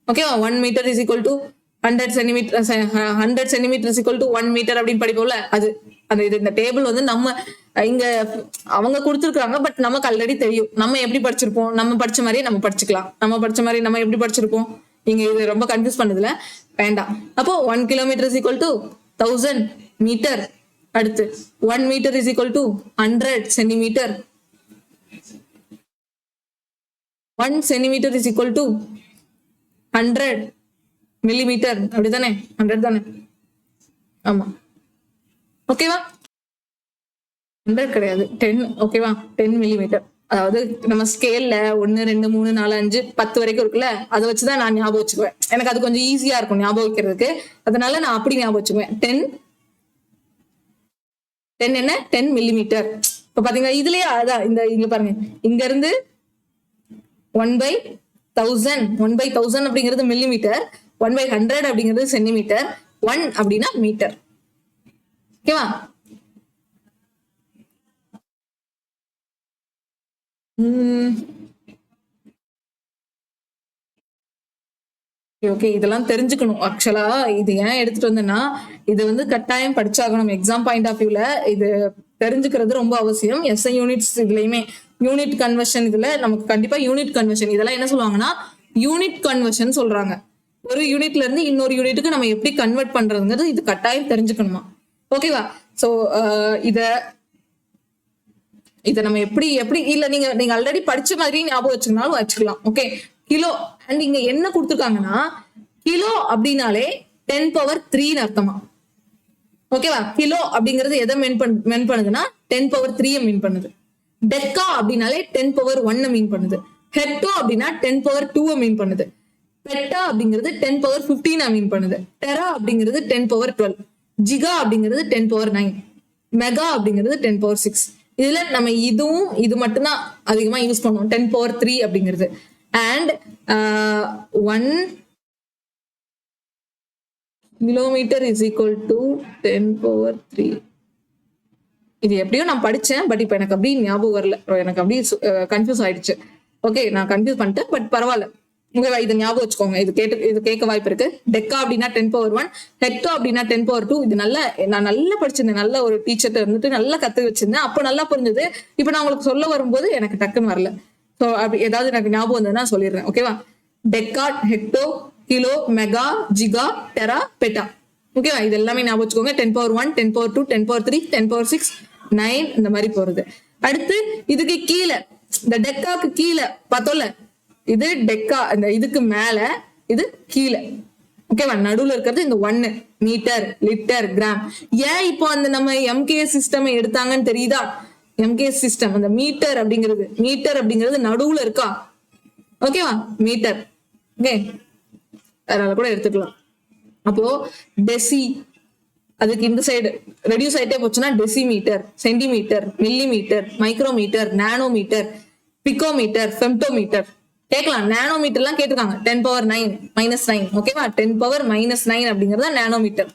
ஓகேவா? 1 metre is equal to 100 centimetre, 100 centimetre is equal to 1 metre அப்படின்னு படிப்போம்ல. அது இந்த டேபிள் வந்து நம்ம இங்க அவங்க கொடுத்துருக்காங்க, பட் நமக்கு ஆல்ரெடி தெரியும். நம்ம எப்படி படிச்சிருப்போம், நம்ம படிச்ச மாதிரியே நம்ம படிச்சுக்கலாம். நம்ம எப்படி படிச்சிருப்போம், நீங்க இது ரொம்ப கன்ஃபியூஸ் பண்ணதுல வேண்டாம். அப்போ 1 kilometre is equal to 1000 metre. அடுத்து 1 metre is equal to 100 centimetre. 1 centimetre is equal to 100 millimetre. அப்படிதானே? 100 தானே? ஆமா. ஓகேவா? 100 கிடையாது, 10. ஓகேவா? 10 மில்லிமீட்டர். அதாவது நம்ம ஸ்கேல்ல 1 2 3 4 5 10 வரைக்கும் இருக்குல்ல, அதை வச்சுதான் நான் ஞாபகம் வச்சுக்குவேன். எனக்கு அது கொஞ்சம் ஈஸியா இருக்கும் ஞாபகம் வைக்கிறதுக்கு. அதனால நான் அப்படி ஞாபகம் வச்சுக்குவேன். 10 என்ன? 10 மில்லிமீட்டர். இப்ப பாத்தீங்கன்னா இதுலயே அதான் இங்க பாருங்க, இங்க இருந்து 1/1000 அப்படிங்கிறது மில்லிமீட்டர், 1/100 அப்படிங்கிறது சென்டிமீட்டர், 1 அப்படின்னா மீட்டர். ஓகேவா? ஓகே, இதெல்லாம் தெரிஞ்சுக்கணும். ஆக்சுவலா இது ஏன் எடுத்துட்டு வந்தேன்னா, இது வந்து கட்டாயம் படிச்சாகணும். எக்ஸாம் பாயிண்ட் ஆஃப் வியூல இது தெரிஞ்சுக்கிறது ரொம்ப அவசியம். எஸ்ஐ யூனிட்ஸ் இதுலயுமே யூனிட் கன்வர்ஷன், இதுல நமக்கு கண்டிப்பா யூனிட் கன்வர்ஷன், இதெல்லாம் என்ன சொல்லுவாங்கன்னா யூனிட் கன்வர்ஷன் சொல்றாங்க. ஒரு யூனிட்ல இருந்து இன்னொரு யூனிட்டுக்கு நம்ம எப்படி கன்வெர்ட் பண்றதுங்கிறது இது கட்டாயம் தெரிஞ்சுக்கணுமா. ஓகேவா? சோ இத நம்ம எப்படி இல்ல நீங்க ஆல்ரெடி படிச்ச மாதிரி ஞாபகம் வச்சுக்கனாலும் வச்சுக்கலாம். Okay, kilo. அண்ட் இங்க என்ன கொடுத்துருக்காங்கன்னா, கிலோ அப்படின்னாலே 10 பவர் 3 அர்த்தமா. ஓகேவா? கிலோ அப்படிங்கிறது எதை மென் பண்ணுதுன்னா 10 பவர் 3 மீன் பண்ணுது. டெக்கா அப்படின்னாலே 10 பவர் 1 மீன் பண்ணுது. ஹெக்டோ அப்படின்னா 10 பவர் 2 மீன் பண்ணுது. பெட்டா அப்படிங்கிறது 10 பவர் 15 மீன் பண்ணுது. டெரா அப்படிங்கிறது 10 பவர் 12. ஜிகா அப்படிங்கிறது 10 பவர் 9. மெகா அப்படிங்கிறது 10 பவர் 6. இதுல நம்ம இது மட்டும்தான் அதிகமா யூஸ் பண்ணுவோம், 10 பவர் 3 அப்படிங்கிறது. And 1 kilometre is equal to 10 power 3. இது எப்படியோ நான் படிச்சேன், பட் இப்ப எனக்கு அப்படி ஞாபகம் வரல, எனக்கு அப்படி கன்ஃபியூஸ் ஆயிடுச்சு. ஓகே, நான் கன்ஃபியூஸ் பண்ணிட்டேன், பட் பரவாயில்ல. ஓகேவா? இது ஞாபகம் வச்சுக்கோங்க, இது கேட்க வாய்ப்பு இருக்கு. டெக்கா அப்படின்னா 10^1, ஹெக்டோ அப்படின்னா 10^2. இது நான் நல்லா படிச்சிருந்தேன், நல்ல ஒரு டீச்சர்ட்ட இருந்துட்டு நல்லா கத்து வச்சிருந்தேன், அப்ப நல்லா புரிஞ்சது. இப்ப நான் உங்களுக்கு சொல்ல வரும்போது எனக்கு டக்குன்னு வரல. ஸோ அப்படி ஏதாவது எனக்கு ஞாபகம் வந்ததுன்னா சொல்லிடுறேன். ஓகேவா? Deca, hecto, kilo, mega, giga, tera, peta. ஓகேவா? இது எல்லாமே ஞாபகம் வச்சுக்கோங்க. 10^1, 10^2, 10^3, 10^6, 9 இந்த மாதிரி போறது. அடுத்து இதுக்கு கீழே, இந்த டெக்காக்கு கீழே பார்த்தோம்ல, இது டெக்கா, இந்த இதுக்கு மேல, இது கீழே. ஓகேவா? நடுவுல இருக்கிறது இந்த 1, மீட்டர், லிட்டர், கிராம். ஏன் இப்போ அந்த நம்ம எம்கேஎஸ் சிஸ்டம் எடுத்தாங்கன்னு தெரியுதா? எம்கேஎஸ் சிஸ்டம் அந்த மீட்டர் அப்படிங்கிறது நடுவுல இருக்கா? ஓகேவா? மீட்டர். ஓகே, அதனால கூட எடுத்துக்கலாம். அப்போ டெசி, அதுக்கு இந்த சைடு ரெடியூஸ் ஆயிட்டே போச்சுன்னா decimetre, centimetre, millimetre, micrometre, nanometre, picometre, femtometre. கேட்கலாம், நானோமீட்டர் எல்லாம் கேட்டிருக்காங்க. 10^9 ஓகேவா? 10^-9 அப்படிங்கறது நானோமீட்டர்.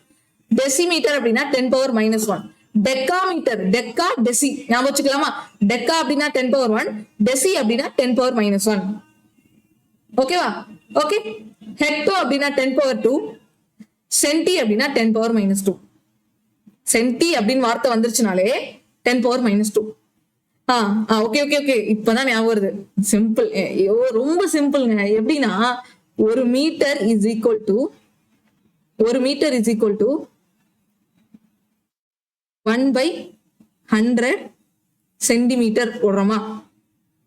டெசிமீட்டர் அப்படின்னா 10^-1. டெக்காமீட்டர், டெக்கா, டெசி ஞாபகம் வச்சுக்கலாமா? டெக்கா அப்படின்னா 10^1, டெசி அப்படின்னா 10^-1. ஓகேவா? ஓகே. ஹெக்டோ அப்படின்னா 10^2, சென்டி அப்படின்னா 10^-2. சென்டி அப்படின்னு வார்த்தை வந்துருச்சுனாலே 10^-2. ஓகே ஓகே ஓகே, இப்பதான் ஞாபகம் வருது. சிம்பிள், ரொம்ப சிம்பிள்ங்க. எப்படின்னா ஒரு metre is equal to 1/100 centimetre போடுறோமா?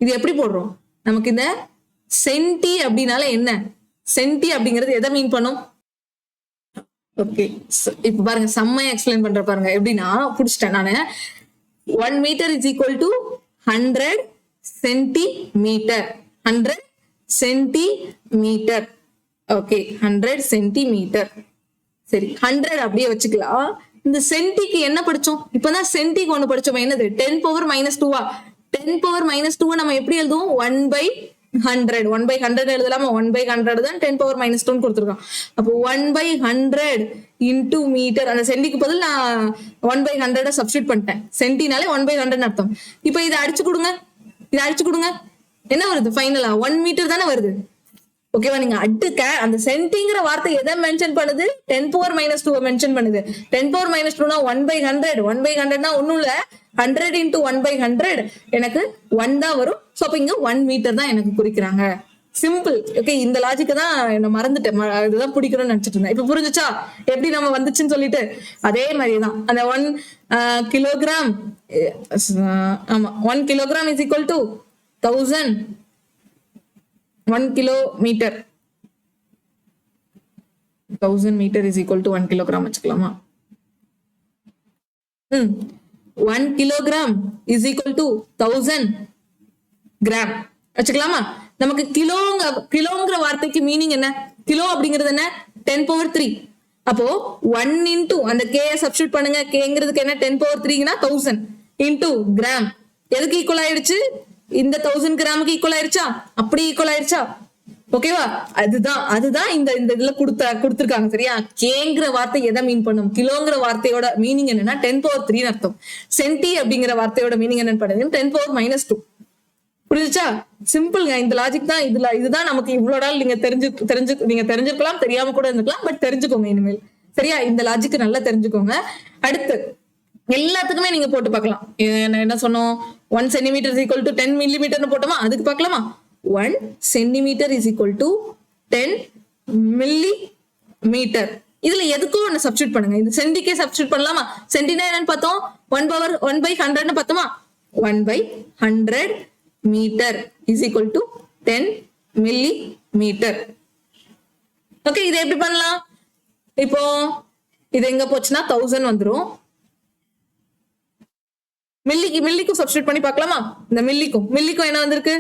இது எப்படி போடுறோம்? நமக்கு இந்த சென்டி அப்படின்னால என்ன? சென்டி அப்படிங்கிறது எதை மீன் பண்ணும்? ஓகே, இப்ப பாருங்க, செம்மையா எக்ஸ்பிளைன் பண்ற பாருங்க. எப்படின்னா புடிச்சிட்டேன் நானு. 1 metre is equal to 100 centimetre. 100 centimetre. Okay, 100 centimetre. சரி, 100 அப்படியே வச்சுக்கலாம். இந்த சென்டிக்கு என்ன படிச்சோம்? இப்பதான் சென்டிக்கு ஒண்ணு படிச்சோம். என்னது? 10^-2. 10^-2 நம்ம எப்படி எழுதுவோம்? 1/100. 1/100 எழுதலாமா? 1/100 தான் 10^-2 கொடுத்துருக்கோம். அப்போ 1/100 இன்டூ மீட்டர். அந்த சென்டிக்கு பதில் நான் 1/100 சப்ஸ்டியூட் பண்ணிட்டேன். சென்டினாலே 1/100 அர்த்தம். இப்ப இதை அடிச்சு கொடுங்க. என்ன வருது? ஃபைனலா 1 மீட்டர் தானே வருது. ஓகேவா? நீங்க அடுக்க அந்த சென்டிங்கிற வார்த்தை எதை மென்ஷன் பண்ணுது? 10^-2 மென்ஷன் பண்ணுது. 10^-2னா 1/100. 1/100னா ஒண்ணும் இல்ல, 100 இன்டூ 1/100 எனக்கு 1 தான் வரும். சோ அப்ப இங்க 1 மீட்டர் தான் எனக்கு குறிக்கிறாங்க. சிம்பிள். ஓகே, இந்த லாஜிக்கு தான் நான் மறந்துட்டேன், இதுதான் பிடிக்கணும்னு நினைச்சிட்டு இருந்தேன். இப்ப புரிஞ்சுச்சா எப்படி நம்ம வந்துச்சுன்னு சொல்லிட்டு? அதே மாதிரிதான் அந்த 1 கிலோகிராம். ஆமா, 1 kilogram is equal to 1000. 1 kilometre, 1000 metre is equal to 1 kilogram வச்சுக்கலாமா? 1 kilogram is equal to 1000 gram வச்சுக்கலாமா? நமக்கு கிலோங்கிற வார்த்தைக்கு மீனிங் என்ன? கிலோ அப்படிங்கிறது என்ன? 10^3. அப்போ 1 இன்டூ அந்த கே சப்ஸ்டியூட் பண்ணுங்க. கேங்கிறதுக்கு என்ன? 10^3னா 1000 இன்டூ கிராம். எதுக்கு ஈக்குவல் ஆயிடுச்சு? இந்த 1000 கிராமுக்கு ஈக்குவல் ஆயிடுச்சா? அப்படி ஈக்குவல் ஆயிடுச்சா? ஓகேவா? அதுதான் இந்த இதுல கொடுத்திருக்காங்க. சரியா? கேங்கிற வார்த்தை எதை மீன் பண்ணும்? கிலோங்கிற வார்த்தையோட மீனிங் என்னன்னா 10^3 அர்த்தம். சென்டி அப்படிங்கிற வார்த்தையோட மீனிங் என்னன்னு பண்ணுங்க? 10^-2. புரிஞ்சுச்சா? சிம்பிள்ங்க. இந்த லாஜிக் தான் இதுதான் நமக்கு இவ்வளவு நாள் நீங்க நீங்க தெரிஞ்சுக்கலாம், தெரியாம கூட இருந்துக்கலாம். பட் தெரிஞ்சுக்கோங்க இனிமேல். சரியா? இந்த லாஜிக் நல்லா தெரிஞ்சுக்கோங்க. அடுத்து எல்லாத்துக்குமே நீங்க போட்டு பார்க்கலாம். என்ன சொன்னோம்? 1 சென்டிமீட்டர் இஸ் ஈக்குவல் டு 10 மில்லிமீட்டர்னு போட்டோமா? அதுக்கு பார்க்கலாமா? 1 centimetre is equal to 10 millimetre. இதுல எதுக்கும் ஒண்ணு சப்ஸ்டியூட் பண்ணுங்க. இது சென்டிக்கே சப்ஸ்டியூட் பண்ணலாமா? சென்டினா என்னன்னு பார்த்தோம்? 1/100 பார்த்தோமா? 1/100 metre is equal to 10 millimetre. Okay, இதை எப்படி பண்ணலாம்? இப்போ இது எங்க போச்சுன்னா 1000 வந்துரும். மில்லிக்கும் சப்ஸ்டியூட் பண்ணி பார்க்கலாமா? இந்த மில்லிக்கும் என்ன வந்திருக்கு?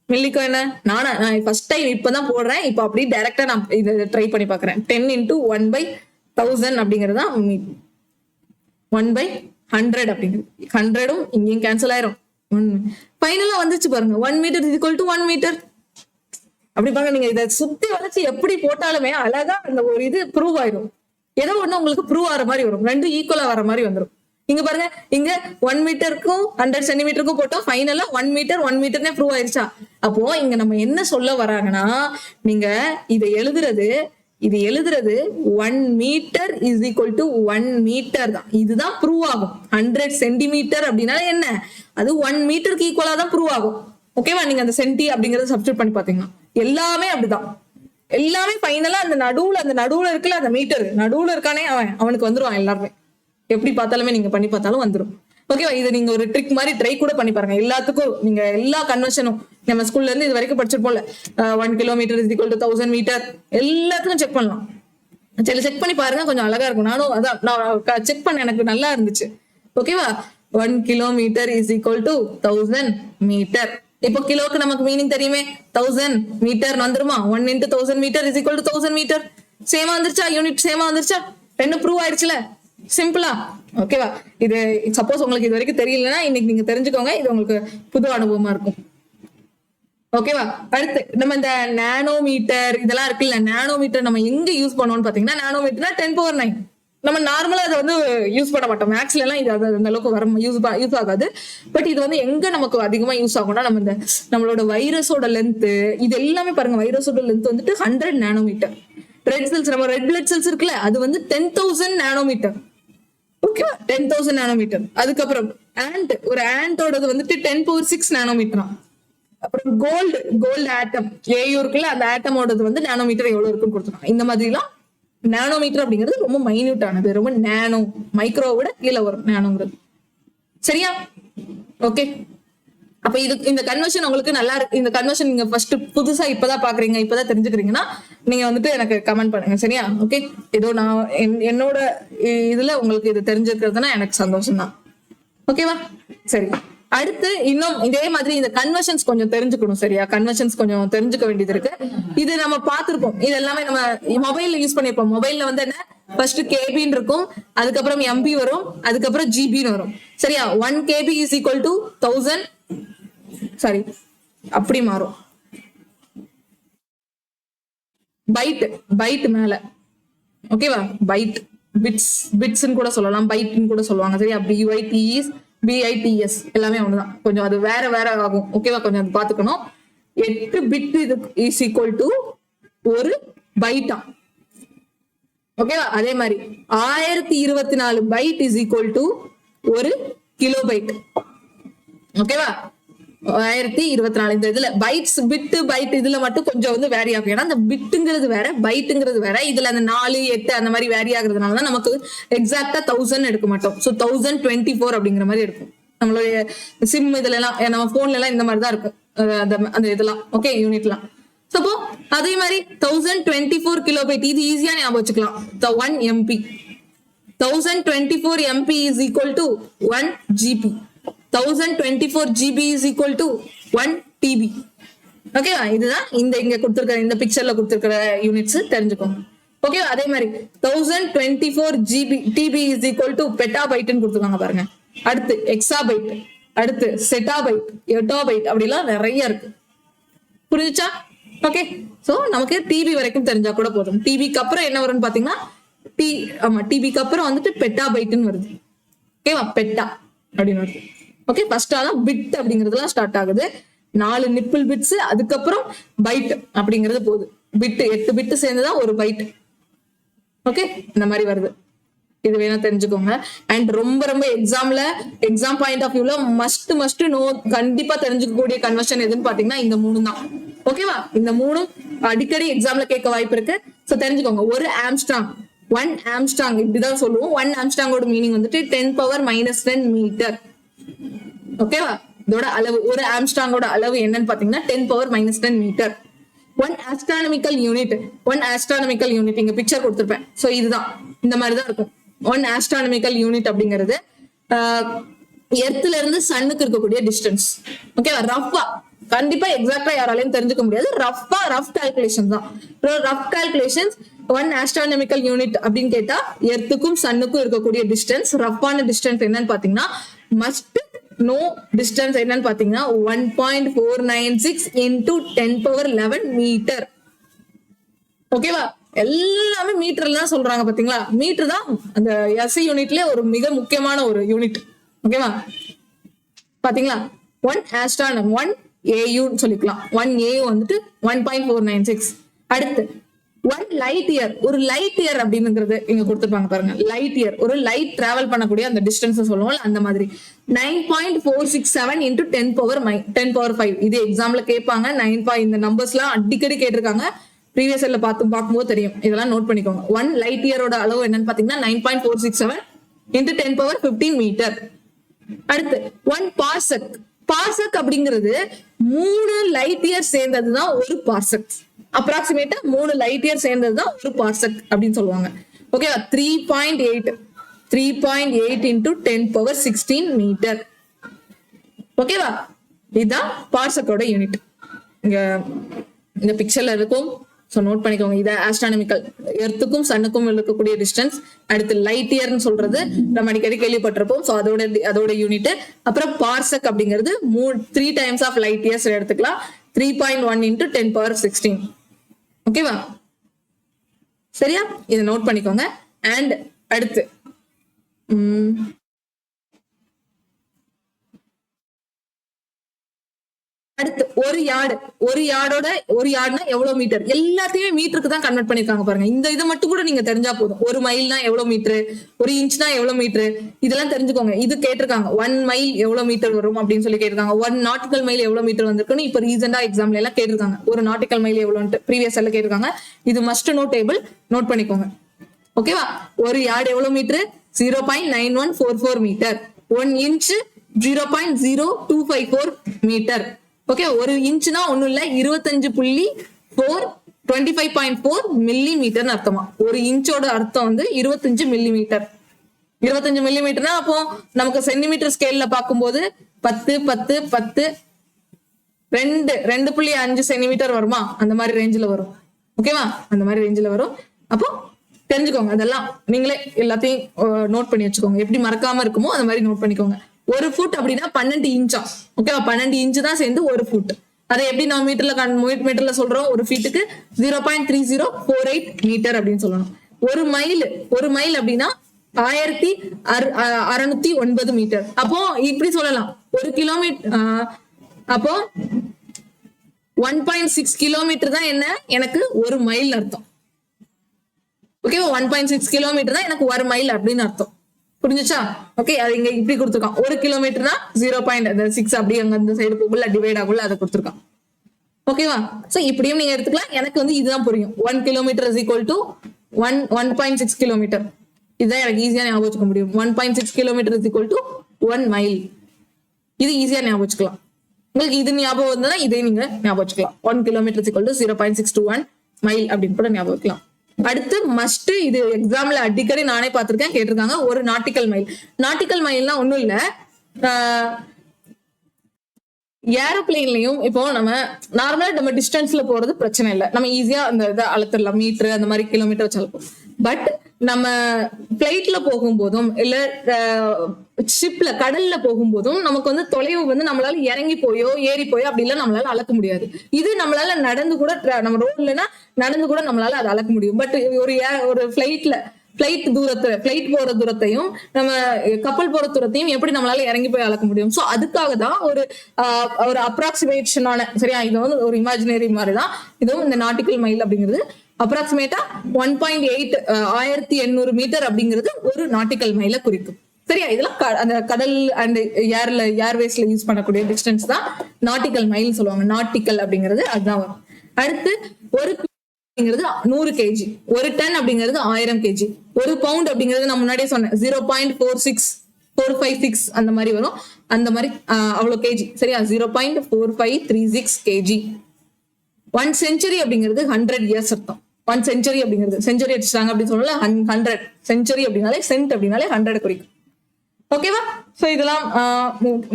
மில்லிக்கும் என்ன? நான் ஃபர்ஸ்ட் டைம் இப்பதான் போடுறேன். இப்போ அப்படியே டைரக்டா நான் இதை ட்ரை பண்ணி பாக்குறேன். 10 இன்டூ 1/1000 அப்படிங்கிறது தான் 1/100 அப்படிங்கிறது. 100ம் இங்கேயும் கேன்சல் ஆயிரும். ஃபைனலா வந்துச்சு பாருங்க. 1 metre is equal to 1 metre. அப்படி பாருங்க, நீங்க இதை சுத்தி வளைச்சு எப்படி போட்டாலுமே அழகா அந்த ஒரு இது ப்ரூவ் ஆயிரும். ஏதோ ஒண்ணு உங்களுக்கு ப்ரூவ் ஆகிற மாதிரி வரும். ரெண்டும் ஈக்குவலா வர மாதிரி வந்துடும். இங்க பாருங்க, இங்க 1 மீட்டருக்கும் 100 சென்டிமீட்டருக்கும் போட்டோம், ஃபைனலா 1 மீட்டர் 1 மீட்டர்னே ப்ரூவ் ஆயிருச்சா? அப்போ இங்க நம்ம என்ன சொல்ல வராங்கன்னா, நீங்க இதை எழுதுறது 1 metre is equal to 1 metre தான். இதுதான் ப்ரூவ் ஆகும். 100 சென்டிமீட்டர் அப்படின்னா என்ன, அது 1 மீட்டருக்கு ஈக்குவலா தான் ப்ரூவ் ஆகும். ஓகேவா? நீங்க அந்த சென்டி அப்படிங்கறத சப்ஸ்டிட்யூட் பண்ணி பாத்தீங்கன்னா எல்லாமே அப்படிதான். எல்லாமே ஃபைனலா அந்த நடுவுல இருக்குல்ல, அந்த மீட்டர் நடுவுல இருக்கானே அவனுக்கு வந்துருவான். எல்லாருமே எப்படி பார்த்தாலுமே நீங்க பண்ணி பார்த்தாலும் வந்துடும். ஓகேவா? இது நீங்க ஒரு ட்ரிக் மாதிரி ட்ரை கூட பண்ணி பாருங்க. எல்லாத்துக்கும் நீங்க எல்லா கன்வர்ஷனும் நம்ம ஸ்கூல்ல இருந்து இது வரைக்கும் படிச்சிருப்போம்ல, 1 kilometre is equal to 1000 metre, எல்லாத்துக்கும் செக் பண்ணலாம். சரி, செக் பண்ணி பாருங்க, கொஞ்சம் அழகா இருக்கும். நான் செக் பண்ண, எனக்கு நல்லா இருந்துச்சு. ஓகேவா? 1 kilometre is equal to 1000 metre. இப்போ கிலோக்கு நமக்கு மீனிங் தெரியுமே, 1000 மீட்டர் வந்துருமா? 1 into 1000 metre is equal to 1000 metre. சேமா வந்துருச்சா? யூனிட் சேமா வந்துருச்சா? ரெண்டும் ப்ரூவ் ஆயிடுச்சுல, சிம்பிளா. ஓகேவா? இது சப்போஸ் உங்களுக்கு இது வரைக்கும் தெரியலன்னா இன்னைக்கு நீங்க தெரிஞ்சுக்கோங்க, இது உங்களுக்கு புது அனுபவமா இருக்கும். ஓகேவா? அடுத்து நம்ம இந்த நானோமீட்டர் இதெல்லாம் இருக்குல்ல, நானோமீட்டர் நம்ம எங்க யூஸ் பண்ணுவோம்னு பாத்தீங்கன்னா, நானோமீட்டர்னா 10⁻⁹. நம்ம நார்மலா அதை வந்து யூஸ் பண்ண மாட்டோம். மேக்ஸ்ல எல்லாம் இது அந்த அளவுக்கு வர யூஸ் ஆகாது. பட் இது வந்து எங்க நமக்கு அதிகமா யூஸ் ஆகும்னா, நம்ம இந்த நம்மளோட வைரஸோட லென்த், இது எல்லாமே பாருங்க, வைரஸோட லென்த் வந்துட்டு 100 நானோமீட்டர். ரெட் செல்ஸ், நம்ம ரெட் பிளட் செல்ஸ் இருக்குல்ல, அது வந்து 10,000 நானோமீட்டர். ஓகேவா? 10,000 நானோமீட்டர். அதுக்கப்புறம் ஒரு ஆண்டோடது வந்துட்டு 10⁶ நானோமீட்டர். அப்புறம் கோல்டு ஆட்டம் ஏயு இருக்குல்ல, அந்த ஆட்டமோடது வந்து நானோமீட்டர் எவ்வளவு இருக்குன்னு கொடுத்துருக்காங்க. இந்த மாதிரி எல்லாம் நானோமீட்டர் அப்படிங்கிறது ரொம்ப மைன்யூட் ஆனது, ரொம்ப நானோ, மைக்ரோவோட கீழே வரும் நானோங்கிறது. சரியா? ஓகே. அப்ப இந்த கன்வர்ஷன் உங்களுக்கு நல்லா இருக்கு. இந்த கன்வர்ஷன் நீங்க ஃபர்ஸ்ட் புதுசா இப்பதான் பாக்குறீங்க, இப்பதான் தெரிஞ்சுக்கிறீங்கன்னா நீங்க வந்துட்டு எனக்கு கமெண்ட் பண்ணுங்க. சரியா? ஓகே. ஏதோ நான் என்னோட இதுல உங்களுக்கு இது தெரிஞ்சிருக்கிறதுனா எனக்கு சந்தோஷம் தான். ஓகேவா? சரி, அடுத்து இன்னும் இதே மாதிரி இந்த கன்வர்ஷன்ஸ் கொஞ்சம் தெரிஞ்சுக்கணும். சரியா? கன்வர்ஷன்ஸ் கொஞ்சம் தெரிஞ்சுக்க வேண்டியது இருக்கு. இது நம்ம பார்த்திருப்போம், இது எல்லாமே நம்ம மொபைல்ல யூஸ் பண்ணிருப்போம். மொபைல்ல வந்து என்ன, ஃபர்ஸ்ட் கேபின்னு இருக்கும், அதுக்கப்புறம் எம்பி வரும், அதுக்கப்புறம் ஜிபின்னு வரும். சரியா? 1 KB is equal to 1000, sorry அப்படி மாறும். பைட் மேல. ஓகேவா? பிட்ஸ்ன்னு கூட சொல்லலாம், பைட்னு கூட சொல்லுவாங்க. சரியா? BITS எல்லாமே ஒண்ணுதான், கொஞ்சம் அது வேற ஆகும். ஓகேவா? கொஞ்சம் அது பாத்துக்கணும். 8 பிட் இது இஸ் ஈக்குவல் டு 1 பைட்டா. ஓகேவா? அதே மாதிரி 1024 byte is equal to 1 kilobyte. ஓகேவா? 1024. இந்த இதுல பைட்ஸ், பைட் இதுல மட்டும் கொஞ்சம் வந்து வேரி ஆகும். ஏன்னா அந்த பிட்டுங்கிறது வேற, பைட்டுங்கிறது வேற. இதுல அந்த 4, 8 அந்த மாதிரி வேரி ஆகுறதுனாலதான் நமக்கு எக்ஸாக்டா 1000 எடுக்க மாட்டோம். ஸோ 1024 அப்படிங்கிற மாதிரி இருக்கும். நம்மளுடைய சிம் இதுல எல்லாம், நம்ம போன்ல எல்லாம் இந்த மாதிரி தான் இருக்கும் அந்த இதெல்லாம். ஓகே, யூனிட்லாம். அப்போ அதே மாதிரி 1024 கிலோபைட், இது ஈஸியா ஞாபகம் வச்சுக்கலாம். 1 MP. 1024 MP is equal to 1 GB. 1024 GB is equal to 1 TB. ஓகேவா? இதுதான் இங்க கொடுத்திருக்கிற, இந்த பிக்சர்ல கொடுத்திருக்கிற யூனிட்ஸ் தெரிஞ்சுக்கோங்க. ஓகேவா? அதே மாதிரி 1024 TB is equal to பெட்டாபைட்னு கொடுத்துருக்காங்க பாருங்க. அடுத்து எக்ஸாபைட், அடுத்து செட்டாபைட், எட்டாபைட், அப்படிலாம் நிறைய இருக்கு. புரிஞ்சுச்சா? ஓகே. சோ நமக்கு டிபி வரைக்கும் தெரிஞ்சா கூட போதும். டிபிக்கு அப்புறம் என்ன வரும்னு பாத்தீங்கன்னா, டிபிக்கு அப்புறம் வந்துட்டு பெட்டாபைட்னு வருது. ஓகேவா? பெட்டா அப்படின்னு வருது. ஓகே, ஃபர்ஸ்ட் ஆனா பிட் அப்படிங்கிறதுலாம் ஸ்டார்ட் ஆகுது. 4 நிப்பிள் பிட்ஸ், அதுக்கப்புறம் பைட் அப்படிங்கிறது போகுது. பிட் 8 பிட் சேர்ந்துதான் ஒரு பைட். ஓகே, இந்த மாதிரி வருது. இது வேணா தெரிஞ்சுக்கோங்க. அண்ட் ரொம்ப எக்ஸாம் பாயிண்ட் ஆஃப் வியூல மஸ்ட் நோ, கண்டிப்பா தெரிஞ்சுக்கக்கூடிய கன்வர்ஷன் எதுன்னு பாத்தீங்கன்னா இந்த 3 தான். ஓகேவா? இந்த 3 அடிக்கடி எக்ஸாம்ல கேட்க வாய்ப்பு இருக்கு. சோ தெரிஞ்சுக்கோங்க. 1 ஆம்ஸ்ட்ராங் இப்படிதான் சொல்லுவோம். 1 ஆம்ஸ்ட்ராங்கோட மீனிங் வந்துட்டு 10⁻−10 மீட்டர். ஓகேவா? இதோட அளவு, ஒரு ஆம்ஸ்ட்ராங்கோட அளவு என்னன்னு பாத்தீங்கன்னா 10⁻−10 மீட்டர். 1 ஆஸ்ட்ரானமிக்கல் யூனிட் இங்க பிக்சர் கொடுத்திருப்பேன். சோ இதுதான், இந்த மாதிரிதான் இருக்கும். 1 ஆஸ்ட்ரானமிக்கல் யூனிட் அப்படிங்கிறது எர்த்ல இருந்து சன்னுக்கு இருக்கக்கூடிய டிஸ்டன்ஸ். ஓகேவா? ரஃபா, கண்டிப்பா எக்ஸாக்டா யாராலையும் தெரிஞ்சுக்க முடியாது. ரஃப் கால்குலேஷன் தான். ரஃப் கால்குலேஷன்ஸ் 1 ஆஸ்ட்ரானமிக்கல் யூனிட் அப்படின்னு கேட்டா எர்த்துக்கும் சன்னுக்கும் இருக்கக்கூடிய டிஸ்டன்ஸ். ரஃப்பான டிஸ்டன்ஸ் என்னன்னு பாத்தீங்கன்னா, மஸ்ட் நோ டிஸ்டன்ஸ் என்னன்னு பாத்தீங்கன்னா 1.496 into 10⁻11 மீட்டர். ஓகேவா? எல்லாமே மீட்டர்ல தான் சொல்றாங்க பாத்தீங்களா. மீட்டர் தான் அந்த எஸ்ஐ யூனிட்ல ஒரு மிக முக்கியமான ஒரு யூனிட். ஓகேவா, பாத்தீங்களா 1 ஆஸ்ட்ரானம் 1 AUன்னு சொல்லிக்கலாம். 1 AU வந்துட்டு 1.496. அடுத்து 1 லைட் இயர். ஒரு லைட் இயர் அப்படிங்கிறது இங்க கொடுத்துருப்பாங்க பாருங்க. லைட் இயர் ஒரு லைட் டிராவல் பண்ணக்கூடிய அந்த டிஸ்டன்ஸ் சொல்லுவோம் அந்த மாதிரி. 9.467 into 10^5. இது எக்ஸாம்ல கேட்பாங்க. 9 இந்த நம்பர்ஸ் எல்லாம் அடிக்கடி கேட்டிருக்காங்க. ப்ரீவியஸ் இயர்ல பார்க்கும்போது தெரியும். இதெல்லாம் நோட் பண்ணிக்கோங்க. 1 லைட் இயரோட அளவு என்னன்னு பாத்தீங்கன்னா 9.467 into 10^15 மீட்டர். அடுத்து 1 பார்செக். பார்செக் அப்படிங்கிறது 3 லைட் இயர் சேர்ந்ததுதான் ஒரு பார்செக். அப்ராக்சிமேட்டா 3 லைட் இயர் சேர்ந்ததுதான் ஒரு பார்செக் அப்படின்னு சொல்லுவாங்க. ஓகேவா, 3.8 into 10^16 மீட்டர். ஓகேவா, இதுதான் பார்செக்கோட யூனிட். இங்க இந்த பிக்சர்ல இருக்கும். ஸோ நோட் பண்ணிக்கோங்க. இதை ஆஸ்ட்ரானமிக்கல் எர்த்துக்கும் சன்னுக்கும் இருக்கக்கூடிய டிஸ்டன்ஸ். அடுத்து லைட் இயர்னு சொல்றது நம்ம அடிக்கடி கேள்விப்பட்டிருப்போம். ஸோ அதோட யூனிட். அப்புறம் பார்செக் அப்படிங்கிறது 3 times ஆஃப் லைட் இயர்ஸ் எடுத்துக்கலாம். 3.1 into 10^16. ஓகேவா, சரியா, இதை நோட் பண்ணிக்கோங்க. அண்ட் அடுத்து ஒரு யார்டுனா எவ்வளவு மீட்டர், எல்லாத்தையுமே மீட்டருக்கு தான் கன்வெர்ட் பண்ணிருக்காங்க பாருங்க. இந்த இதை மட்டும் கூட நீங்க தெரிஞ்சா போதும். ஒரு மைல்னா எவ்வளவு மீட்டர், ஒரு இன்ச்னா எவ்வளவு மீட்டர், இதெல்லாம் தெரிஞ்சுக்கோங்க. இது கேட்டிருக்காங்க 1 மைல் எவ்வளவு மீட்டர் வரும் அப்படின்னு சொல்லி கேட்டிருக்காங்க. 1 நாட்டிக்கல் மைல் எவ்வளவு மீட்டர் வந்திருக்குன்னு இப்ப ரீசெண்டா எக்ஸாம்ல எல்லாம் கேட்டிருக்காங்க. ஒரு நாட்டிக்கல் மைல் எவ்வளவுன்னு ப்ரீவியஸ் எல்லாம் கேட்டிருக்காங்க. இது மஸ்ட் நோட் டேபிள், நோட் பண்ணிக்கோங்க. ஓகேவா, ஒரு யார்டு எவ்வளவு metre 0.9144 metre. 1 inch 0.0254 metre. Okay, ஒரு இன்ச்னா ஒண்ணும் இல்ல 25.4 மில்லி மீட்டர்னு அர்த்தமா. ஒரு இன்ச்சோட அர்த்தம் வந்து 25 மில்லி மீட்டர். 25 மில்லி மீட்டர்னா அப்போ நமக்கு சென்டிமீட்டர் ஸ்கேல்ல பார்க்கும்போது 10 2.5 சென்டிமீட்டர் வருமா, அந்த மாதிரி ரேஞ்சில் வரும். ஓகேவா, அந்த மாதிரி ரேஞ்சில் வரும். அப்போ தெரிஞ்சுக்கோங்க. அதெல்லாம் நீங்களே எல்லாத்தையும் நோட் பண்ணி வச்சுக்கோங்க. எப்படி மறக்காம இருக்குமோ அந்த மாதிரி நோட் பண்ணிக்கோங்க. ஒரு ஃபுட் அப்படின்னா 12 இன்ச்சா. ஓகேவா, 12 இன்ச்சு தான் சேர்ந்து ஒரு ஃபுட். அதை எப்படி நம்ம மீட்டர்ல சொல்றோம், ஒரு ஃபீட்டுக்கு 0.3048 மீட்டர் அப்படின்னு சொல்லணும். ஒரு மைல் அப்படின்னா 1609 மீட்டர். அப்போ இப்படி சொல்லலாம், ஒரு கிலோமீட்டர் அப்போ 1.6 கிலோமீட்டர் தான் என்ன எனக்கு ஒரு மைல் அர்த்தம். ஓகேவா, 1.6 கிலோமீட்டர் தான் எனக்கு ஒரு மைல் அப்படின்னு அர்த்தம். புரிஞ்சுச்சா? ஓகே, அது இங்க இப்படி கொடுத்துருக்கான். 1 கிலோமீட்டர்னா 0.6 அப்படி அங்க அந்த சைடு போகுள்ள டிவைட் ஆகுள்ள அதை கொடுத்துருக்கான். ஓகேவா, சோ இப்படியும் நீங்க எடுத்துக்கலாம். எனக்கு வந்து இதுதான் புரியும். 1 kilometre is equal to 1.6 kilometre. இதுதான் எனக்கு ஈஸியா ஞாபகம் வச்சுக்க முடியும். 1.6 kilometre is equal to 1 mile. இது ஈஸியா ஞாபகம் வச்சுக்கலாம். உங்களுக்கு இது ஞாபகம் வந்தா இதை நீங்க ஞாபகம் வச்சுக்கலாம். 1 kilometre is equal to 0.621 mile அப்படின்னு கூட ஞாபகம் வைக்கலாம். அடுத்து மஸ்ட், இது எக்ஸாம்ல அடிக்கடி நானே பார்த்திருக்கேன், கேட்டிருக்காங்க. ஒரு நாட்டிக்கல் மைல். நாட்டிக்கல் மைல்னா ஒண்ணும் இல்ல, ஏரோப்ளேன்லயும் இப்போ நம்ம நார்மலா நம்ம டிஸ்டன்ஸ்ல போறது பிரச்சனை இல்லை. நம்ம ஈஸியா அந்த இதை அளத்துடலாம், மீட்டர் அந்த மாதிரி கிலோமீட்டர் வச்சாலும். பட் நம்ம பிளைட்ல போகும்போதும் இல்ல ஷிப்ல கடல்ல போகும்போதும் நமக்கு வந்து தொலைவு வந்து நம்மளால இறங்கி போயோ ஏறி போயோ அப்படி எல்லாம் நம்மளால அளக்க முடியாது. இது நம்மளால நடந்து கூட, நம்ம ரோட்லன்னா நடந்து கூட நம்மளால அதை அளக்க முடியும். பட் ஒரு பிளைட் போற தூரத்தையும் நம்ம கப்பல் போற தூரத்தையும் எப்படி நம்மளால இறங்கி போய் அளக்க முடியும்? சோ அதுக்காக தான் ஒரு அப்ராக்சிமேஷனான, சரியா, இது வந்து ஒரு இமேஜினரி மாதிரி தான் இதுவும். இந்த நாட்டிக்கல் மைல் அப்படிங்கிறது அப்ராக்சிமேட்டா 1.8 1800 மீட்டர் அப்படிங்கிறது ஒரு நாட்டிக்கல் மைல குறிக்கும். சரியா, இதெல்லாம் அந்த கடல் அண்ட் ஏர்வேஸ்ல யூஸ் பண்ணக்கூடிய டிஸ்டன்ஸ் தான் நாட்டிக்கல் மைல் சொல்லுவாங்க. நாட்டிக்கல் அப்படிங்கிறது அதுதான் வரும். அடுத்து ஒரு அப்படிங்கிறது 100 கேஜி, ஒரு டன் அப்படிங்கிறது 1000 கேஜி, ஒரு பவுண்ட் அப்படிங்கிறது நான் முன்னாடியே சொன்னேன் 0.46456 அந்த மாதிரி வரும். அந்த மாதிரி அவ்வளவு கேஜி. சரியா, 0.4536 கேஜி. 1 செஞ்சுரி அப்படிங்கிறது 100 இயர்ஸ் அர்த்தம். 1 செஞ்சுரி அப்படிங்கிறது, செஞ்சுரி அடிச்சிட்டாங்க அப்படின்னு சொல்லல, 100 செஞ்சுரி அப்படின்னாலே சென்ட் அப்படின்னாலே 100 குறிக்கும். ஓகேவா, சோ இதெல்லாம்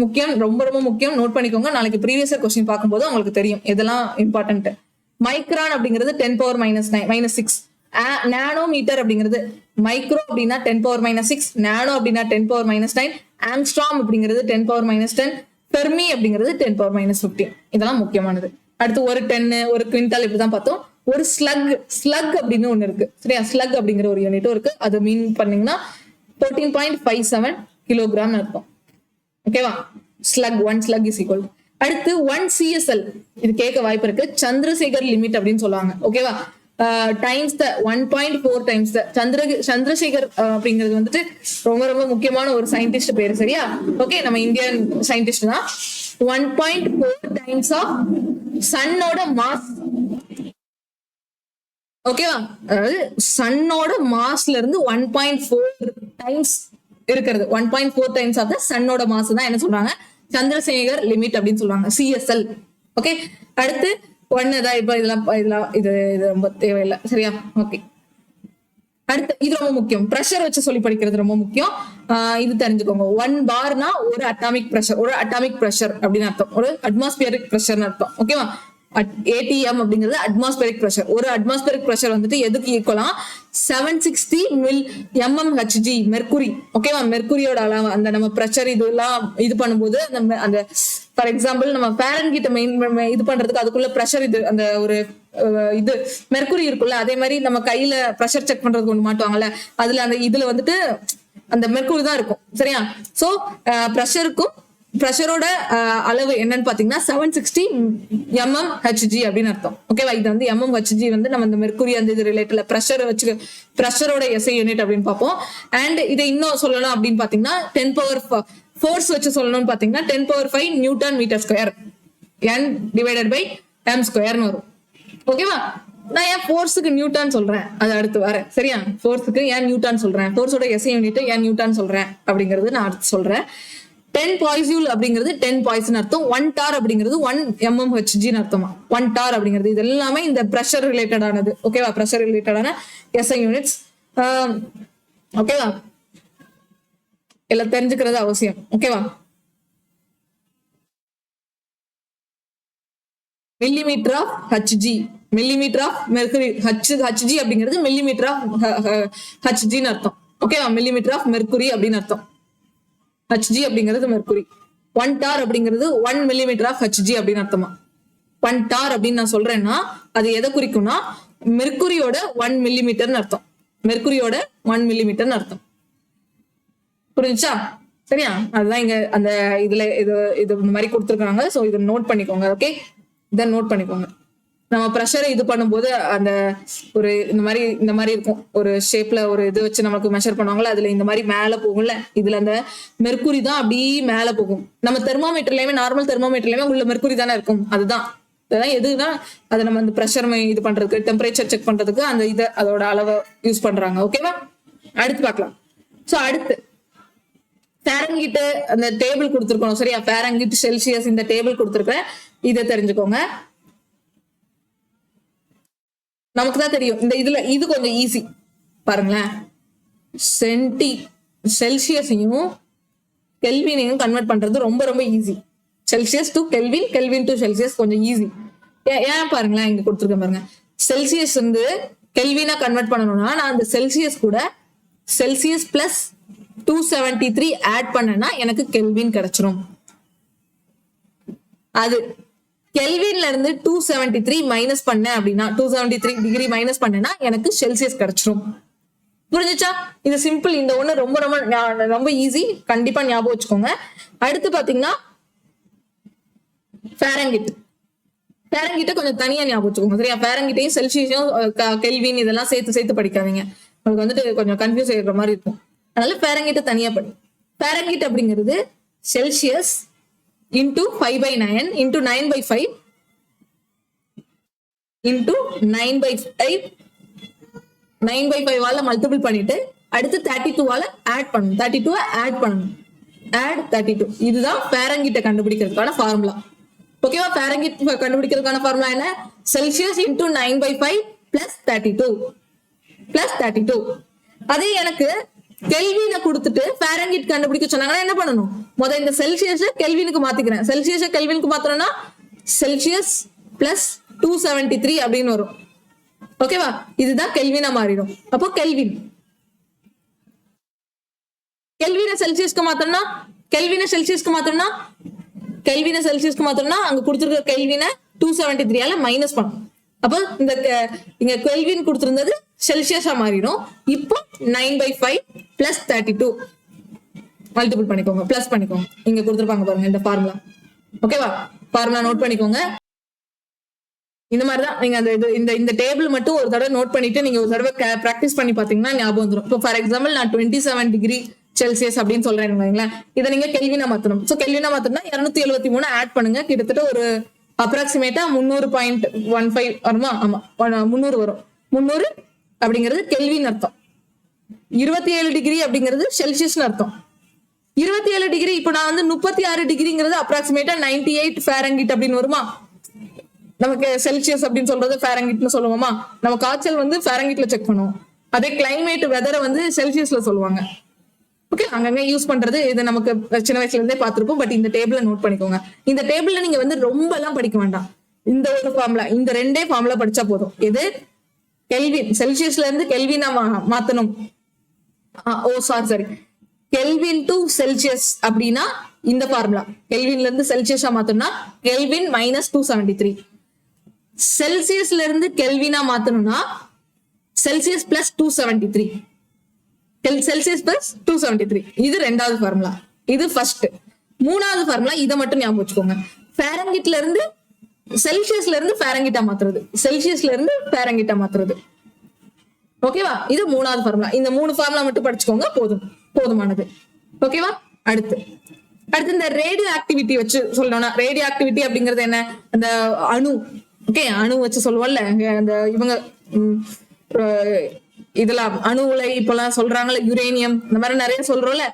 முக்கியம், ரொம்ப ரொம்ப முக்கியம். நோட் பண்ணிக்கோங்க. நாளைக்கு ப்ரீவியஸ் இயர் क्वेश्चन பார்க்கும்போது உங்களுக்கு தெரியும் எதெல்லாம் இம்பார்ட்டன்ட். மைக்ரான் அப்படிங்கிறது 10⁻⁻6. நானோமீட்டர் அப்படிங்கிறது மைக்ரோ அப்படின்னா 10⁻⁻6, நானோ அப்படின்னா 10⁻⁻9, ஆங்ஸ்ட்ராம் அப்படிங்கிறது 10⁻⁻10, ஃபெர்மி அப்படிங்கிறது 10⁻⁻15. இதெல்லாம் முக்கியமானது. அடுத்து ஒரு 10 ஒரு குவிண்டால் இப்படிதான் பார்த்தோம். ஒரு ஸ்லக் அப்படின்னு ஒண்ணு இருக்கு சரியா. ஸ்லக் அப்படிங்கிற ஒரு யூனிட்டும் இருக்கு. அது மீன் பண்ணீங்கன்னா 14.57 கிலோகிராம் இருக்கும். ஓகேவா. Slug 1 slug is equal. அடுத்து 1 CSL இது கேட்க வாய்ப்பு இருக்கு. சந்திரசேகர் லிமிட் அப்படின்னு சொல்லுவாங்க. ஓகேவா. Times the 1.4 times the Chandrasekhar அப்படிங்கிறது வந்துட்டு ரொம்ப ரொம்ப முக்கியமான ஒரு சயின்டிஸ்ட் பேரு சரியா. ஓகே நம்ம இந்தியன் சயின்டிஸ்ட் தான். 1.4 டைம்ஸ் ஆஃப் சன்னோட மாஸ். ஓகேவா. அதாவது சன்னோட மாஸ்ல இருந்து 1.4 டைம்ஸ் இருக்கிறது. 1.4 டைம்ஸ் ஆஃப் த சன்னோட மாஸ் தான் என்ன சொல்றாங்க சந்திரசேகர் லிமிட் அப்படின்னு சொல்லுவாங்க CSL. ஓகே. அடுத்து ஒண்ணுதான். இப்ப இது ரொம்ப தேவையில்லை சரியா. ஓகே. அடுத்து இது ரொம்ப முக்கியம். பிரஷர் வச்சு சொல்லி படிக்கிறது ரொம்ப முக்கியம். இது தெரிஞ்சுக்கோங்க. 1 பார்னா ஒரு அட்டாமிக் பிரஷர் அப்படின்னு அர்த்தம். ஒரு அட்மாஸ்பியரிக் பிரஷர்னு அர்த்தம். ஓகேவா. ATM அப்படிங்கிறது அட்மாஸ்பியரிக் பிரஷர். ஒரு அட்மாஸ்பியரிக் பிரஷர் வந்துட்டு எதுக்கு ஈக்குவலா 760 mmHg மெர்க்குரி. ஓகேவா. மெர்க்குரியோட அளவு அந்த நம்ம பிரஷர் இதெல்லாம் இது பண்ணும்போது அந்த ஃபார் எக்ஸாம்பிள் நம்ம ஃபாரன்ஹீட் இது பண்றதுக்கு அதுக்குள்ள பிரஷர் இது அந்த ஒரு இது மெர்க்குரி இருக்குல்ல, அதே மாதிரி நம்ம கையில பிரஷர் செக் பண்றதுக்கு ஒண்ணு மாட்டுவாங்கல்ல, அதுல அந்த இதுல வந்துட்டு அந்த மெர்க்குரி தான் இருக்கும் சரியா. சோ பிரஷரோட அளவு என்னன்னு பாத்தீங்கன்னா 760 mmHg அப்படின்னு அர்த்தம். ஓகேவா. இது வந்து mmHg வந்து நம்ம இந்த மெர்க்குரி அந்த இது ரிலேட்டட்ல பிரஷரோட SI யூனிட் அப்படின்னு பார்ப்போம். அண்ட் இதை இன்னும் சொல்லணும் அப்படின்னு பாத்தீங்கன்னா 10 பவர் ஃபோர்ஸ் வச்சு சொல்லணும்னு பாத்தீங்கன்னா 10⁵ newton metre square n divided by m ஸ்கொயர்னு வரும். ஓகேவா. நான் ஏன் ஃபோர்ஸுக்கு நியூட்டன் சொல்றேன் அது அடுத்து வரேன் சரியா. ஃபோர்ஸுக்கு ஏன் நியூட்டன் சொல்றேன், ஃபோர்ஸோட SI யூனிட் ஏன் நியூட்டன் சொல்றேன் அப்படிங்கிறது நான் அடுத்து சொல்றேன். 10 பாய்சூல் அப்படிங்கிறது 10 பாய்சன் அர்த்தம். 1 டார் அப்படிங்கிறது 1 mmHg அர்த்தமா. 1 டார் அப்படிங்கிறது இது எல்லாமே இந்த பிரஷர் ரிலேட்டடானது. ஓகேவா. பிரஷர் ரிலேட்டடான SI யூனிட்ஸ். ஓகேவா. எல்லாம் தெரிஞ்சுக்கிறது அவசியம். ஓகேவா. Millimetre of Hg, millimetre of mercury. Hg அப்படிங்கிறது மில்லிமீட்டர் ஆஃப் Hgன்னு அர்த்தம். ஓகேவா. மில்லிமீட்டர் ஆஃப் மெர்க்குரி அப்படின்னு அர்த்தம். Hg அப்படிங்கிறது மெர்க்குரி. 1 டார் அப்படிங்கிறது 1 மில்லிமீட்டர் ஆஃப் Hg அப்படின்னு அர்த்தமா. 1 டார் அப்படின்னு நான் சொல்றேன்னா அது எதை குறிக்கும்னா மெர்க்குரியோட 1 மில்லிமீட்டர்னு அர்த்தம். மெர்க்குரியோட 1 மில்லிமீட்டர்னு அர்த்தம். புரிஞ்சுச்சா சரியா. அதுதான் இங்க அந்த இதுல இது இந்த மாதிரி கொடுத்துருக்காங்க. சோ இதை நோட் பண்ணிக்கோங்க. ஓகே. இதை நோட் பண்ணிக்கோங்க. நம்ம ப்ரெஷரை இது பண்ணும்போது அந்த ஒரு இந்த மாதிரி இருக்கும் ஒரு ஷேப்ல ஒரு இது வச்சு நமக்கு மெஷர் பண்ணுவாங்கல்ல, அதுல இந்த மாதிரி மேல போகும்ல, இதுல அந்த மெர்க்குரி தான் அப்படியே மேல போகும். நம்ம தெர்மோமீட்டர்லயுமே நார்மல் தெர்மோமீட்டர்லயுமே உள்ள மெர்க்குரி தானே இருக்கும். அதுதான் இதெல்லாம் எதுனா அதை நம்ம அந்த ப்ரெஷர் இது பண்றதுக்கு டெம்பரேச்சர் செக் பண்றதுக்கு அந்த இதை அதோட அளவை யூஸ் பண்றாங்க. ஓகேவா. அடுத்து பார்க்கலாம். சோ அடுத்து ஃபாரன்ஹீட் அந்த டேபிள் கொடுத்துருக்கோம் சரியா. ஃபாரன்ஹீட் செல்சியஸ் இந்த டேபிள் கொடுத்துருக்கேன். இதை தெரிஞ்சுக்கோங்க. நமக்கு தான் தெரியும் இந்த இதுல இது கொஞ்சம் ஈஸி பாருங்களேன். செல்சியஸையும் கெல்வினையும் கன்வெர்ட் பண்றது ரொம்ப ரொம்ப easy. Celsius to kelvin, kelvin to Celsius கொஞ்சம் ஈஸி. ஏன் பாருங்களேன் இங்க கொடுத்துருக்கேன் பாருங்க. செல்சியஸ் வந்து கெல்வினா கன்வெர்ட் பண்ணணும்னா நான் அந்த செல்சியஸ் கூட செல்சியஸ் பிளஸ் 273 ஆட் பண்ணனா எனக்கு கெல்வின் கிடைச்சிரும். அது கெல்வின்ல இருந்து 273 மைனஸ் பண்ண அப்படின்னா 273 டிகிரி மைனஸ் பண்ணனா எனக்கு செல்சியஸ் கிடைச்சிரும். புரிஞ்சுச்சா. இது சிம்பிள். இந்த ஒண்ணு ரொம்ப ரொம்ப ரொம்ப ஈஸி. கண்டிப்பா ஞாபகம் வச்சுக்கோங்க. அடுத்து பாத்தீங்கன்னா ஃபாரன்ஹீட். ஃபாரன்ஹீட்டை கொஞ்சம் தனியா ஞாபகம் வச்சுக்கோங்க சரியா. ஃபாரன்ஹீட்டையும் செல்சியஸையும் கெல்வின் இதெல்லாம் சேர்த்து படிக்காதீங்க. உங்களுக்கு வந்துட்டு கொஞ்சம் கன்ஃபியூஸ் ஆகிடுற மாதிரி இருக்கும். அதனால ஃபாரன்ஹீட்டை தனியா படி. ஃபாரன்ஹீட் அப்படிங்கிறது Celsius into 5/9 into 9/5 into 9/5 9/5 multiple பண்ணிட்டு அடுத்து 32 ஆட் பண்ணணும். 32 ஆட் பண்ணணும். ஆட் 32. இதுதான் ஃபாரன்ஹீட்டை கண்டுபிடிக்கிறதுக்கான ஃபார்முலா. ஓகேவா. ஃபாரன்ஹீட் கண்டுபிடிக்கிறதுக்கான ஃபார்முலா என்ன? Celsius into 9/5 plus 32. அதே எனக்கு கெல்வினை கொடுத்துட்டு ஃபாரன்ஹீட் கண்டுபிடிக்க சொன்னாங்கன்னா என்ன பண்ணணும்? முதல்ல இந்த செல்சியஸ் கெல்வினுக்கு மாத்திக்கிறேன். செல்சியஸ் கெல்வினுக்கு மாத்தணும்னா செல்சியஸ் பிளஸ் 273 அப்படின்னு வரும். ஓகேவா. இதுதான் கெல்வினா மாறிடும். அப்போ கெல்வினை செல்சியஸ்க்கு மாத்தணும்னா அங்க கொடுத்துருக்க கெல்வினை 273 மைனஸ் பண்ணும். அப்போ இந்த இங்க கெல்வின் கொடுத்திருந்தது செல்சியஸா மாறிடும். இப்போ 9/5 பிளஸ் 32 மல்டிபிள் பண்ணிக்கோங்க, பிளஸ் பண்ணிக்கோங்க. இங்க கொடுத்துருப்பாங்க பாருங்க இந்த ஃபார்முலா. ஓகேவா? ஃபார்முலா நோட் பண்ணிக்கோங்க. இந்த மாதிரிதான் நீங்க அந்த இந்த டேபிள் மட்டும் ஒரு தடவை நோட் பண்ணிட்டு நீங்க ஒரு தடவை பிராக்டிஸ் பண்ணி பாத்தீங்கன்னா ஞாபகம் வந்துடும். இப்போ ஃபார் எக்ஸாம்பிள் நான் 27 டிகிரி செல்சியஸ் அப்படின்னு சொல்றேன். இதை நீங்க கெல்வினா மாத்தணும். சோ கெல்வினா மாத்தணும்னா 273 ஆட் பண்ணுங்க. கிட்டத்தட்ட ஒரு அப்ராக்சிமேட்டா 300.15 வருமா? ஆமா, 300 வரும். 300 அப்படிங்கிறது கெல்வின் அர்த்தம். 27 டிகிரி அப்படிங்கிறது செல்சியஸ் அர்த்தம். 27 டிகிரி இப்ப நான் வந்து 36 டிகிரிங்கிறது அப்ராக்சிமேட்டா 98 ஃபாரன்ஹீட் அப்படின்னு வருமா? நமக்கு செல்சியஸ் அப்படின்னு சொல்றது ஃபாரன்ஹீட்னு சொல்லுவோமா? நம்ம காய்ச்சல் வந்து ஃபாரன்ஹீட்ல செக் பண்ணுவோம். அதே கிளைமேட் வெதரை வந்து செல்சியஸ்ல சொல்லுவாங்க. ஓகே, அங்கங்க யூஸ் பண்றது இது நமக்கு சின்ன வயசுல இருந்தே பார்த்திருப்போம். பட் இந்த டேபிள நோட் பண்ணிக்கோங்க. இந்த டேபிள்ல நீங்க வந்து ரொம்ப எல்லாம் படிக்க வேண்டாம். இந்த ஒரு ஃபார்முலா, இந்த 2 ஃபார்முலா படிச்சா போதும். இது கெல்வின், செல்சியஸ்ல இருந்து கெல்வினா மாத்தணும். சாரி, கெல்வின் டு செல்சியஸ் அப்படின்னா இந்த ஃபார்முலா. கெல்வின்ல இருந்து செல்சியஸா மாத்தணும்னா கெல்வின் -273. செல்சியஸ்ல இருந்து கெல்வினா மாத்தணும்னா செல்சியஸ் பிளஸ் 273. Celsius plus 273. இது 2வது ஃபார்முலா. இது ஃபர்ஸ்ட். 3வது ஃபார்முலா இதை மட்டும் ஞாபகம் வச்சுக்கோங்க. ஃபாரன்ஹீட்ல இருந்து செல்சியஸ்ல இருந்து ஃபாரன்ஹீட்டா மாத்துறது, செல்சியஸ்ல இருந்து ஃபாரன்ஹீட்டா மாத்துறது. ஓகேவா? இது 3வது ஃபார்முலா. இந்த 3 ஃபார்முலா மட்டும் படிச்சுக்கோங்க, போதுமானது. ஓகேவா? அடுத்து இந்த ரேடியோ ஆக்டிவிட்டி வச்சு சொல்லணும்னா, ரேடியோ ஆக்டிவிட்டி அப்படிங்கிறது என்ன? அந்த அணு. ஓகே, அணு வச்சு சொல்லுவோம்ல, அந்த இவங்க இதெல்லாம் அணு உலை இப்பெல்லாம் சொல்றாங்கல்ல, யுரேனியம், இந்த மாதிரி நிறைய சொல்றோம்ல,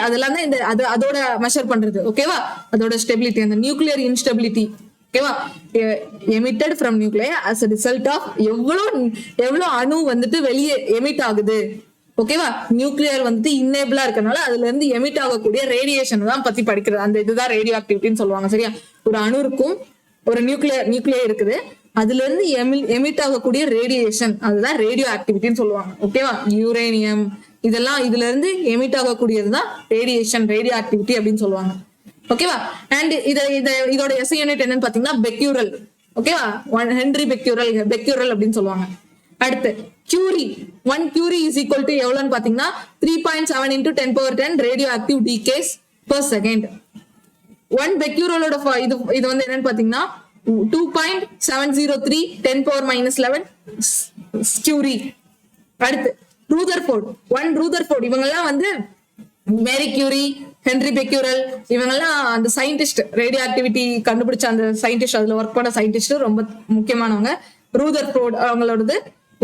அதெல்லாம் தான் இந்த அதோட மெஷர் பண்றது. ஓகேவா? அதோட ஸ்டெபிலிட்டி, அந்த நியூக்ளியர் இன்ஸ்டெபிலிட்டி. ஓகேவா? Emitted from nuclear as a result of எவ்வளவு அணு வந்துட்டு வெளியே எமிட் ஆகுது. ஓகேவா? நியூக்ளியர் வந்துட்டு இன்னேபிளா இருக்கனால அதுல இருந்து எமிட் ஆகக்கூடிய ரேடியேஷன் தான் பத்தி படிக்கிறது. அந்த இதுதான் ரேடியோ ஆக்டிவிட்டின்னு சொல்லுவாங்க. சரியா? ஒரு அணு இருக்கும், ஒரு நியூக்ளியர் இருக்குது, அதுல இருந்து எமிட் ஆகக்கூடிய ரேடியேஷன், அதுதான் ரேடியோ ஆக்டிவிட்டின்னு சொல்லுவாங்க. ஓகேவா? யுரேனியம் இதெல்லாம் இதுல இருந்து எமிட் ஆகக்கூடியதுதான் ரேடியேஷன், ரேடியோ ஆக்டிவிட்டி அப்படின்னு சொல்லுவாங்க. ஓகேவா? அண்ட் இதோட எஸ்ஐ யூனிட் என்னன்னு பாத்தீங்கன்னா பெக்யூரல். ஓகேவா? ஹென்ரி பெக்யூரல் அப்படின்னு சொல்லுவாங்க. அடுத்து Curie. 1 Curie is equal to எவ்வளவுன்னு பாத்தீங்கன்னா 3.7 × 10⁻10 radio active decays per second. 1 பெக்யூரலோட இது வந்து என்னன்னு பாத்தீங்கன்னா 2.703 10⁻−11 கியூரி. அடுத்து ரூதர்ஃபோர்ட். 1 ரூதர்ஃபோர்ட். இவங்கெல்லாம் வந்து மேரி கியூரி, ஹென்ரி பெக்யூரல், இவங்கெல்லாம் அந்த சயின்டிஸ்ட், ரேடியோ ஆக்டிவிட்டி கண்டுபிடிச்ச அந்த சயின்டிஸ்ட், அதுல ஒர்க் பண்ண சயின்டிஸ்ட், ரொம்ப முக்கியமானவங்க. ரூதர்ஃபோர்ட் அவங்களோடது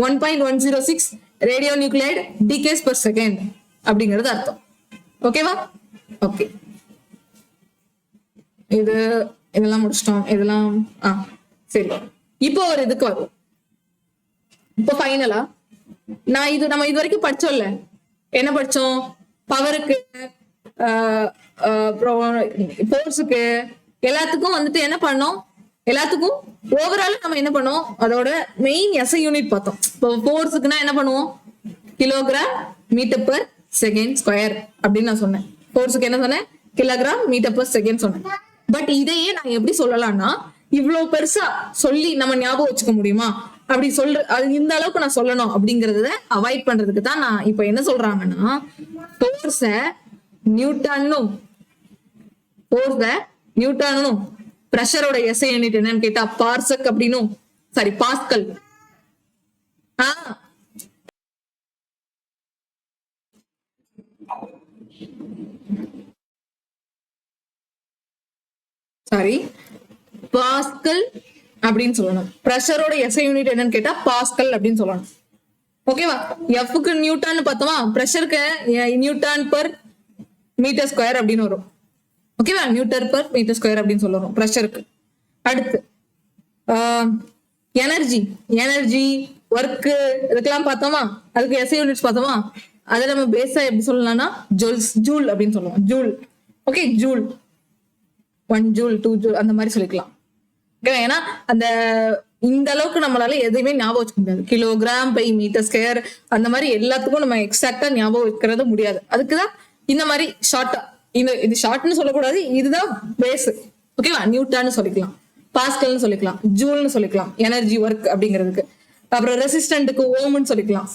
1.106 radio nuclide decays per second அப்படிங்கிறது அர்த்தம். ஓகேவா? ஓகே, இதெல்லாம் முடிச்சிட்டோம். இதெல்லாம் சரி. இப்போ ஒரு இதுக்கு வரும். இப்போ ஃபைனலா நம்ம இது வரைக்கும் படிச்சோம்ல, என்ன படிச்சோம்? பவருக்கு, ஃபோர்ஸுக்கு, எல்லாத்துக்கும் வந்துட்டு என்ன பண்ணோம்? எல்லாத்துக்கும் ஓவரால் நம்ம என்ன பண்ணோம்? அதோட மெயின் எஸ்ஐ யூனிட் பார்த்தோம். இப்போ ஃபோர்ஸுக்குன்னா என்ன பண்ணுவோம்? Kilogram metre per second square அப்படின்னு நான் சொன்னேன். ஃபோர்ஸுக்கு என்ன சொன்னேன்? கிலோகிராம் மீட்டர் பெர் செகண்ட் சொன்னேன். பட் இதையே நான் எப்படி சொல்லலாம்னா, இவ்வளவு பெருசா சொல்லி நம்ம ஞாபகம் வச்சுக்க முடியுமா? அப்படி அது இந்த அளவுக்கு நான் சொல்லணும் அப்படிங்கறத அவாய்ட் பண்றதுக்கு தான் நான் இப்ப என்ன சொல்றாங்கன்னா, ஃபோர்ஸ நியூட்டனும் பிரஷரோட எஸ்ஐ யூனிட் என்னன்னு கேட்டா பார்சக் அப்படின்னும், சாரி பாஸ்கல். சாரி, பாஸ்கல் அப்படின்னு சொல்லணும். பிரஷரோட எஸ்ஐ யூனிட் என்னன்னு கேட்டா பாஸ்கல் அப்படின்னு சொல்லணும். ஓகேவா? எஃப்க்கு நியூட்டன் பார்த்தோமா, பிரஷருக்கு நியூட்டன் பெர் மீட்டர் ஸ்கொயர் அப்படின்னு வரும். ஓகேவா? நியூட்டன் பெர் மீட்டர் ஸ்கொயர் அப்படின்னு சொல்லுறோம் பிரஷருக்கு. அடுத்து எனர்ஜி ஒர்க்கு இதுக்கெல்லாம் பார்த்தோமா, அதுக்கு எஸ்ஐ யூனிட்ஸ் பார்த்தோமா. அதை நம்ம பேஸா எப்படி சொல்லலாம்னா ஜூல் அப்படின்னு சொல்லுவோம். Joule. Okay, joule 1 joule 2 joule அந்த மாதிரி சொல்லிக்கலாம். ஏன்னா அந்த இந்த அளவுக்கு நம்மளால எதையுமே ஞாபகம் வச்சுக்க முடியாது. கிலோகிராம் பை மீட்டர் ஸ்கொயர் அந்த மாதிரி எல்லாத்துக்கும் நம்ம எக்ஸாக்டா ஞாபகம் வைக்கிறது முடியாது. அதுக்குதான் இந்த மாதிரி ஷார்ட்டா, இது ஷார்ட்னு சொல்லக்கூடாது, இதுதான் பேஸ். ஓகேவா? நியூட்டன்னு சொல்லிக்கலாம். பாஸ்கல்னு சொல்லிக்கலாம், ஜூல்னு சொல்லிக்கலாம் எனர்ஜி ஒர்க் அப்படிங்கிறதுக்கு. அப்புறம் ரெசிஸ்டன்ட்டுக்கு ஓம்னு சொல்லிக்கலாம்.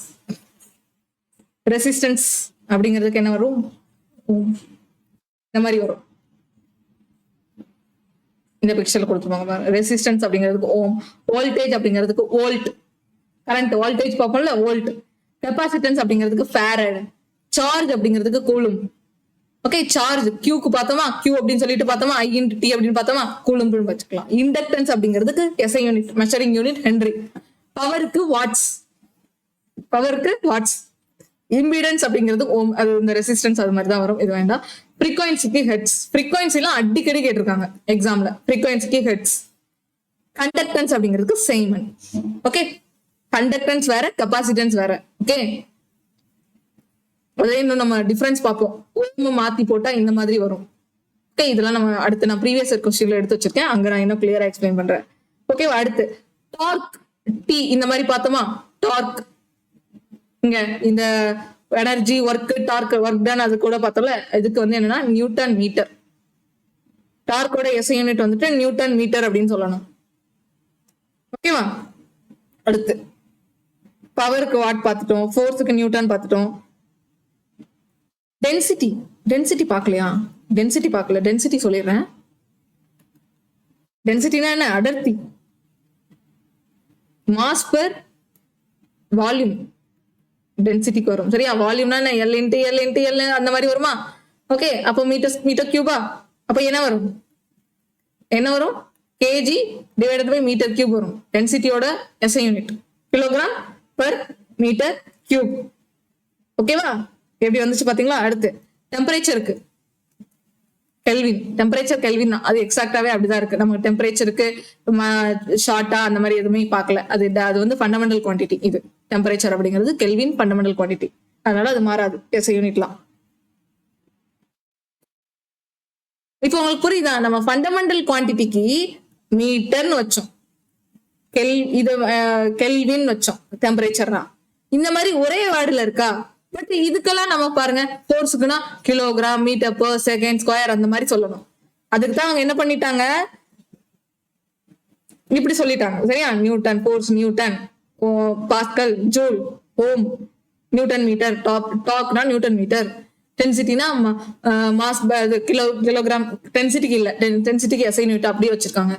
ரெசிஸ்டன்ஸ் அப்படிங்கிறதுக்கு என்ன வரும், ஓம். இந்த மாதிரி வரும், இந்த பிக்சர்ல கொடுத்துருவாங்க. ரெசிஸ்டன்ஸ் அப்படிங்கிறதுக்கு ஓம், வோல்டேஜ் அப்படிங்கிறதுக்கு வோல்ட், கரண்ட் வோல்டேஜ் பார்ப்போம்ல வோல்ட். கெப்பாசிட்டன்ஸ் அப்படிங்கிறதுக்கு ஃபேரட், சார்ஜ் அப்படிங்கிறதுக்கு கூலும். ஓகே, சார்ஜ் கியூக்கு பார்த்தோமா, கியூ அப்படின்னு சொல்லிட்டு பார்த்தோமா, ஐ இன்டு டி அப்படின்னு பார்த்தோமா, கூலும்னு வச்சுக்கலாம். இண்டக்டன்ஸ் அப்படிங்கிறதுக்கு SI unit, measuring unit henry. பவருக்கு வாட்ஸ், பவருக்கு வாட்ஸ். இம்பிடன்ஸ் அப்படிங்கிறது ஓம், அது இந்த ரெசிஸ்டன்ஸ் அது மாதிரி தான் வரும், இது வேண்டாம். ஃப்ரீக்வன்சிக்கு ஹெட்ஸ், ஃப்ரீக்வன்சிலாம் அடிக்கடி கேட்டிருக்காங்க எக்ஸாம்ல, ஃப்ரீக்வன்சிக்கு ஹெட்ஸ். கண்டக்டன்ஸ் அப்படிங்கிறதுக்கு சைமன். ஓகே, கண்டக்டன்ஸ் வேற, கெப்பாசிட்டன்ஸ் வேற. ஓகே, அதே இன்னும் நம்ம டிஃபரன்ஸ் பார்ப்போம். ஓம் மாத்தி போட்டா இந்த மாதிரி வரும். ஓகே, இதெல்லாம் நம்ம அடுத்து நான் ப்ரீவியஸ் இயர் கொஸ்டின்ல எடுத்து வச்சிருக்கேன், அங்க நான் இன்னும் கிளியரா எக்ஸ்பிளைன் பண்றேன். ஓகே, அடுத்து டார்க், டி இந்த மாதிரி பார்த்தோமா, டார்க் இங்க இந்த energy work, torque work done அது கூட பார்த்தோம்ல, இதுக்கு வந்து என்னன்னா நியூட்டன் மீட்டர். டார்க்கோட எஸ்ஐ யூனிட் வந்துட்டு நியூட்டன் மீட்டர் அப்படின்னு சொல்லணும். ஓகேவா, அடுத்து பவருக்கு வாட் பார்த்துட்டோம், ஃபோர்ஸுக்கு நியூட்டன் பார்த்துட்டோம். டென்சிட்டி, டென்சிட்டி பார்க்கலையா, டென்சிட்டி பார்க்கல, டென்சிட்டி சொல்லிடுறேன். டென்சிட்டினா என்ன, அடர்த்தி. மாஸ் பெர் வால்யூம் டென்சிட்டிக்கு வரும், சரியா. வால்யூம்னா என்ன, L into L into L அந்த மாதிரி வருமா. ஓகே, அப்போ மீட்டர், மீட்டர் கியூபா, அப்போ என்ன வரும், என்ன வரும், kg divided by metre cube வரும். டென்சிட்டியோட SI unit kilogram per metre cube. ஓகேவா, எப்படி வந்துச்சு பாத்தீங்களா. அடுத்து டெம்பரேச்சருக்கு கெல்வின், டெம்பரேச்சர் கெல்வின் தான், அது எக்ஸாக்டாவே அப்படிதான் இருக்கு. நமக்கு டெம்பரேச்சருக்கு ஷார்ட்டா அந்த மாதிரி எதுவுமே பார்க்கல, அது வந்து ஃபண்டமெண்டல் குவான்டிட்டி. இது டெம்பரேச்சர் அப்படிங்கிறது கெல்வின் ஃபண்டமெண்டல் குவான்டிட்டி, அதனால அது மாறாது எஸ்ஐ யூனிட்லாம். இப்போ உங்களுக்கு புரியுதா, நம்ம ஃபண்டமெண்டல் குவான்டிட்டிக்கு மீட்டர்னு வச்சோம், கெல்வின் வச்சோம், டெம்பரேச்சர்னா இந்த மாதிரி ஒரே வேர்டுல இருக்கா. பட் இதுக்கெல்லாம் நம்ம பாருங்க, ஃபோர்ஸுக்குன்னா kilogram, metre per second square அந்த மாதிரி சொல்லணும். அதுக்கு தான் அவங்க என்ன பண்ணிட்டாங்க, இப்படி சொல்லிட்டாங்க, சரியா. Newton force, newton, pascal, joule, ohm, newton metre, டார்க்னா நியூட்டன் மீட்டர், டென்சிட்டினா மாஸ் கிலோகிராம், டென்சிட்டிக்கு இல்ல, டென்சிட்டிக்கு எஸ்ஐ யூனிட் அப்படியே வச்சிருக்காங்க.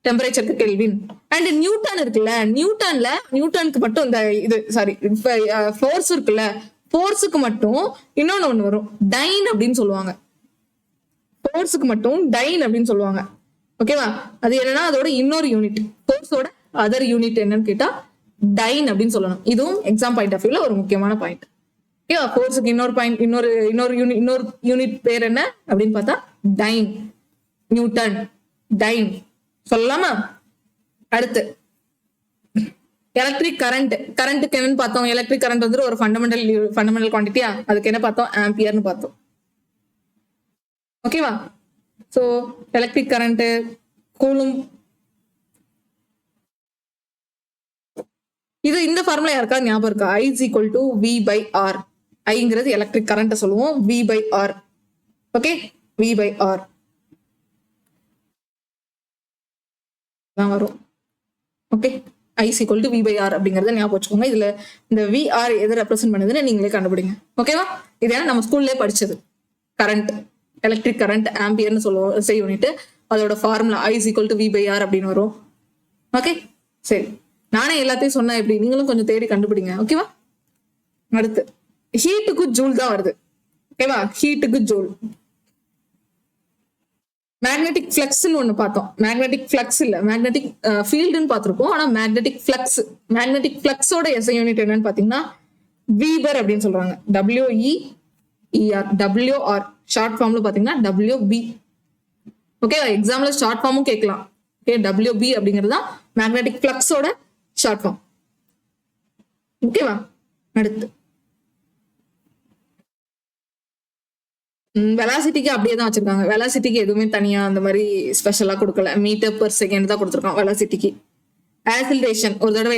டெம்பரேச்சருக்கு கெல்வின். அண்ட் நியூட்டன் இருக்குல்ல, நியூட்டனுக்கு மட்டும் இந்த இது சாரி ஃபோர்ஸ் இருக்குல்ல, ஃபோர்ஸுக்கு மட்டும் இன்னொன்னு ஒண்ணு வரும், டைன் அப்படின்னு சொல்லுவாங்க. ஃபோர்ஸுக்கு மட்டும் டைன் அப்படின்னு சொல்லுவாங்க. ஓகேவா, அது என்னன்னா அதோட இன்னொரு யூனிட், ஃபோர்ஸோட அதர் யூனிட் என்னன்னு கேட்டா டைன் அப்படின்னு சொல்லணும். இதுவும் எக்ஸாம் பாயிண்ட் ஆஃப் வியூல ஒரு முக்கியமான பாயிண்ட். ஓகேவா, ஃபோர்ஸுக்கு இன்னொரு பாயிண்ட், இன்னொரு யூனிட் பேர் என்ன அப்படின்னு பார்த்தா டைன், நியூட்டன், டைன் சொல்லலாமா. அடுத்து எலக்ட்ரிக் கரண்ட், கரண்ட்டுக்கு என்னன்னு பார்த்தோம், எலக்ட்ரிக் கரண்ட் வந்து ஒரு ஃபண்டமெண்டல் குவான்டிட்டியா, அதுக்கு என்ன பார்த்தோம், ஆம்பியர்னு பார்த்தோம். ஓகேவா, சோ எலக்ட்ரிக் கரண்ட், கூலும், இது இந்த ஃபார்முலா யாருக்காவது ஞாபகம் இருக்கா, I is equal to V/R. ஐங்கிறது எலக்ட்ரிக் கரண்ட் சொல்லுவோம், V/R. ஓகே, V/R தான் வரும். Okay, I is equal to V/R அப்படிங்கறத ஞாபகம் வச்சுக்கோங்க. இதுல இந்த VR எதை ரெப்ரசென்ட் பண்ணுதுன்னு நீங்களே கண்டுபிடிங்க. ஓகேவா, இதெல்லாம் நம்ம ஸ்கூல்லே படிச்சது. கரண்ட், எலக்ட்ரிக் கரண்ட் ஆம்பியர்னு சொல்லுவோம் எஸ்ஐ யூனிட், அதோட formula I is equal to V/R அப்படின்னு வரும். ஓகே, சரி, நானே எல்லாத்தையும் சொன்னா எப்படி, நீங்களும் கொஞ்சம் தேடி கண்டுபிடிங்க. ஓகேவா, அடுத்து ஹீட்டுக்கு ஜூல் தான் வருது. ஓகேவா, ஹீட்டுக்கு ஜூல். மேக்னெட்டிக் ஃபிளக்ஸ்ன்னு ஒண்ணு பார்த்தோம், மேக்னெட்டிக் ஃபிளக்ஸ் இல்ல, மேக்னெட்டிக் ஃபீல்டுன்னு பார்த்திருப்போம். ஆனா மேக்னெட்டிக் ஃபிளக்ஸ், மேக்னெட்டிக் ஃபிளக்ஸோட எஸ்ஐ யூனிட் என்னன்னு பாத்தீங்கன்னா வீபர் அப்படின்னு சொல்றாங்க, WEER, WR ஷார்ட் ஃபார்ம்ல பாத்தீங்கன்னா WB. ஓகே, எக்ஸாம்ல ஷார்ட் ஃபார்மும் கேட்கலாம். ஓகே, WB அப்படிங்கிறது தான் மேக்னெட்டிக் ஃபிளக்ஸோட ஷார்ட் ஃபார்ம். ஓகேவா, அடுத்து வெலாசிட்டிக்கு அப்படியே தான் வச்சிருக்காங்க. வெலாசிட்டிக்கு எதுவுமே தனியா அந்த மாதிரி ஸ்பெஷலா கொடுக்கல, மீட்டர் பெர் செகண்ட் தான் கொடுத்துருக்கோம் வெலாசிட்டிக்கு. ஆசிலரேஷன் ஒரு தடவை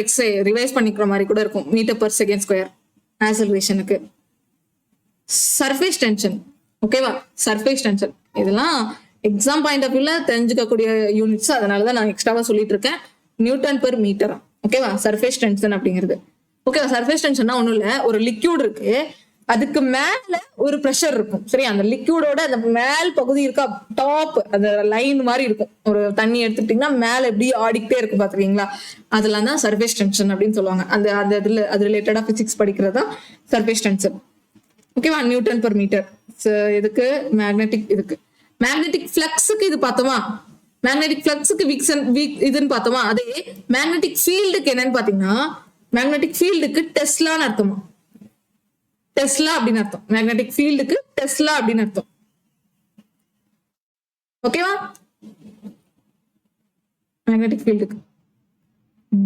ரிவைஸ் பண்ணிக்கிற மாதிரி கூட இருக்கும், மீட்டர் பெர் செகண்ட் ஸ்கொயர் ஆசிலரேஷனுக்கு. சர்ஃபேஸ் டென்ஷன், ஓகேவா, சர்ஃபேஸ் டென்ஷன் இதெல்லாம் எக்ஸாம் பாயிண்ட் ஆஃப் வியூல தெரிஞ்சுக்கக்கூடிய யூனிட்ஸ், அதனாலதான் நான் எக்ஸ்ட்ராவா சொல்லிட்டு இருக்கேன். Newton per metre. ஓகேவா? சர்ஃபேஸ் டென்ஷன் அப்படிங்கிறது. ஓகேவா? சர்ஃபேஸ் டென்ஷன்னா ஒண்ணும் இல்ல, ஒரு லிக்யூட் இருக்கு, அதுக்கு மேல ஒரு ப்ரெஷர் இருக்கும். சரி, அந்த லிக்யூடோட அந்த மேல் பகுதி இருக்கா, டாப் அந்த லைன் மாதிரி இருக்கும். ஒரு தண்ணி எடுத்துக்கிட்டீங்கன்னா மேல எப்படி ஆடிக்கிட்டே இருக்கும் பாத்துக்கீங்களா, அதெல்லாம் தான் சர்ஃபேஸ் டென்ஷன் அப்படின்னு சொல்லுவாங்க. அந்த அந்த இதுல அது ரிலேட்டடா பிசிக்ஸ் படிக்கிறதா சர்ஃபேஸ் டென்ஷன். ஓகேவா? Newton per metre. இதுக்கு மேக்னெட்டிக், இதுக்கு மேக்னெட்டிக் ஃபிளக்ஸுக்கு இது பார்த்தோமா, மேக்னெட்டிக் ஃபிளக்ஸுக்கு இதுன்னு பார்த்தோமா. அதே மேக்னெட்டிக் ஃபீல்டுக்கு என்னன்னு பாத்தீங்கன்னா, மேக்னெட்டிக் ஃபீல்டுக்கு டெஸ்லான்னு அர்த்தமா, டெஸ்லா அப்படின்னு அர்த்தம். மேக்னெட்டிக் ஃபீல்டுக்கு டெஸ்லா அப்படின்னு அர்த்தம். ஓகேவா? மேக்னெட்டிக் ஃபீல்டுக்கு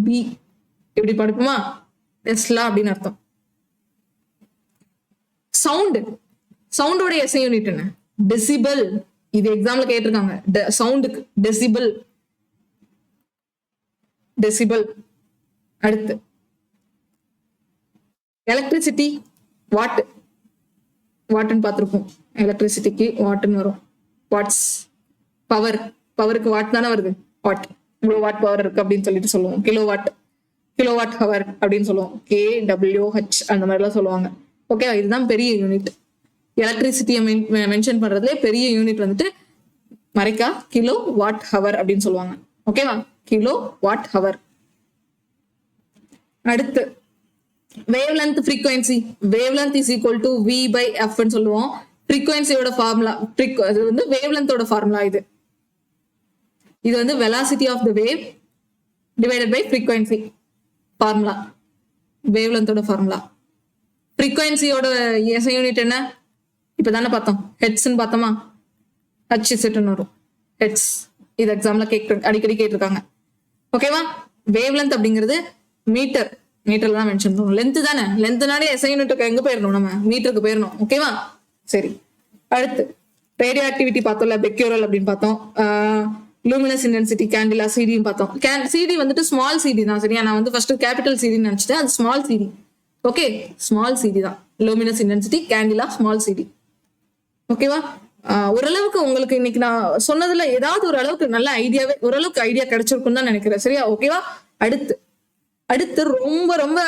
பி எப்படி படிப்போமா, டெஸ்லா அப்படின்னு அர்த்தம். சவுண்ட், சவுண்டோட எஸ்ஐ யூனிட் என்ன, டெசிபல். இது எக்ஸாம்ல கேட்டிருக்காங்க. சவுண்டுக்கு டெசிபல், டெசிபல். அடுத்து எலக்ட்ரிசிட்டி வாட், வாட்னு பார்த்திருப்போம். எலக்ட்ரிசிட்டிக்கு வாட்னு வரும், வாட்ஸ். பவர், பவருக்கு வாட் தானே வருது, வாட். இவ்வளவு வாட் பவர் இருக்கு அப்படின்னு சொல்லிட்டு சொல்லுவோம். Kilo watt, kilo watt hour அப்படின்னு சொல்லுவோம். KWH அந்த மாதிரி எல்லாம் சொல்லுவாங்க. ஓகேவா? இதுதான் பெரிய யூனிட். எலக்ட்ரிசிட்டியை மென்ஷன் பண்றதுல பெரிய யூனிட் வந்துட்டு மறைக்கா கிலோ வாட் ஹவர் அப்படின்னு சொல்லுவாங்க. ஓகேவா? Kilo watt hour. அடுத்து wavelength frequency. Wavelength is equal to V by F ன்னு சொல்லுவோம். ஃப்ரீக்வன்சியோட ஃபார்முலா, அது வந்து வேவ்லென்த்தோட ஃபார்முலா. இது வந்து velocity of the wave divided by frequency formula, வேவ்லென்த்தோட ஃபார்முலா. ஃப்ரீக்வன்சியோட எஸ்ஐ யூனிட் என்ன, இப்பதானே பார்த்தோம், ஹெட்ஸ்ன்னு பார்த்தோமா, HZ வரும், ஹெட்ஸ். இது எக்ஸாம்ல அடிக்கடி கேட்டிருக்காங்க. ஓகேவா? வேவ்லென்த் அப்படிங்கிறது மீட்டர், மீட்டர்ல தான் மென்ஷன் பண்ணுவோம். லென்த் தானே, லென்த்னாலே எஸ்ஐ யூனிட்டுக்கு எங்க போயிடணும், நம்ம மீட்டருக்கு போயிடணும். ஓகேவா? சரி. அடுத்து ரேடியோ ஆக்டிவிட்டி பார்த்தோம்ல, பெக்யூரல் அப்படின்னு பார்த்தோம். லூமினஸ் இன்டென்சிட்டி கேண்டிலா, சிடின்னு பார்த்தோம். சிடி வந்துட்டு ஸ்மால் சிடி தான். சரியா? நான் வந்து ஃபர்ஸ்ட் கேபிட்டல் சிடின்னு நினைச்சிட்டேன், அது small CD. Okay, small CD தான். Luminous intensity candela small CD. ஓகேவா? ஓரளவுக்கு உங்களுக்கு இன்னைக்கு நான் சொன்னதுல ஏதாவது ஒரு அளவுக்கு நல்ல ஐடியாவே, ஓரளவுக்கு ஐடியா கிடைச்சிருக்குன்னு தான் நினைக்கிறேன். சரியா? ஓகேவா? அடுத்து அடுத்து ரொம்ப ரொம்ப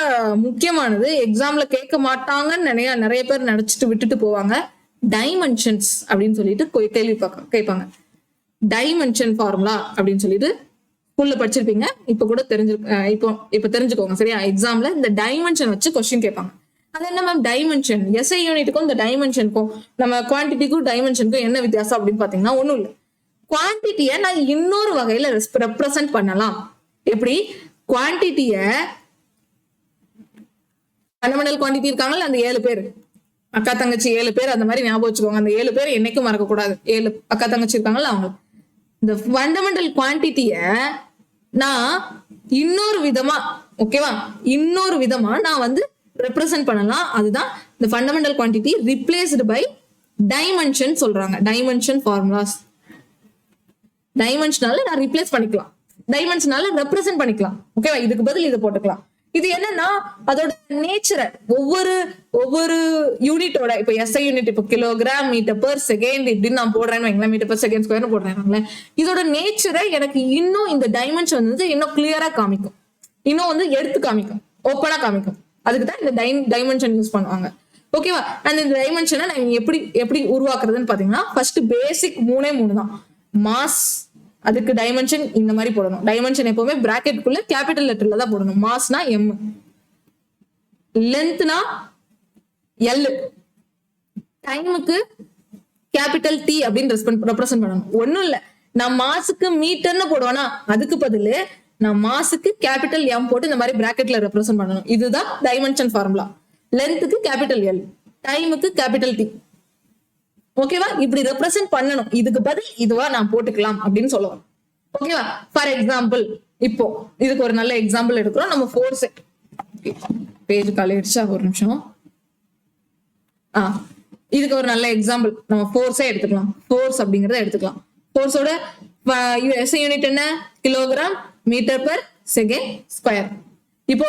முக்கியமானது, எக்ஸாம்ல கேட்க மாட்டாங்கன்னு நிறைய பேர் நினைச்சிட்டு விட்டுட்டு போவாங்க. டைமென்ஷன்ஸ் அப்படின்னு சொல்லிட்டு கேள்வி கேட்பாங்க. டைமென்ஷன் ஃபார்முலா அப்படின்னு சொல்லிட்டு ஸ்கூல்ல படிச்சிருப்பீங்க, இப்ப கூட இப்ப தெரிஞ்சுக்கோங்க. சரியா? எக்ஸாம்ல இந்த டைமென்ஷன் வச்சு கொஸ்டின் கேட்பாங்க. அது என்ன மேம் டைமென்ஷன்? எஸ்ஐ யூனிட்டுக்கும் இந்த டைமென்ஷனுக்கும், நம்ம குவான்டிட்டிக்கும் டைமென்ஷனுக்கும் என்ன வித்தியாசம் அப்படின்னு பாத்தீங்கன்னா ஒண்ணும் இல்லை. குவான்டிட்டியை நான் இன்னொரு வகையில ரெப்ரசன்ட் பண்ணலாம். எப்படி? குவான்டிட்டிய ஃபண்டமெண்டல் குவான்டிட்டி இருக்காங்கல்ல, அந்த 7 பேர் அக்கா தங்கச்சி 7 பேர், அந்த மாதிரி ஞாபகம் வச்சுக்கோங்க. அந்த 7 பேர் என்னைக்கும் மறக்க கூடாது. 7 அக்கா தங்கச்சி இருக்காங்கல்ல, அவங்க. இந்த ஃபண்டமெண்டல் குவான்டிட்டிய நான் இன்னொரு விதமா, ஓகேவா, இன்னொரு விதமா நான் வந்து ரெப்ரசன்ட் பண்ணலாம். அதுதான் இந்த fundamental quantity replaced by dimension சொல்றாங்க. Dimension formulas. டைமென்ஷனால நான் ரிப்ளேஸ் பண்ணிக்கலாம், டைமென்ஷனால ரெப்ரசென்ட் பண்ணிக்கலாம். ஓகேவா? இதுக்கு பதில் இதை போட்டுக்கலாம். இது என்னன்னா அதோட நேச்சரை, ஒவ்வொரு யூனிட்டோட, இப்ப எஸ்ஐ யூனிட், இப்ப கிலோகிராம், மீட்டர் பெர் செகண்ட் இப்படின்னு நான் போடுறேன்னு வைங்களேன், மீட்டர் பெர் செகண்ட் ஸ்கொயர்னு போடுறேன். இதோட நேச்சரை எனக்கு இன்னும் இந்த டைமென்ஷன் வந்து இன்னும் கிளியரா காமிக்கும், இன்னும் வந்து எடுத்து காமிக்கும், ஓப்பனா காமிக்கும். அதுக்கு தான் இந்த டைமென்ஷன் யூஸ் பண்ணுவாங்க. ஓகேவா? அந்த இந்த டைமென்ஷனை நான் எப்படி உருவாக்குறதுன்னு பாத்தீங்கன்னா, ஃபர்ஸ்ட் பேசிக் 3 தான். மாஸ், அதுக்கு டைமென்ஷன் இந்த மாதிரி போடணும். டைமென்ஷன் எப்பவுமே பிராக்கெட்டுக்குள்ள கேபிட்டல் லெட்டர்ல தான் போடணும். மாஸ்னா M, லென்த்னா L, டைமுக்கு கேபிட்டல் T அப்படின்னு ரெப்ரசென்ட் பண்ணணும். ஒண்ணும் இல்ல, நான் மாசுக்கு மீட்டர்னு போடுவேனா, அதுக்கு பதில் நான் மாசுக்கு கேபிட்டல் M போட்டு இந்த மாதிரி பிராக்கெட்ல ரெப்ரசென்ட் பண்ணணும். இதுதான் டைமென்ஷன் ஃபார்முலா. லென்த்துக்கு கேபிட்டல் L, டைமுக்கு கேபிட்டல் T. ஓகேவா? இப்படி ரெப்ரசென்ட் பண்ணணும். இதுக்கு பதில் இதுவா நான் போட்டுக்கலாம் அப்படின்னு சொல்லுவோம். ஓகேவா? ஃபார் எக்ஸாம்பிள், இப்போ இதுக்கு ஒரு நல்ல எக்ஸாம்பிள் எடுக்கிறோம். நம்ம ஃபோர்ஸ், பேஜ் காலிடுச்சா, ஒரு நிமிஷம். இதுக்கு ஒரு நல்ல எக்ஸாம்பிள் நம்ம ஃபோர்ஸே எடுத்துக்கலாம். ஃபோர்ஸ் அப்படிங்கறத எடுத்துக்கலாம். ஃபோர்ஸோட எஸ்ஐ யூனிட் என்ன? Kilogram metre per second square. இப்போ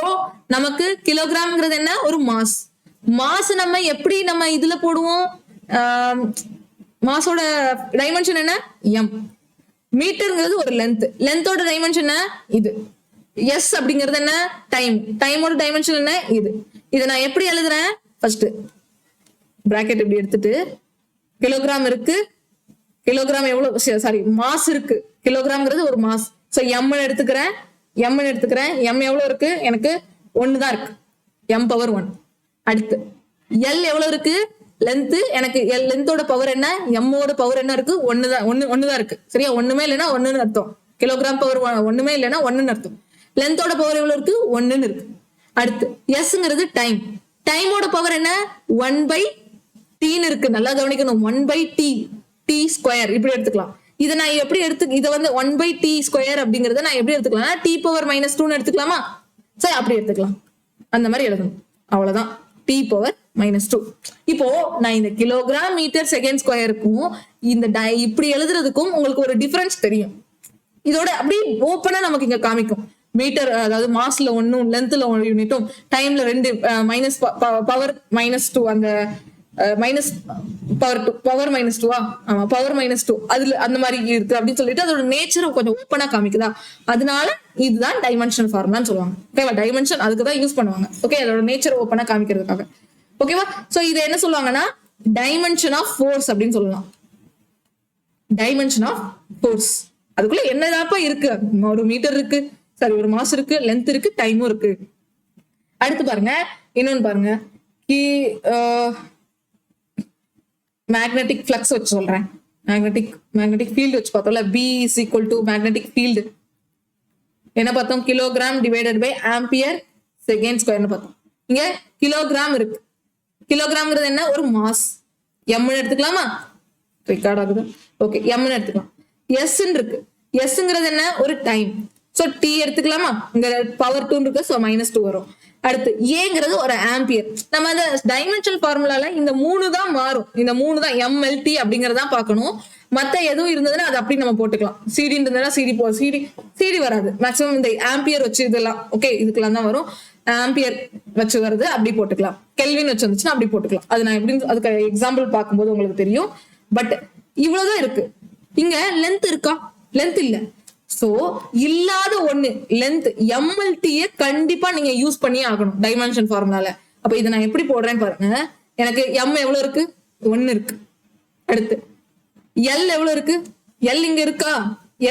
நமக்கு கிலோகிராம்ங்கிறது என்ன? ஒரு மாஸ். மாஸ் நம்ம எப்படி நம்ம இதுல போடுவோம், மாஸோட டைமென்ஷன் என்ன? எம். மீட்டருங்கிறது ஒரு லென்த்தோட டைமென்ஷன் என்ன? இது. எஸ் அப்படிங்கிறது என்ன? டைம். டைமோட டைமென்ஷன் என்ன? இது. இதை நான் எப்படி எழுதுறேன்? ஃபர்ஸ்ட் பிராக்கெட் இப்படி எடுத்துட்டு கிலோகிராம் இருக்கு, கிலோகிராம் எவ்வளவு, சாரி மாஸ் இருக்கு, கிலோகிராம்ங்கிறது ஒரு மாஸ். ஸோ எம் எடுத்துக்கிறேன், எம் எவ்வளவு இருக்கு? எனக்கு 1 தான் இருக்கு, எம் பவர் 1. அடுத்து எல் எவ்வளவு இருக்கு? லென்த். எனக்கு லென்த்தோட பவர் என்ன? எம்மோட பவர் என்ன இருக்கு? 1 தான் இருக்கு. சரியா? ஒண்ணுமே இல்லைன்னா 1ன்னு அர்த்தம். கிலோகிராம் பவர் ஒண்ணுமே இல்லைன்னா 1ன்னு அர்த்தம். லென்த்தோட பவர் எவ்வளவு இருக்கு? 1ன்னு இருக்கு. அடுத்து எஸ்ங்கிறது டைம். டைமோட பவர் என்ன? 1/t இருக்கு. நல்லா கவனிக்கணும். 1/t, t ஸ்கொயர் இப்படி எடுத்துக்கலாம். இதை நான் எப்படி இதை வந்து 1/t ஸ்கொயர் அப்படிங்கறத நான் எப்படி எடுத்துக்கலாம்? t பவர் -2ன்னு எடுத்துக்கலாமா? சரி, அப்படி எடுத்துக்கலாம். அந்த மாதிரி எழுதணும். அவ்வளவுதான். t power -2. இப்போ நான் இந்த கிலோகிராம் மீட்டர் செகண்ட் ஸ்கொயருக்கும் இந்த இப்படி எழுதுறதுக்கும் உங்களுக்கு ஒரு டிஃபரன்ஸ் தெரியும். இதோட அப்படியே ஓப்பனா நமக்கு இங்க காமிக்கும். மீட்டர் அதாவது மாஸ்ல 1, லென்த்ல 1 யூனிட்டும், டைம்ல 2 மைனஸ் பவர் -2, அந்த மைனஸ் பவர் -2 ஆமா பவர் -2 அதுல அந்த மாதிரி இருக்கு அப்படின்னு சொல்லிட்டு அதோட நேச்சரை கொஞ்சம் ஓப்பனா காமிக்குதா. அதனால இதுதான் டைமென்ஷன் ஃபார்முலான்னு சொல்லுவாங்க. ஓகேவா? டைமென்ஷன் அதுக்கு தான் யூஸ் பண்ணுவாங்க. ஓகே, அதோட நேச்சர் ஓப்பனா காமிக்கிறதுக்காக. ஓகேவா? சோ இது என்ன சொல்லுவாங்கன்னா டைமென்ஷன் ஆஃப் ஃபோர்ஸ் அப்படின்னு சொல்லலாம். Dimension of force. அதுக்குள்ள என்னதாப்பா இருக்கு? ஒரு மீட்டர் இருக்கு, சரி ஒரு மாஸ் இருக்கு, லென்த் இருக்கு, டைமும் இருக்கு. அடுத்து பாருங்க, இன்னொன்னு பாருங்க, மேக்னெட்டிக் ஃப்ளக்ஸ் வச்சு சொல்றேன். மேக்னெட்டிக் ஃபீல்டு வச்சு பார்த்தோம்ல. B is equal to magnetic field என்ன பார்த்தோம்? Kilogram divided by ampere second ஸ்கொயர்னு பார்த்தோம். இங்க கிலோகிராம் இருக்கு. கிலோகிராம்ங்கிறது என்ன? ஒரு மாஸ். எம்னு எடுத்துக்கலாமா? ரெக்கார்ட் ஆகுது. ஓகே, எம்னு எடுத்துக்கலாம். எஸ் இருக்கு. எஸ்ங்கிறது என்ன? ஒரு டைம். சோ டி எடுத்துக்கலாமா? இங்க பவர் 2 இருக்கு, சோ -2 வரும். அடுத்து ஏங்கிறது ஒரு ஆம்பியர். நம்ம அந்த டைமென்ஷனல் ஃபார்முலால இந்த 3 தான் மாறும். இந்த 3 தான் MLT அப்படிங்கறத பார்க்கணும். மத்த எதுவும் இருந்ததுன்னா அது அப்படி நம்ம போட்டுக்கலாம். சிடி இருந்ததுன்னா சிடி வராது. மேக்ஸிமம் இந்த ஆம்பியர் வச்சு இதெல்லாம் ஓகே, இதுக்கெல்லாம் தான் வரும். ஆம்பியர் வச்சு வருது, அப்படி போட்டுக்கலாம். கெல்வின் வச்சு வந்துச்சுன்னா அப்படி போட்டுக்கலாம். அது நான் எப்படி அதுக்கு எக்ஸாம்பிள் பார்க்கும்போது உங்களுக்கு தெரியும். பட் இவ்வளவுதான் இருக்கு. இங்க லென்த் இருக்கா? லென்த் இல்ல. சோ இல்லாத ஒண்ணு லென்த் MLT கண்டிப்பா நீங்க யூஸ் பண்ணி ஆகணும் டைமென்ஷன் ஃபார்முலால. அப்ப இதை நான் எப்படி போடுறேன்னு பாருங்க. எனக்கு M எவ்வளவு இருக்கு? 1 இருக்கு. அடுத்து L எவ்வளவு இருக்கு? L இங்க இருக்கா?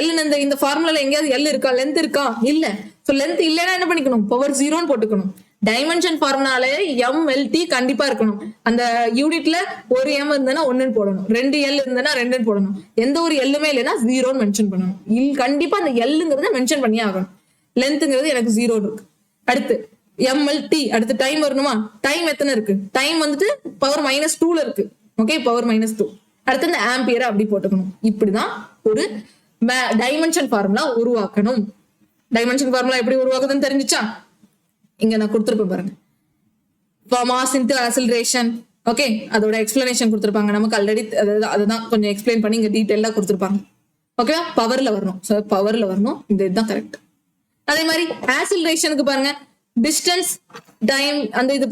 L இந்த ஃபார்முலால எங்கேயாவது L இருக்கா? லென்த் இருக்கா? இல்ல. சோ லென்த் இல்லைன்னா என்ன பண்ணிக்கணும்? பவர் 0ன்னு போட்டுக்கணும். டைமென்ஷன் ஃபார்முலால MLT கண்டிப்பா இருக்கணும். அந்த யூனிட்ல ஒரு M இருந்ததுன்னா 1ன்னு போடணும், 2 L இருந்ததுன்னா 2ன்னு போடணும். எந்த ஒரு Lமே இல்லைன்னா 0ன்னு மென்ஷன் பண்ணணும். கண்டிப்பா அந்த Lங்கிறத மென்ஷன் பண்ணி ஆகணும். லென்த்ங்கிறது எனக்கு 0 இருக்கு. அடுத்து MLT. அடுத்து டைம் வரணுமா? டைம் எத்தனை இருக்கு? டைம் வந்துட்டு பவர் -2ல இருக்கு. Okay, power -2. அடுத்து இந்த ஆம்பியரை அப்படி போட்டுக்கணும். இப்படிதான் ஒரு டைமென்ஷன் ஃபார்முலா உருவாக்கணும். டைமென்ஷன் ஃபார்முலா எப்படி உருவாக்குதுன்னு தெரிஞ்சுச்சா? இங்க நான் கொடுத்துருப்பேன் பாருங்க. Mass into acceleration. ஓகே, அதோட எக்ஸ்பிளனேஷன் கொடுத்துருப்பாங்க நமக்கு ஆல்ரெடி. அதுதான் கொஞ்சம் எக்ஸ்பிளைன் பண்ணி இங்க டீடைலா கொடுத்துருப்பாங்க. ஓகே, பவர்ல வரணும். ஸோ பவர்ல வரணும். இதுதான் கரெக்ட். அதே மாதிரி ஆக்ஸலரேஷனுக்கு பாருங்க, டிஸ்டன்ஸ் டைம் அந்த இது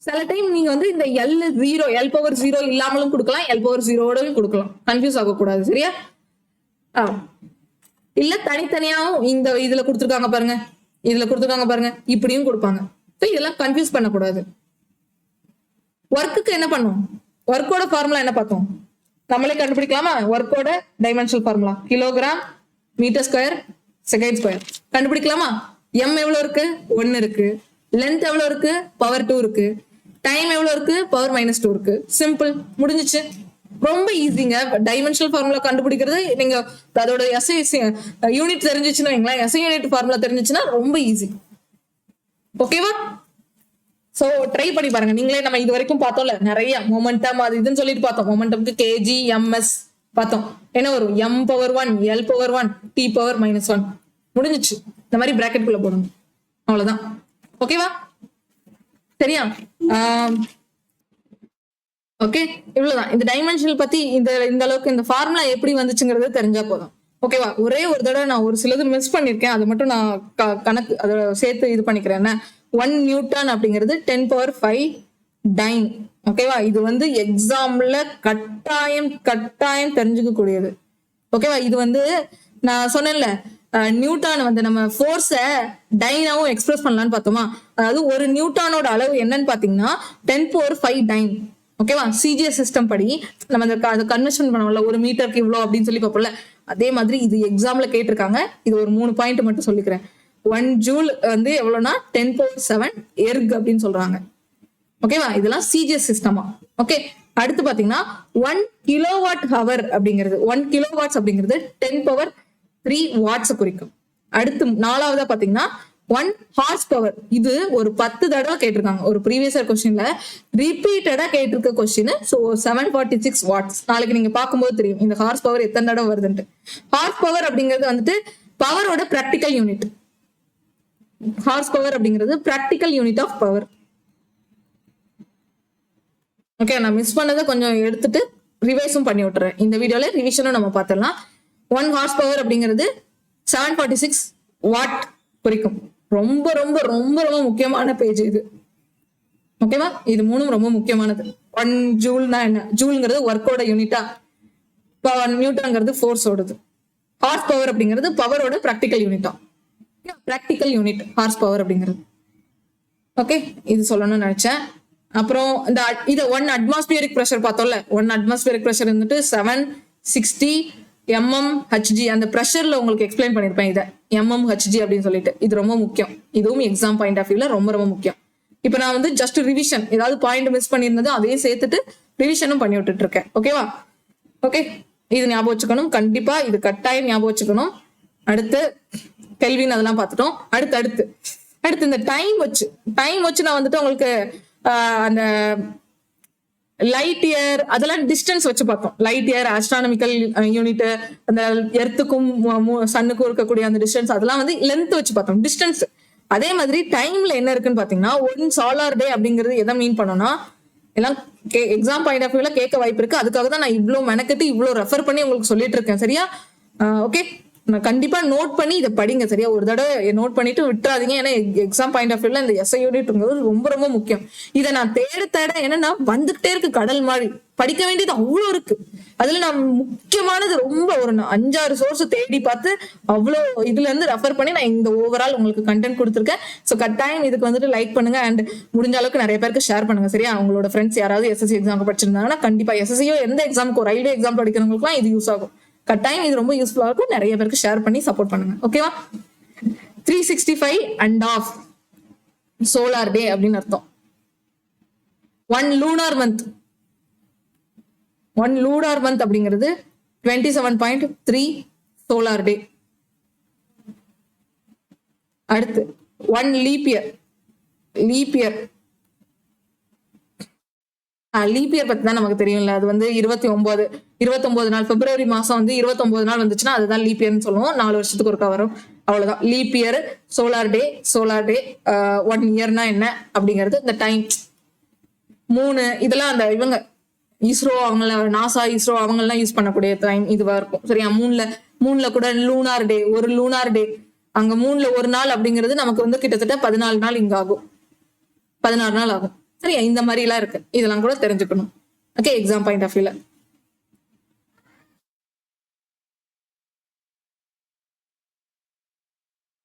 சில டைம் நீங்க வந்து இந்த L பவர் 0 இல்லாமலும் கொடுக்கலாம், L பவர் 0வோடவும் கொடுக்கலாம். கன்ஃபியூஸ் ஆகக்கூடாது. சரியா? இல்ல தனித்தனியாவும் இந்த இதுல கொடுத்துருக்காங்க பாருங்க, இப்படியும் கொடுப்பாங்க. இதெல்லாம் கன்ஃபியூஸ் பண்ணக்கூடாது. ஒர்க்குக்கு என்ன பண்ணும்? ஒர்க்கோட ஃபார்முலா என்ன பார்த்தோம்? நம்மளே கண்டுபிடிக்கலாமா? ஒர்க்கோட dimensional formula kilogram metre square second square கண்டுபிடிக்கலாமா? M எவ்வளவு இருக்கு? 1 இருக்கு. லென்த் எவ்வளவு இருக்கு? பவர் 2 இருக்கு. டைம் எவ்வளவு இருக்கு? பவர் -2 இருக்கு. சிம்பிள், முடிஞ்சிச்சு. ரொம்ப ஈஸிங்க டைமென்ஷனல் ஃபார்முலா கண்டுபிடிக்கிறது. நீங்க அதோட SI யூனிட் தெரிஞ்சிச்சுன்னா வைங்களேன், SI யூனிட் ஃபார்முலா தெரிஞ்சிச்சுன்னா ரொம்ப ஈஸி. ஓகேவா? சோ ட்ரை பண்ணி பாருங்க. நீங்களே நம்ம இது வரைக்கும் பார்த்தோம்ல, நிறைய மொமெண்டம் அது இதுன்னு சொல்லிட்டு பார்த்தோம். மொமெண்டம்க்கு kg ms பார்த்தோம். என்ன வரும்? M power 1, L power 1, T power -1. முடிஞ்சிச்சு. இந்த மாதிரி பிராக்கெட் குள்ள போடணும். அவ்வளவுதான். ஓகேவா? சரியா? ஓகே, இவ்வளவுதான். இந்த டைமென்ஷனல் பத்தி இந்த அளவுக்கு இந்த ஃபார்முலா எப்படி வந்துச்சுங்கிறது தெரிஞ்சா போதும். ஓகேவா? ஒரே ஒரு தடவை நான் ஒரு சிலது மிஸ் பண்ணிருக்கேன், அதை மட்டும் நான் கணக்கு அதோட சேர்த்து இது பண்ணிக்கிறேன். 1 நியூட்டன் அப்படிங்கிறது 10⁵ டைம். ஓகேவா? இது வந்து எக்ஸாம்ல கட்டாயம் கட்டாயம் தெரிஞ்சுக்க கூடியது. ஓகேவா? இது வந்து நான் சொன்னேன்ல, நியூட்டான் வந்து நம்ம ஃபோர்ஸை டைனாவும் எக்ஸ்பிரஸ் பண்ணலாம்னு பார்த்தோமா? அதாவது ஒரு நியூட்டானோட அளவு என்னன்னு பாத்தீங்கன்னா 10⁵ டைன். ஓகேவா? சிஜிஎஸ் சிஸ்டம் படி நம்ம அதை கன்வர்ஷன் பண்ணுவோம்ல, ஒரு மீட்டருக்கு இவ்வளோ அப்படின்னு சொல்லி பார்ப்போம்ல, அதே மாதிரி இது எக்ஸாம்ல கேட்டிருக்காங்க. இது ஒரு 3 பாயிண்ட் மட்டும் சொல்லிக்கிறேன். 1 ஜூல் வந்து எவ்வளோனா 10⁻7 எர்க் அப்படின்னு சொல்றாங்க. ஓகேவா? இதெல்லாம் சிஜிஎஸ் சிஸ்டமா. ஓகே, அடுத்து பாத்தீங்கன்னா 1 கிலோவாட் ஹவர் அப்படிங்கிறது 1 கிலோவாட்ஸ் அப்படிங்கிறது 10⁻3 வாட்ஸ் குறிக்கும். அடுத்து 4வதா பாத்தீங்கன்னா 1 ஹார்ஸ் பவர். இது ஒரு 10 தடவை கேட்டிருக்காங்க. ஒரு ப்ரீவியஸ் இயர் கொஸ்டின்ல ரிப்பீட்டடா கேட்டிருக்க கொஸ்டின். So 746 watts. நாளைக்கு நீங்க பார்க்கும்போது தெரியும் இந்த ஹார்ஸ் பவர் எத்தனை தடவை வருதுன்ட்டு. ஹார்ஸ் பவர் அப்படிங்கிறது வந்துட்டு பவரோட பிராக்டிக்கல் யூனிட். ஹார்ஸ் பவர் அப்படிங்கிறது practical unit of power. Okay, நான் மிஸ் பண்ணதை கொஞ்சம் எடுத்துட்டு ரிவைஸும் பண்ணி விட்டுறேன். இந்த வீடியோல ரிவிஷனும் நம்ம பார்த்துடலாம். 1 ஹார்ஸ் பவர் அப்படிங்கிறது 746 வாட் குறிக்கும். ரொம்ப ரொம்ப ரொம்ப ரொம்ப முக்கியமான பேஜ் இது. ஓகேவா? இது 3 ரொம்ப முக்கியமானது. 1 ஜூல்னா என்ன? ஜூல்ங்கிறது ஒர்க்கோட யூனிட்டா, நியூட்டன்ங்கிறது ஃபோர்ஸோடது. ஹார்ஸ் பவர் அப்படிங்கிறது பவரோட பிராக்டிக்கல் யூனிட்டா. பிராக்டிக்கல் யூனிட் ஹார்ஸ் பவர் அப்படிங்கிறது. ஓகே, இது சொல்லணும்னு நினைச்சேன். அப்புறம் இந்த இதை 1 அட்மாஸ்பியரிக் ப்ரெஷர் பார்த்தோம்ல, 1 அட்மாஸ்பியரிக் ப்ரெஷர் வந்துட்டு 760 mmHg. அந்த ப்ரெஷர்ல உங்களுக்கு எக்ஸ்பிளைன் பண்ணிருப்பேன் இதை, mmHg அப்படின்னு சொல்லிட்டு. இது ரொம்ப முக்கியம். இதுவும் எக்ஸாம் பாயிண்ட் ஆஃப் வியூல ரொம்ப ரொம்ப முக்கியம். இப்போ நான் வந்து ஜஸ்ட் ரிவிஷன், ஏதாவது பாயிண்ட் மிஸ் பண்ணியிருந்தது அதையும் சேர்த்துட்டு ரிவிஷனும் பண்ணி விட்டுட்டு இருக்கேன். ஓகேவா? ஓகே, இது ஞாபகம் வச்சுக்கணும். கண்டிப்பா இது கட்டாயம் ஞாபகம் வச்சுக்கணும். அடுத்து கெல்வின் அதெல்லாம் பார்த்துட்டோம். அடுத்து இந்த டைம் வச்சு நான் வந்துட்டு உங்களுக்கு அந்த லைட் இயர் அதெல்லாம் டிஸ்டன்ஸ் வச்சு பார்த்தோம். லைட் இயர், ஆஸ்ட்ரானமிக்கல் யூனிட், அந்த எர்த்துக்கும் சன்னுக்கும் இருக்கக்கூடிய அந்த டிஸ்டன்ஸ், அதெல்லாம் வந்து லென்த் வச்சு பார்த்தோம், டிஸ்டன்ஸ். அதே மாதிரி டைம்ல என்ன இருக்குன்னு பாத்தீங்கன்னா 1 சோலார் டே அப்படிங்கிறது எதை மீன் பண்ணோம்னா, எல்லாம் எக்ஸாம் பாயிண்ட் ஆஃப் வியூல கேட்க வாய்ப்பு இருக்கு. அதுக்காக தான் நான் இவ்வளவு மெனக்கட்டு இவ்வளவு ரெஃபர் பண்ணி உங்களுக்கு சொல்லிட்டு இருக்கேன். சரியா? ஓகே, நான் கண்டிப்பா நோட் பண்ணி இதை படிங்க. சரியா? ஒரு தடவை நோட் பண்ணிட்டு விட்டுறாதீங்க. ஏன்னா எக்ஸாம் பாயிண்ட் ஆஃப் வியூல இந்த எஸ்ஐ யூனிட்ங்கிறது ரொம்ப ரொம்ப முக்கியம். இதை நான் தேட என்னன்னா வந்துகிட்டே இருக்கு கடல் மாதிரி. படிக்க வேண்டியது அவ்வளோ இருக்கு. அதுல நான் முக்கியமானது ரொம்ப ஒரு 5-6 சோர்ஸ் தேடி பார்த்து அவ்வளோ இதுல இருந்து ரெஃபர் பண்ணி நான் இந்த ஓவரால் உங்களுக்கு கண்டென்ட் கொடுத்துருக்கேன். ஸோ கட்டாயம் இதுக்கு வந்துட்டு லைக் பண்ணுங்க அண்ட் முடிஞ்ச அளவுக்கு நிறைய பேருக்கு ஷேர் பண்ணுங்க. சரியா? உங்களோட ஃப்ரெண்ட்ஸ் யாராவது எஸ்எஸ்சி எக்ஸாம் படிச்சிருந்தாங்கன்னா கண்டிப்பா எஸ்எஸ்சியோ எந்த எக்ஸாமுக்கு ரயில்வே எக்ஸாம் படிக்கிறவங்களுக்குலாம் இது யூஸ் ஆகும். கட்டாயம் இது ரொம்ப யூஸ்ஃபுல்லா இருக்கும். நிறைய பேருக்கு ஷேர் பண்ணி சப்போர்ட் பண்ணுங்க. ஓகேவா? 365.5 சோலார் டே அப்படின்னு அர்த்தம். 1 லூனார் மந்த். 1 லூனார் மந்த் அப்படிங்கிறது 27.3 சோலார் டே. அடுத்து 1 லீப் இயர். லீப் இயர் பத்தி தான் நமக்கு தெரியும்ல. அது வந்து 29 நாள், பிப்ரவரி மாசம் வந்து 29 நாள் வந்துச்சுன்னா அதுதான் லீப் இயர்னு சொல்லுவோம். 4 வருஷத்துக்கு ஒருக்கா வரும். அவ்வளவுதான் லீப் இயர். சோலார் டே 1 இயர்னா என்ன அப்படிங்கிறது. இந்த டைம் 3 இதெல்லாம் அந்த இவங்க இஸ்ரோ நாசா இஸ்ரோ அவங்கெல்லாம் யூஸ் பண்ணக்கூடிய டைம் இதுவா இருக்கும். சரியா? மூணுல கூட லூனார் டே, ஒரு லூனார் டே அங்க 3ல ஒரு நாள் அப்படிங்கிறது நமக்கு வந்து கிட்டத்தட்ட 14 நாள் இங்க ஆகும். 16 நாள் ஆகும். சரியா? இந்த மாதிரி எல்லாம் இருக்கு. இதெல்லாம் கூட தெரிஞ்சுக்கணும். ஓகே, எக்ஸாம் பாயிண்ட் ஆஃப் வியூல.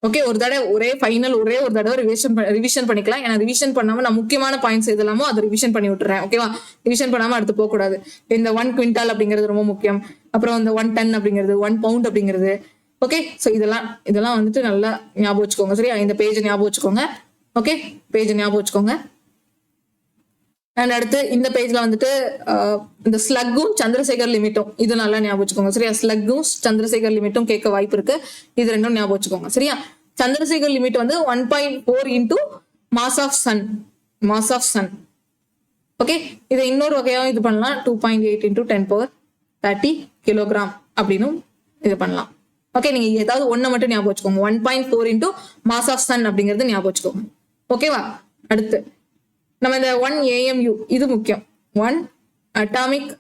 ஓகே, ஒரு தடவை ரிவிஷன் பண்ணிக்கலாம். ஏன்னா ரிவிஷன் பண்ணாம நான் முக்கியமான பாயிண்ட்ஸ் எதெல்லாமோ அதை ரிவிஷன் பண்ணி விட்டுறேன். ஓகேவா? ரிவிஷன் பண்ணாம அடுத்து போக கூடாது. இந்த 1 குவிண்டால் அப்படிங்கிறது ரொம்ப முக்கியம். அப்புறம் இந்த 1 டன் அப்படிங்கிறது, 1 பவுண்ட் அப்படிங்கிறது. ஓகே, ஸோ இதெல்லாம் வந்துட்டு நல்லா ஞாபகம் வச்சுக்கோங்க. சரியா? இந்த பேஜ் ஞாபகம் வச்சுக்கோங்க. ஓகே, பேஜ் ஞாபகம் வச்சுக்கோங்க. அண்ட் அடுத்து இந்த பேஜ்ல வந்துட்டு இந்த ஸ்லக்கும் சந்திரசேகர் லிமிட்டும் இது நல்லா ஞாபகம் வச்சுக்கோங்க. சரியா? ஸ்லக்கும் சந்திரசேகர் லிமிட்டும் கேட்க வாய்ப்பு இருக்கு. இது ரெண்டும் ஞாபகம் வச்சுக்கோங்க. சரியா? சந்திரசேகர் லிமிட் வந்து 1.4 into mass of sun. Okay, இதை இன்னொரு வகையாகவும் இது பண்ணலாம். 2.8 into 10⁻30 கிலோகிராம் அப்படின்னு இது பண்ணலாம். ஓகே, நீங்க ஏதாவது ஒன்றை மட்டும் ஞாபகம் வச்சுக்கோங்க. 1.4 into மாஸ் ஆஃப் சன் அப்படிங்கிறது ஞாபகம் வச்சுக்கோங்க. ஓகேவா? அடுத்து நம்ம இந்த 1 AMU இது முக்கியம். 1 அட்டாமிக்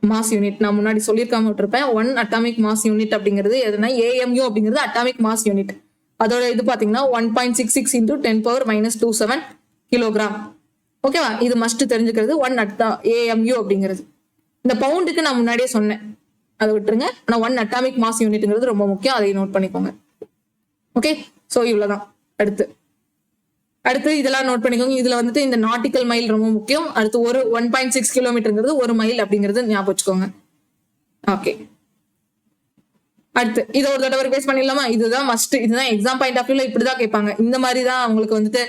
மாஸ் யூனிட். நான் முன்னாடி சொல்லியிருக்காம விட்டுருப்பேன். 1 அட்டாமிக் மாஸ் யூனிட் அப்படிங்கிறது எதுனா AMU அப்படிங்கிறது அட்டாமிக் மாஸ் யூனிட். அதோட இது பாத்தீங்கன்னா 1.66 into 10⁻-27 கிலோகிராம். ஓகேவா? இது மஸ்ட் தெரிஞ்சுக்கிறது. 1 AMU அப்படிங்கிறது. இந்த பவுண்டுக்கு நான் முன்னாடியே சொன்னேன், அதை விட்டுருங்க. ஆனா 1 அட்டாமிக் மாஸ் யூனிட்ங்கிறது ரொம்ப முக்கியம், அதை நோட் பண்ணிக்கோங்க. ஓகே, சோ இவ்வளவுதான். அடுத்து இதெல்லாம் நோட் பண்ணிக்கோங்க. இதுல வந்துட்டு இந்த நாட்டிக்கல் மைல் ரொம்ப முக்கியம். அடுத்து ஒரு 1.6 கிலோமீட்டருங்கிறது 1 மைல் அப்படிங்கிறது ஞாபகம் வச்சுக்கோங்க. ஓகே, அடுத்து இதை ஒரு தடவை ரிவைஸ் பண்ணிடலாமா? இதுதான் மஸ்ட். இதுதான் எக்ஸாம் பாயிண்ட் ஆஃப் வியூல இப்படிதான் கேட்பாங்க. இந்த மாதிரி தான் உங்களுக்கு வந்துட்டு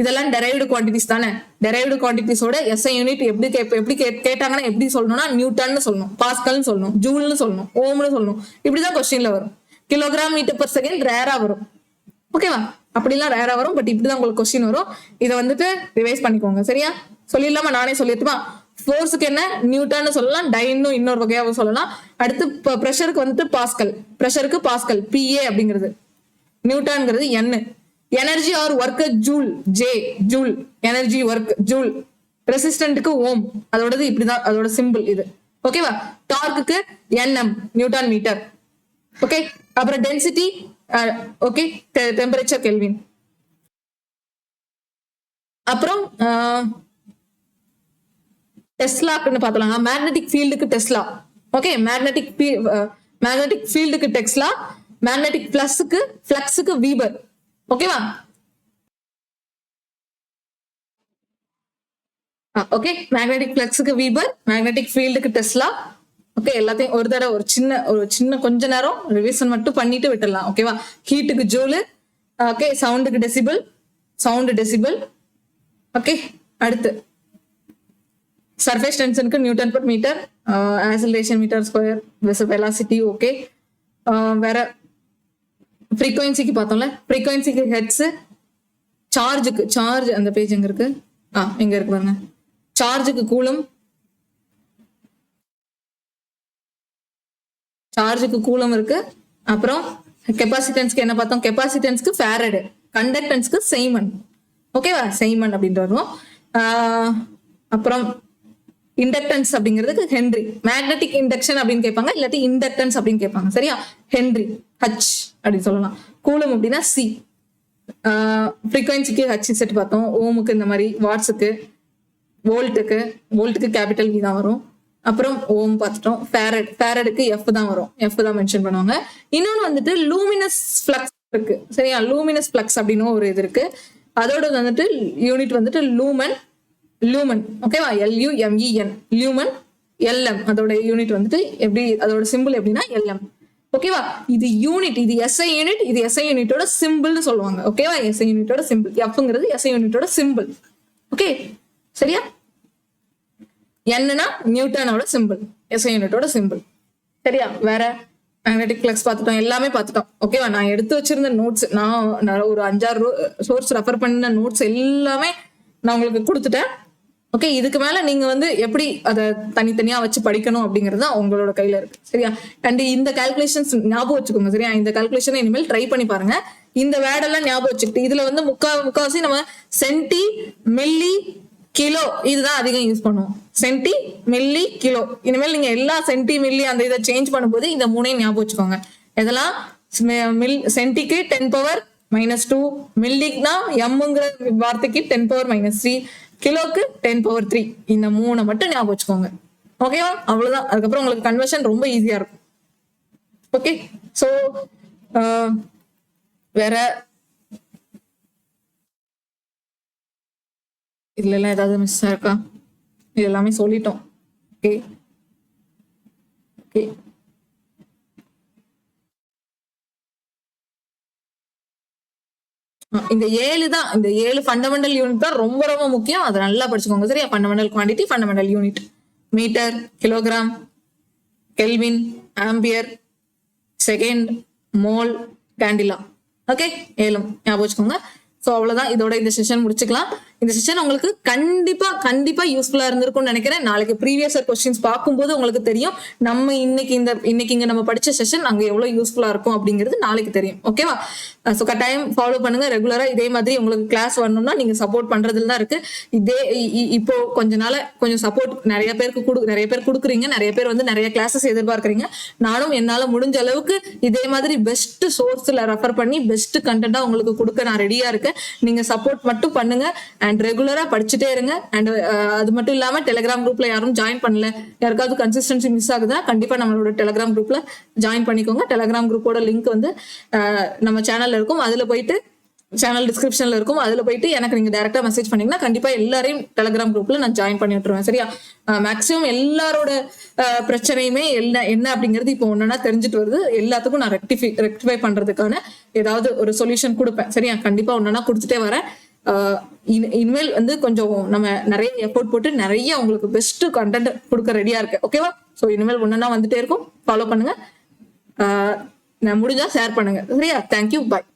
இதெல்லாம் டெரைவ்டு குவான்டிட்டிஸ் தானே. டெரைவ்டு குவான்டிட்டிஸோட எஸ்ஐ யூனிட் எப்படி கேட்டாங்கன்னா எப்படி சொல்லணும்னா நியூட்டன்னு சொல்லணும், பாஸ்கல்னு சொல்லணும், ஜூல்னு சொல்லணும், ஓம்னு சொல்லணும். இப்படிதான் கொஸ்டின்ல வரும். கிலோகிராம் மீட்டர் பர் செகண்ட் ரேரா வரும். ஓகேவா? அப்படிலாம் ரேரா வரும். பட் இப்படிதான் உங்களுக்கு கொஸ்டின் வரும். இதை வந்துட்டு ரிவைஸ் பண்ணிக்கோங்க. சரியா? சொல்லிடலாமா? நானே சொல்லிட்டுமா? ஃபோர்ஸுக்கு என்ன நியூட்டன்னு சொல்லலாம், டைன்னு இன்னொரு வகையாக சொல்லலாம். அடுத்து ப்ரெஷருக்கு வந்துட்டு பாஸ்கல், ப்ரெஷருக்கு பாஸ்கல் PA அப்படிங்கிறது, நியூட்டன்ங்கிறது N. Energy or work joule, J joule, energy work joule. ரெசிஸ்டன்ட்டுக்கு ஓம், அதோடது இப்படிதான், அதோட சிம்பிள் இது. ஓகேவா? டார்க்குக்கு NM, நியூட்டன் மீட்டர். ஓகே, அப்புறம் டென்சிட்டி, ஓகே, டெம்பரேச்சர் கெல்வின். அப்புறம் டெஸ்லாக்குன்னு பார்த்தலாம். மேக்னெட்டிக் ஃபீல்டுக்கு டெஸ்லா. ஓகே, மேக்னெட்டிக் ஃபீல்டுக்கு டெஸ்லா, மேக்னெட்டிக் ஃப்ளக்ஸுக்கு வீபர். ஓகேவா? ஓகே, மேக்னெட்டிக் ஃப்ளக்ஸுக்கு வீபர், மேக்னெட்டிக் ஃபீல்டுக்கு டெஸ்லா. ஓகே, எல்லாத்தையும் ஒரு தடவை ஒரு சின்ன கொஞ்ச நேரம் ரிவிஷன் மட்டும் பண்ணிட்டு விட்டுடலாம். ஓகேவா? ஹீட்டுக்கு ஜூலு. ஓகே, சவுண்டுக்கு டெசிபிள், சவுண்டு டெசிபிள். ஓகே, அடுத்து சர்ஃபேஸ் டென்ஷனுக்கு newton per metre, acceleration metre square, velocity. Okay, வேற ஃப்ரீக்வன்சிக்கு பார்த்தோம்ல, ஃப்ரீக்வன்சிக்கு ஹெர்ட்ஸ். சார்ஜ் அந்த பேஜ் எங்க இருக்கு? எங்க இருக்கு பாருங்க. சார்ஜுக்கு கூலும், இருக்கு. அப்புறம் கெப்பாசிட்டன்ஸ்க்கு என்ன பார்த்தோம்? கெப்பாசிட்டன்ஸ்க்கு ஃபேரட், கண்டக்டன்ஸ்க்கு செய்மன். ஓகேவா? செய்மன் அப்படின்ட்டு வருவோம். அப்புறம் இண்டக்டன்ஸ் அப்படிங்கிறதுக்கு ஹென்ரி. மேக்னெட்டிக் இண்டக்ஷன் அப்படின்னு கேட்பாங்க, இல்லாட்டி இண்டக்டன்ஸ் அப்படின்னு கேட்பாங்க. சரியா? ஹென்ரி, H அப்படின்னு சொல்லலாம். கூலும் அப்படின்னா C. ஃப்ரீக்வன்சிக்கு H செட் பார்த்தோம். ஓமுக்கு இந்த மாதிரி, வாட்ஸுக்கு, வோல்ட்டுக்கு கேபிட்டல் V தான் வரும். அப்புறம் ஓம் பார்த்துட்டோம். ஃபேரடுக்கு F தான் வரும், F தான் மென்ஷன் பண்ணுவாங்க. இன்னொன்று வந்துட்டு லூமினஸ் ஃப்ளக்ஸ் இருக்கு. சரியா? லூமினஸ் ஃப்ளக்ஸ் அப்படின்னு ஒரு இது இருக்கு. அதோட வந்துட்டு யூனிட் வந்துட்டு லூமன். ஓகேவா? LUMEN, lumen. LM அதோட யூனிட் வந்துட்டு எப்படி, அதோட சிம்பிள் எப்படின்னா LM. ஓகேவா? இது யூனிட், இது SI யூனிட், இது SI யூனிட்டோட சிம்பிள்னு சொல்லுவாங்க. ஓகேவா? SI யூனிட்டோட சிம்பிள். Fங்கிறது SI யூனிட்டோட சிம்பிள். ஓகே, சரியா? என்னன்னா நியூட்டனோட சிம்பிள், SI யூனிட்டோட சிம்பிள். சரியா? வேற மேக்னெட்டிக் ஃப்ளக்ஸ் பார்த்துட்டோம், எல்லாமே பார்த்துட்டோம். ஓகேவா? நான் எடுத்து வச்சிருந்த நோட்ஸ், நான் ஒரு 5-6 சோர்ஸ் ரெஃபர் பண்ண நோட்ஸ் எல்லாமே நான் உங்களுக்கு கொடுத்துட்டேன். ஓகே, இதுக்கு மேல நீங்க வந்து எப்படி அதை தனித்தனியா வச்சு படிக்கணும் அப்படிங்கிறது தான் உங்களோட கையில இருக்கு. சரியா? அண்ட் இந்த கால்குலேஷன்ஸ் ஞாபகம் வச்சுக்கோங்க. சரியா? இந்த கால்குலேஷனை இனிமேல் ட்ரை பண்ணி பாருங்க. இந்த வேர்டெல்லாம் ஞாபகம் வச்சுக்கிட்டு, இதுல வந்து முக்காவாசி நம்ம சென்டி, மில்லி, கிலோ இதுதான் அதிகம் யூஸ் பண்ணுவோம். சென்டி, மில்லி, கிலோ. இனிமேல் நீங்க எல்லா சென்டி, மில்லி அந்த இதை சேஞ்ச் பண்ணும்போது இந்த மூணையும் ஞாபகம் வச்சுக்கோங்க. இதெல்லாம் சென்டிக்கு 10⁻⁻², மில்லிக்குனா எம்ங்கிற வார்த்தைக்கு 10⁻⁻3, கிலோக்கு 10⁻3. இந்த 3 மட்டும் ஞாபகம் வச்சுக்கோங்க. ஓகேவா? அவ்வளவுதான். அதுக்கப்புறம் உங்களுக்கு கன்வர்ஷன் ரொம்ப ஈஸியா இருக்கும். ஓகே, சோ வேற இதுல எல்லாம் ஏதாவது மிஸ் இருக்கா? இது எல்லாமே சொல்லிட்டோம். ஓகே, இந்த 7 ஃபண்டமெண்டல் யூனிட் தான் ரொம்ப ரொம்ப முக்கியம். அதை நல்லா படிச்சுக்கோங்க. சரியா? Fundamental quantity, fundamental unit, metre, kilogram, kelvin, ampere, second, mole, candela. Okay, 7 ஞாபகம் வச்சுக்கோங்க. ஸோ அவ்வளவுதான். இதோட இந்த செஷன் முடிச்சுக்கலாம். இந்த செஷன் உங்களுக்கு கண்டிப்பா யூஸ்ஃபுல்லா இருந்திருக்கும்னு நினைக்கிறேன். நாளைக்கு ப்ரீவியஸ் கொஸ்டின்ஸ் பார்க்கும்போது உங்களுக்கு தெரியும் நம்ம இன்னைக்கு இங்க நம்ம படிச்ச செஷன் அங்க எவ்வளவு யூஸ்ஃபுல்லா இருக்கும் அப்படிங்கிறது நாளைக்கு தெரியும். ஓகேவா? ஸோ கட்டாயம் ஃபாலோ பண்ணுங்க ரெகுலரா. இதே மாதிரி உங்களுக்கு கிளாஸ் வரணும்னா நீங்க சப்போர்ட் பண்றதுல தான் இருக்கு. இப்போ கொஞ்சம் சப்போர்ட் நிறைய பேர் கொடுக்குறீங்க. நிறைய பேர் வந்து நிறைய கிளாஸஸ் எதிர்பார்க்கறீங்க. நானும் என்னால முடிஞ்ச அளவுக்கு இதே மாதிரி பெஸ்ட் சோர்ஸ்ல ரெஃபர் பண்ணி பெஸ்ட் கண்டென்ட்டா உங்களுக்கு கொடுக்க நான் ரெடியா இருக்கேன். நீங்க சப்போர்ட் மட்டும் பண்ணுங்க. அண்ட் ரெகுலரா படிச்சுட்டே இருங்க. அண்ட் அது மட்டும் இல்லாம டெலிகிராம் குரூப்ல யாரும் ஜாயின் பண்ணல, யாருக்காவது கன்சிஸ்டன்சி மிஸ் ஆகுதா, கண்டிப்பா நம்மளோட டெலிகிராம் குரூப்ல ஜாயின் பண்ணிக்கோங்க. டெலிகிராம் குரூப்போட லிங்க் வந்து நம்ம சேனல்ல இருக்கும். அதுல போயிட்டு சேனல் டிஸ்கிரிப்ஷன்ல இருக்கும். அதுல போயிட்டு எனக்கு நீங்க டைரக்டா மெசேஜ் பண்ணீங்கன்னா கண்டிப்பா எல்லாரையும் டெலிகிராம் குரூப்ல நான் ஜாயின் பண்ணி விட்டுருவேன். சரியா? மேக்ஸிமம் எல்லாரோட பிரச்சனையுமே என்ன அப்படிங்கிறது இப்போ ஒன்னா தெரிஞ்சுட்டு வருது. எல்லாத்துக்கும் நான் ரெக்டிஃபை பண்றதுக்கான ஏதாவது ஒரு சொல்யூஷன் கொடுப்பேன். சரியா? கண்டிப்பா ஒன்னா கொடுத்துட்டே வரேன். இனிமேல் வந்து கொஞ்சம் நம்ம நிறைய எஃபோர்ட் போட்டு நிறைய உங்களுக்கு பெஸ்ட் கண்டென்ட் கொடுக்க ரெடியா இருக்கு. ஓகேவா? ஸோ இனிமேல் ஒன்னா வந்துட்டே இருக்கும். ஃபாலோ பண்ணுங்க. நான் முடிஞ்சா ஷேர் பண்ணுங்க. சரியா? தேங்க்யூ. பாய்.